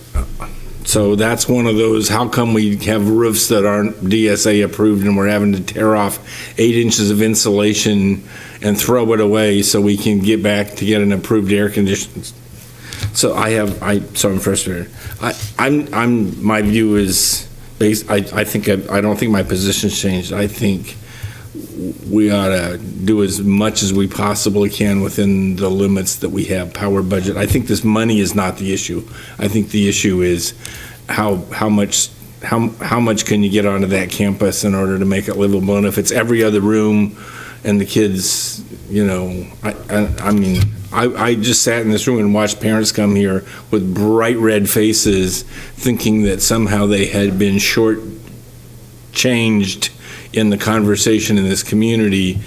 So that's one of those, how come we have roofs that aren't DSA approved and we're having to tear off 8 inches of insulation and throw it away so we can get back to get an approved air conditioning? So I'm frustrated. My view is I don't think my position's changed. I think we ought to do as much as we possibly can within the limits that we have power budget. I think this money is not the issue. I think the issue is how how much can you get onto that campus in order to make it livable? And if it's every other room and the kids, I mean, I just sat in this room and watched parents come here with bright red faces thinking that somehow they had been short-changed in the conversation in this community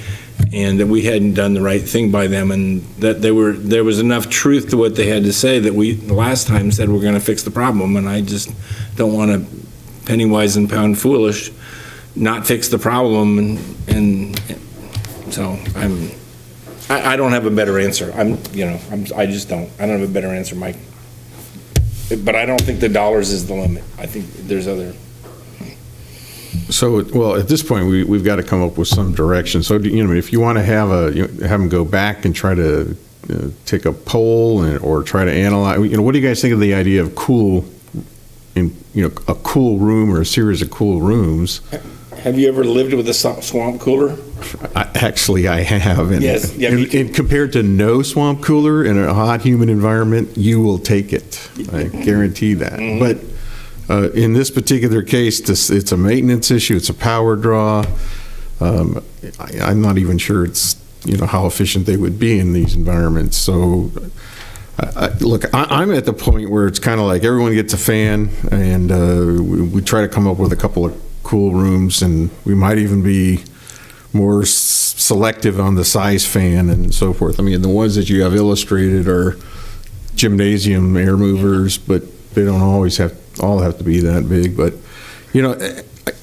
and that we hadn't done the right thing by them, and that there was enough truth to what they had to say that we last time said we're going to fix the problem, and I just don't want to penny wise and pound foolish not fix the problem, and so I don't have a better answer. I just don't. I don't have a better answer, Mike. But I don't think the dollars is the limit. I think there's other. So, well, at this point, we've got to come up with some direction. So, if you want to have them go back and try to take a poll or try to analyze, what do you guys think of the idea of a cool room or a series of cool rooms? Have you ever lived with a swamp cooler? Actually, I have. And, yes. Yeah, and compared to no swamp cooler in a hot, humid environment, you will take it. I guarantee that. Mm-hmm. But in this particular case, it's a maintenance issue. It's a power draw. I'm not even sure it's how efficient they would be in these environments. So, look, I'm at the point where it's kind of like everyone gets a fan, and we try to come up with a couple of cool rooms, and we might even be more selective on the size fan and so forth. I mean, the ones that you have illustrated are gymnasium air movers, but they don't always all have to be that big. But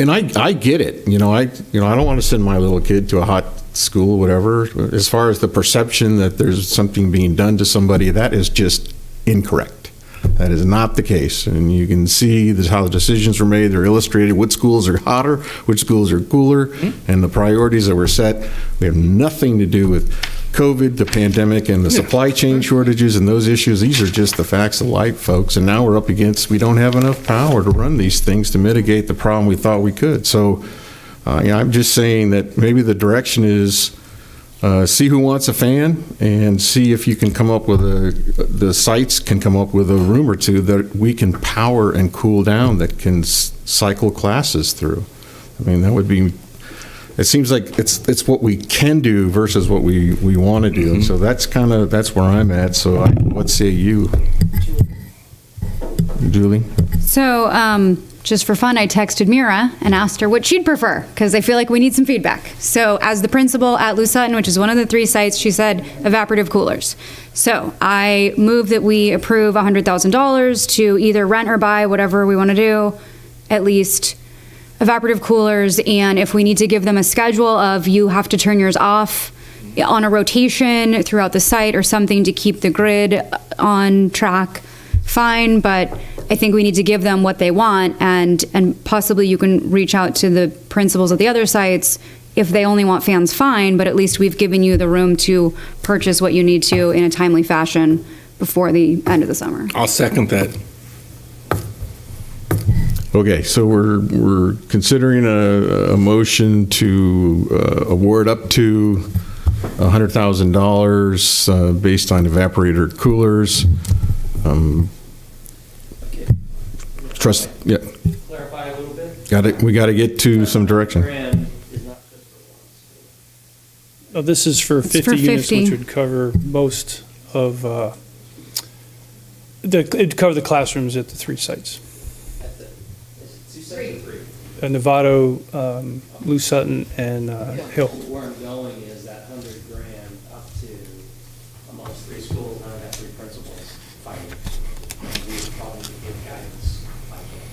and I get it. I don't want to send my little kid to a hot school, whatever. As far as the perception that there's something being done to somebody, that is just incorrect. That is not the case, and you can see how the decisions were made. They're illustrated. What schools are hotter, which schools are cooler, and the priorities that were set. We have nothing to do with COVID, the pandemic, and the supply chain shortages and those issues. These are just the facts of life, folks. And now we're up against, we don't have enough power to run these things to mitigate the problem we thought we could. So I'm just saying that maybe the direction is see who wants a fan and see if you can come up with the sites can come up with a room or two that we can power and cool down that can cycle classes through. I mean, that would be, it seems like it's what we can do versus what we want to do. Mm-hmm. So that's where I'm at. So what say you, Julie? So just for fun, I texted Mira and asked her what she'd prefer, because I feel like we need some feedback. So as the principal at Lou Sutton, which is one of the 3 sites, she said evaporative coolers. So I move that we approve $100,000 to either rent or buy, whatever we want to do, at least evaporative coolers. And if we need to give them a schedule of you have to turn yours off on a rotation throughout the site or something to keep the grid on track, fine, but I think we need to give them what they want, and possibly you can reach out to the principals at the other sites. If they only want fans, fine, but at least we've given you the room to purchase what you need to in a timely fashion before the end of the summer. I'll second that. Okay, so we're considering a motion to award up to $100,000 based on evaporator coolers. Yeah. Clarify a little bit. We got to get to some direction. Oh, this is for 50 units, which would cover most of it'd cover the classrooms at the 3 sites. Novato, Lou Sutton, and Hill. Where I'm going is that $100,000 up to almost 3 schools, and I have 3 principals fighting. And we would probably give guidance by campus.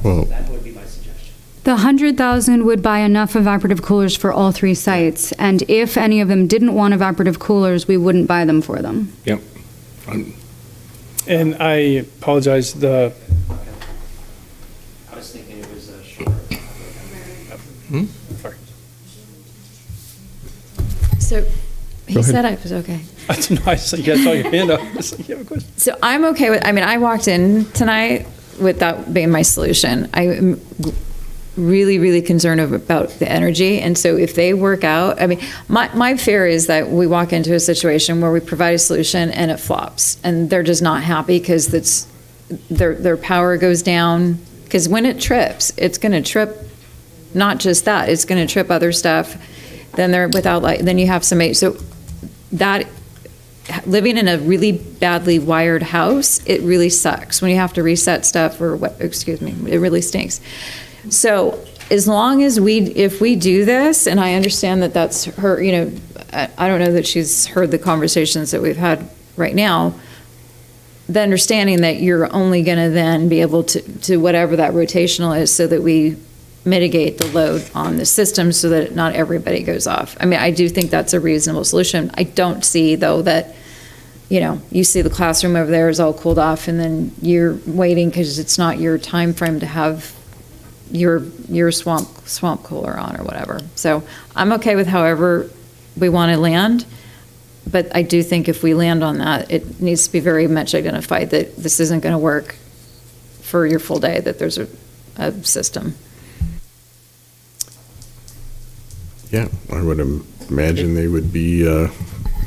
Well, that would be my suggestion. The $100,000 would buy enough evaporative coolers for all 3 sites, and if any of them didn't want evaporative coolers, we wouldn't buy them for them. Yep. And I apologize, I was thinking it was a short. Sorry. So Go he ahead. said I was okay. I don't know, I saw you saw your hand up. You have a question? So I'm okay with, I walked in tonight with that being my solution. I'm really, really concerned about the energy. And so if they work out, my fear is that we walk into a situation where we provide a solution and it flops and they're just not happy because their power goes down, because when it trips, it's going to trip not just that, it's going to trip other stuff. Then they're without light, then you have somebody, so that, living in a really badly wired house, it really sucks when you have to reset stuff or what, excuse me, it really stinks. So as long as if we do this, and I understand that that's her, I don't know that she's heard the conversations that we've had right now, the understanding that you're only going to then be able to whatever that rotational is, so that we mitigate the load on the system so that not everybody goes off. I mean, I do think that's a reasonable solution. I don't see, though, that, you see the classroom over there is all cooled off and then you're waiting because it's not your time frame to have your swamp cooler on or whatever. So I'm okay with however we want to land, but I do think if we land on that, it needs to be very much identified that this isn't going to work for your full day, that there's a system. Yeah, I would imagine they would be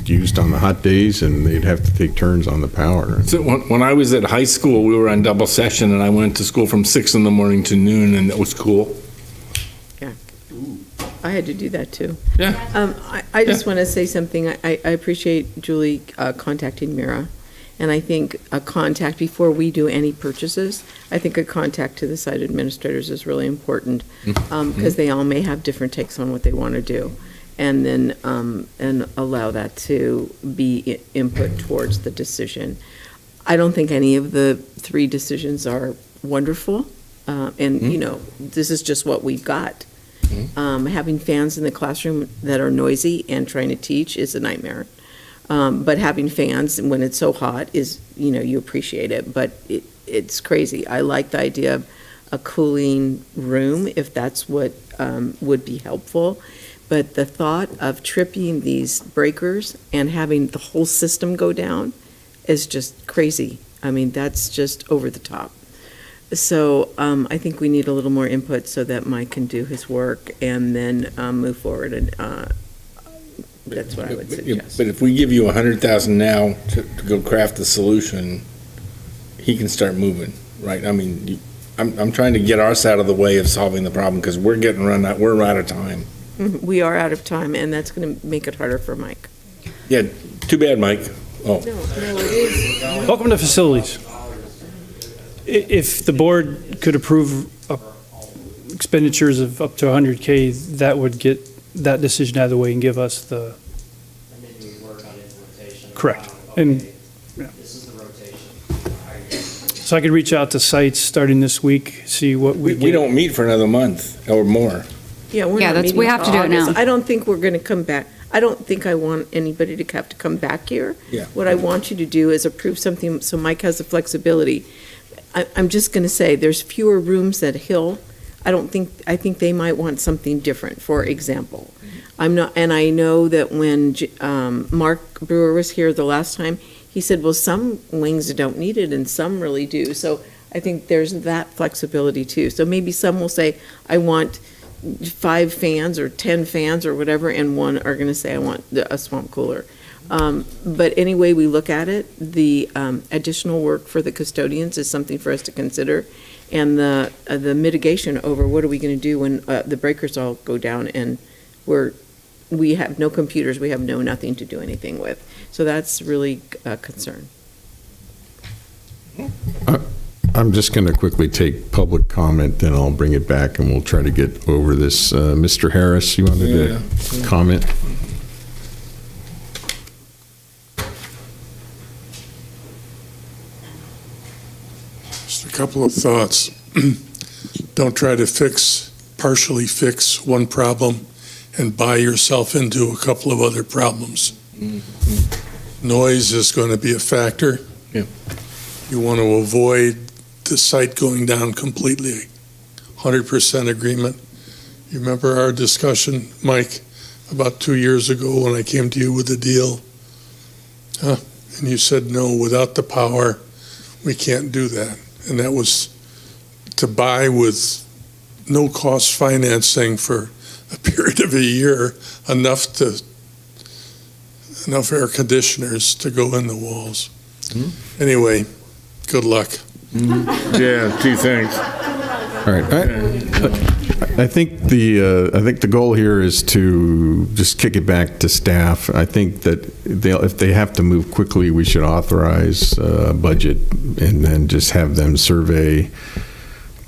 used on the hot days, and they'd have to take turns on the power. So when I was at high school, we were on double session, and I went to school from 6 in the morning to noon, and it was cool. Yeah. I had to do that too. Yeah. I just want to say something. I appreciate Julie contacting Mira. And I think a contact before we do any purchases, I think a contact to the site administrators is really important, because they all may have different takes on what they want to do. And then, and allow that to be input towards the decision. I don't think any of the 3 decisions are wonderful. And, this is just what we've got. Having fans in the classroom that are noisy and trying to teach is a nightmare. But having fans when it's so hot is, you appreciate it, but it's crazy. I like the idea of a cooling room, if that's what would be helpful. But the thought of tripping these breakers and having the whole system go down is just crazy. I mean, that's just over the top. So I think we need a little more input so that Mike can do his work and then move forward, and that's what I would suggest. But if we give you $100,000 now to go craft the solution, he can start moving, right? I mean, I'm trying to get our side of the way of solving the problem, because we're we're out of time. We are out of time, and that's going to make it harder for Mike. Yeah, too bad, Mike. Oh. No, it is. Welcome to facilities. If the board could approve expenditures of up to 100K, that would get that decision out of the way and give us the. And then you would work on implementation. Correct. Okay, And this is the rotation. so I could reach out to sites starting this week, see what we We don't meet for another month or more. Yeah, we're Yeah, not that's- meeting we have till to do it now. August. I don't think we're going to come back. I don't think I want anybody to have to come back here. Yeah. What I want you to do is approve something so Mike has the flexibility. I'm just going to say, there's fewer rooms at Hill. I think they might want something different, for example. And I know that when Mark Brewer was here the last time, he said, well, some wings don't need it and some really do. So I think there's that flexibility too. So maybe some will say, I want 5 fans or 10 fans or whatever, and one are going to say, I want a swamp cooler. But any way we look at it, the additional work for the custodians is something for us to consider. And the mitigation over what are we going to do when the breakers all go down and we have no computers, we have nothing to do anything with. So that's really a concern. I'm just going to quickly take public comment, then I'll bring it back and we'll try to get over this. Mr. Harris, you wanted to comment? Just a couple of thoughts. Don't try to partially fix one problem and buy yourself into a couple of other problems. Noise is going to be a factor. Yeah. You want to avoid the site going down completely. 100% agreement. You remember our discussion, Mike, about 2 years ago when I came to you with a deal? And you said, no, without the power, we can't do that. And that was to buy with no cost financing for a period of a year, enough air conditioners to go in the walls. Anyway, good luck. Yeah, gee, thanks. All right. I think the goal here is to just kick it back to staff. I think that if they have to move quickly, we should authorize a budget and then just have them survey,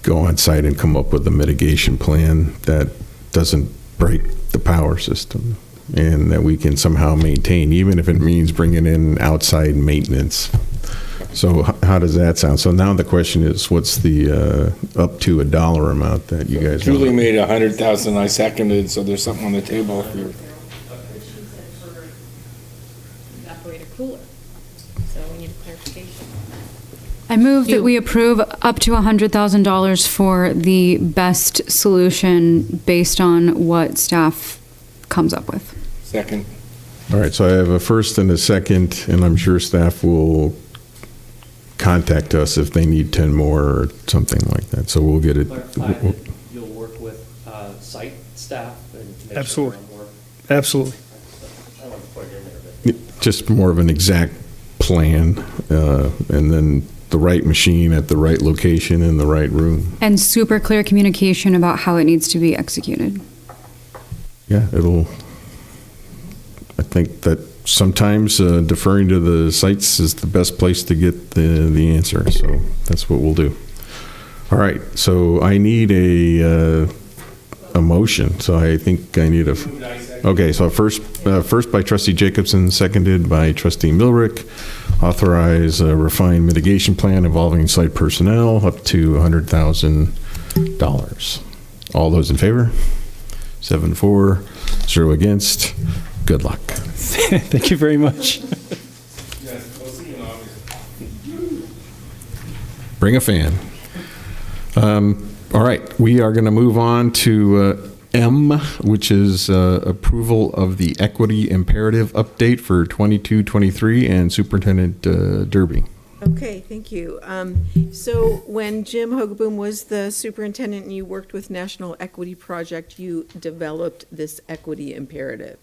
go on site and come up with a mitigation plan that doesn't break the power system and that we can somehow maintain, even if it means bringing in outside maintenance. So how does that sound? So now the question is, what's the up to a dollar amount that you guys Julie want? made 100,000, I seconded, so there's something on the table if you're. Evaporator cooler. So we need clarification. I move that we approve up to $100,000 for the best solution based on what staff comes up with. Second. All right, so I have a first and a second, and I'm sure staff will contact us if they need 10 more or something like that. So we'll get it. Clarify that you'll work with site staff and make Absolutely. sure we're on board. Absolutely. I don't want to put it in there, but. Just more of an exact plan, and then the right machine at the right location in the right room. And super clear communication about how it needs to be executed. Yeah, I think that sometimes deferring to the sites is the best place to get the answer. So that's what we'll do. All right. So I need a motion. So I think I need okay. So first by Trustee Jacobson, seconded by Trustee Milrick. Authorize a refined mitigation plan involving site personnel up to $100,000. All those in favor? 7-4, 0 against. Good luck. Thank you very much. Bring a fan. All right, we are going to move on to M, which is approval of the equity imperative update for 22-23 and Superintendent Derby. Okay, thank you. So when Jim Hogaboom was the superintendent and you worked with National Equity Project, you developed this equity imperative.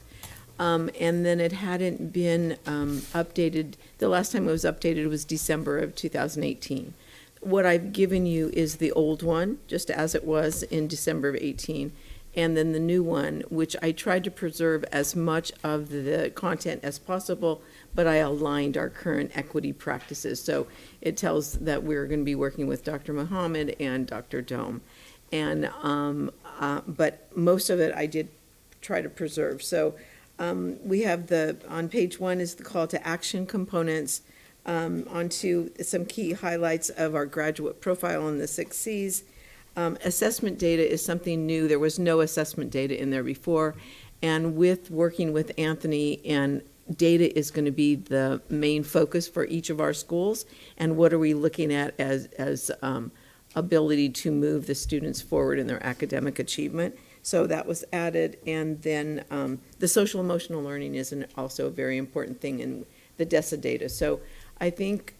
And then it hadn't been updated. The last time it was updated was December of 2018. What I've given you is the old one, just as it was in December of 18, and then the new one, which I tried to preserve as much of the content as possible, but I aligned our current equity practices. So it tells that we're going to be working with Dr. Muhammad and Dr. Dome. And, but most of it I did try to preserve. So we have on page 1 is the call to action components, onto some key highlights of our graduate profile on the 6 C's. Assessment data is something new. There was no assessment data in there before. And with working with Anthony, and data is going to be the main focus for each of our schools. And what are we looking at as ability to move the students forward in their academic achievement? So that was added. And then the social emotional learning is also a very important thing in the DESA data. So I think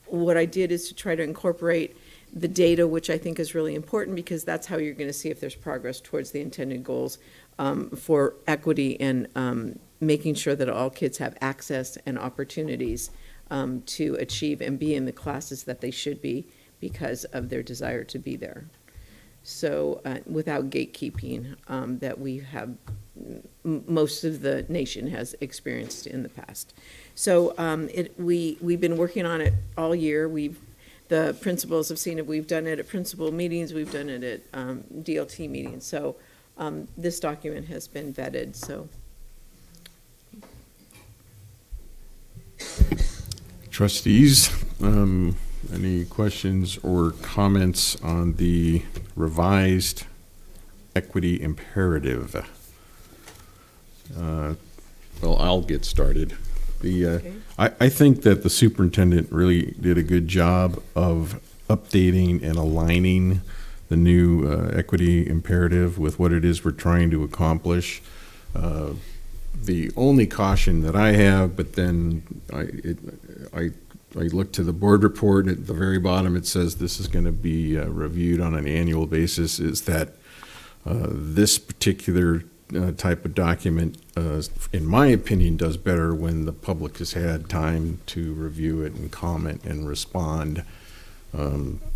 what I did is to try to incorporate the data, which I think is really important because that's how you're going to see if there's progress towards the intended goals for equity and making sure that all kids have access and opportunities to achieve and be in the classes that they should be because of their desire to be there. So without gatekeeping that we have, most of the nation has experienced in the past. So we've been working on it all year. The principals have seen it. We've done it at principal meetings. We've done it at DLT meetings. So this document has been vetted. So Trustees, any questions or comments on the revised equity imperative? Well, I'll get started. Okay. I think that the superintendent really did a good job of updating and aligning the new equity imperative with what it is we're trying to accomplish. The only caution that I have, but then I look to the board report, and at the very bottom it says this is going to be reviewed on an annual basis, is that this particular type of document, in my opinion, does better when the public has had time to review it and comment and respond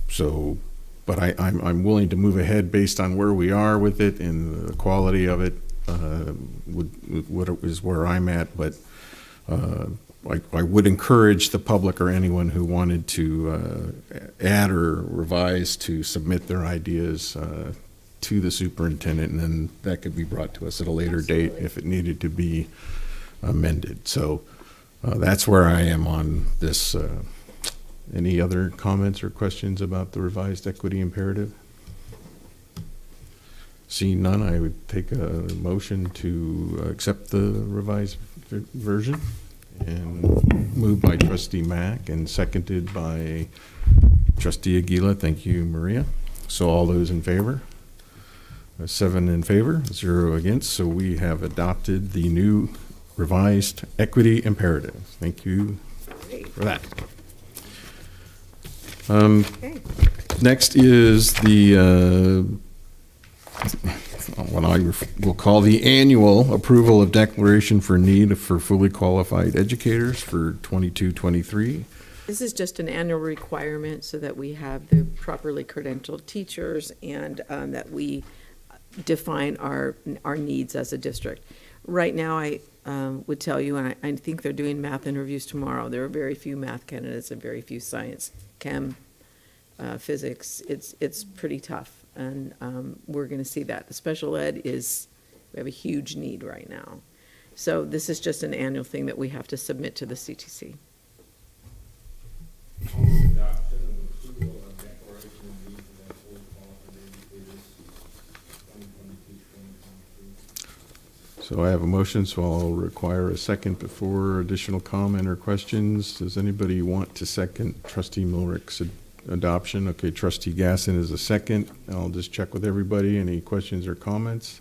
So, but I'm willing to move ahead based on where we are with it and the quality of it, what is where I'm at, but I would encourage the public or anyone who wanted to add or revise to submit their ideas to the superintendent, and then that could be brought to us at a later date if it needed to be amended. So that's where I am on this. Any other comments or questions about the revised equity imperative? Seeing none, I would take a motion to accept the revised version. And moved by Trustee Mack and seconded by Trustee Aguila. Thank you, Maria. So all those in favor? 7 in favor, 0 against. So we have adopted the new revised equity imperative. Thank you for that. Next is the what I will call the annual approval of declaration for need for fully qualified educators for 22-23. This is just an annual requirement so that we have the properly credentialed teachers and that we define our needs as a district. Right now, I would tell you, and I think they're doing math interviews tomorrow, there are very few math candidates and very few science, chem, physics. It's pretty tough, and we're going to see that. The special ed we have a huge need right now. So this is just an annual thing that we have to submit to the CTC. So I have a motion, so I'll require a second before additional comment or questions. Does anybody want to second Trustee Mulrich's adoption? Okay, Trustee Gasson is a second. I'll just check with everybody. Any questions or comments?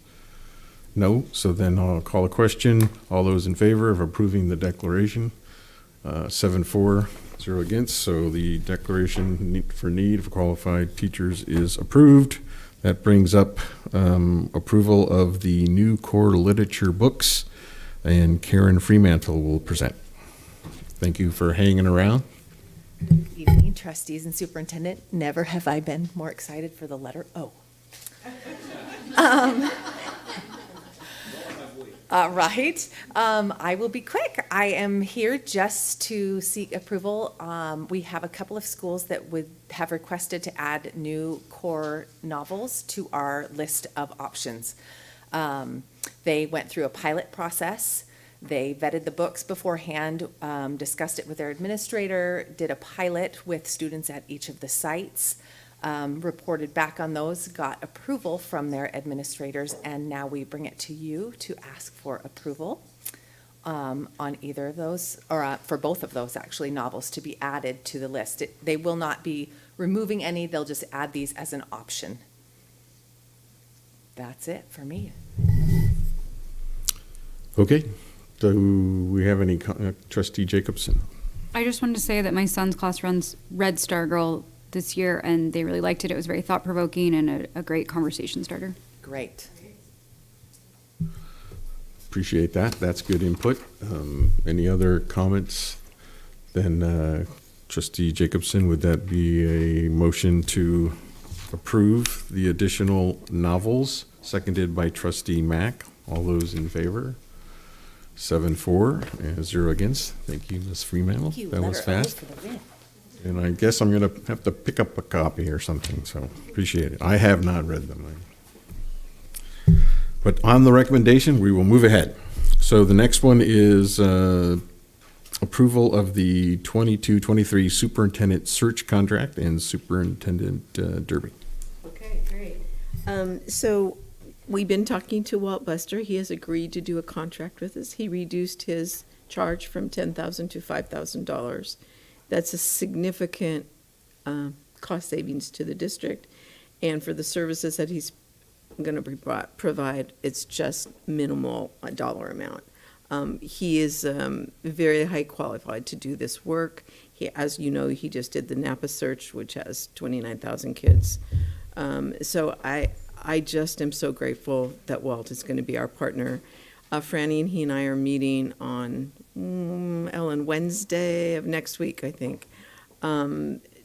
No? So then I'll call a question. All those in favor of approving the declaration? 7-4, 0 against. So the declaration for need for qualified teachers is approved. That brings up approval of the new core literature books, and Karen Fremantle will present. Thank you for hanging around. Good evening, trustees and superintendent. Never have I been more excited for the letter O. Right. I will be quick. I am here just to seek approval. We have a couple of schools that would have requested to add new core novels to our list of options. They went through a pilot process. They vetted the books beforehand, discussed it with their administrator, did a pilot with students at each of the sites, reported back on those, got approval from their administrators, and now we bring it to you to ask for approval on either of those, or for both of those, actually, novels to be added to the list. They will not be removing any, they'll just add these as an option. That's it for me. Okay. Do we have any, Trustee Jacobson? I just wanted to say that my son's class runs Red Star Girl this year, and they really liked it. It was very thought-provoking and a great conversation starter. Great. Appreciate that. That's good input. Any other comments? Then Trustee Jacobson, would that be a motion to approve the additional novels, seconded by Trustee Mack? All those in favor? 7-4 and 0 against. Thank you, Ms. Fremantle. Thank you. That was Letter O fast. for the win. And I guess I'm going to have to pick up a copy or something, so appreciate it. I have not read them. But on the recommendation, we will move ahead. So the next one is approval of the 22-23 superintendent search contract and Superintendent Derby. Okay, great. So we've been talking to Walt Buster. He has agreed to do a contract with us. He reduced his charge from $10,000 to $5,000. That's a significant cost savings to the district. And for the services that he's going to provide, it's just minimal dollar amount. He is very high qualified to do this work. As you know, he just did the Napa search, which has 29,000 kids. So I just am so grateful that Walt is going to be our partner. Franny and he and I are meeting on Wednesday of next week, I think,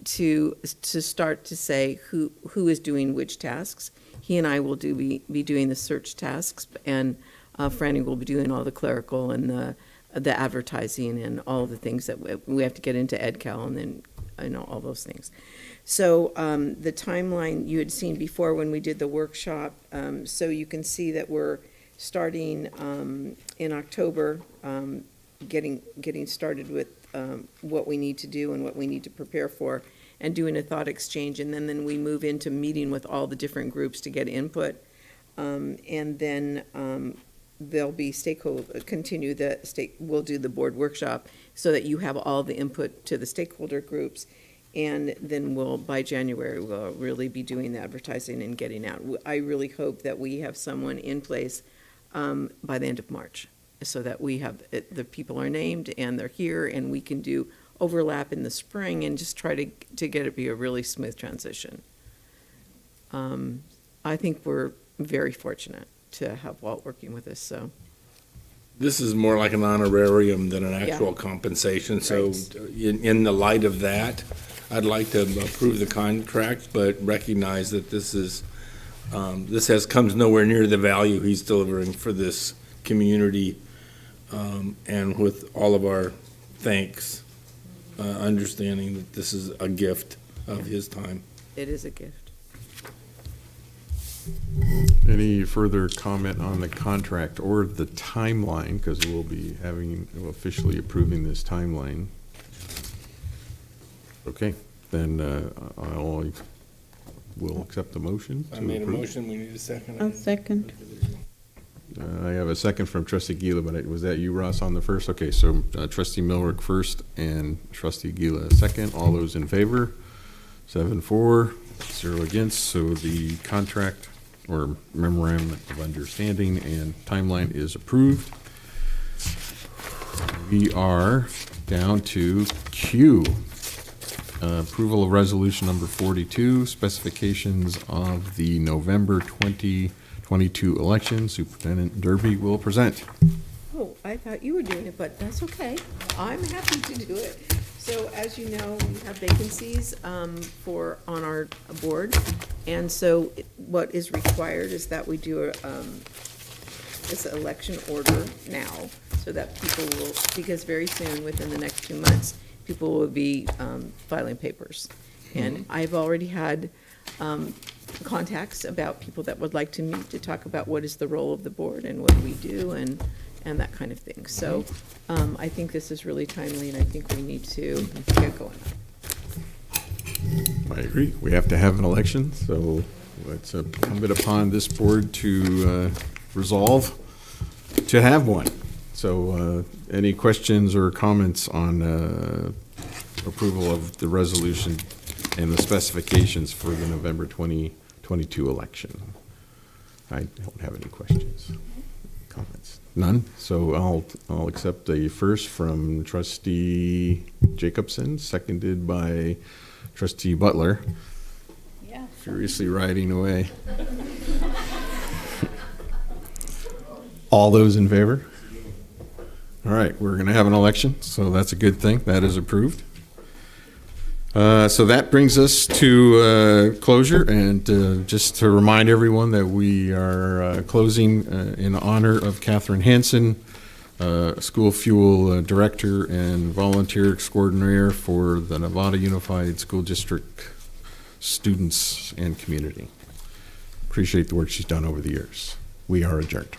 to start to say who is doing which tasks. He and I will be doing the search tasks, and Franny will be doing all the clerical and the advertising and all the things that we have to get into EdCal and then all those things. So the timeline you had seen before when we did the workshop, so you can see that we're starting in October, getting started with what we need to do and what we need to prepare for, and doing a thought exchange, and then we move into meeting with all the different groups to get input, and then there'll be we'll do the board workshop so that you have all the input to the stakeholder groups, and then by January, we'll really be doing the advertising and getting out. I really hope that we have someone in place by the end of March, so that we have, the people are named and they're here, and we can do overlap in the spring and just try to get it be a really smooth transition. I think we're very fortunate to have Walt working with us, so. This is more like an honorarium than an actual compensation, so in the light of that, I'd like to approve the contract, but recognize that this comes nowhere near the value he's delivering for this community, and with all of our thanks, understanding that this is a gift of his time. It is a gift. Any further comment on the contract or the timeline, because we'll be officially approving this timeline? Okay, then I will accept the motion to I made approve. a motion, we need a second. I'll second. I have a second from trustee Gila, but was that you, Ross, on the first? Okay, so trustee Milrick first and trustee Gila second. All those in favor? 7-4, 0 against. So the contract or memorandum of understanding and timeline is approved. We are down to Q. Approval of resolution number 42, specifications of the November 2022 election. Superintendent Derby will present. Oh, I thought you were doing it, but that's okay. I'm happy to do it. So as you know, we have vacancies on our board. And so what is required is that we do this election order now, so that people will, because very soon, within the next 2 months, people will be filing papers. And I've already had contacts about people that would like to meet to talk about what is the role of the board and what we do and that kind of thing. So I think this is really timely, and I think we need to get going. I agree. We have to have an election, so it's incumbent upon this board to resolve to have one. So any questions or comments on approval of the resolution and the specifications for the November 2022 election? I don't have any questions, comments. None? So I'll accept a first from trustee Jacobson, seconded by trustee Butler. Yeah. Furiously riding away. All those in favor? All right, we're going to have an election, so that's a good thing. That is approved. So that brings us to closure, and just to remind everyone that we are closing in honor of Catherine Hansen, School Fuel Director and Volunteer Extraordinaire for the Nevada Unified School District students and community. Appreciate the work she's done over the years. We are adjourned.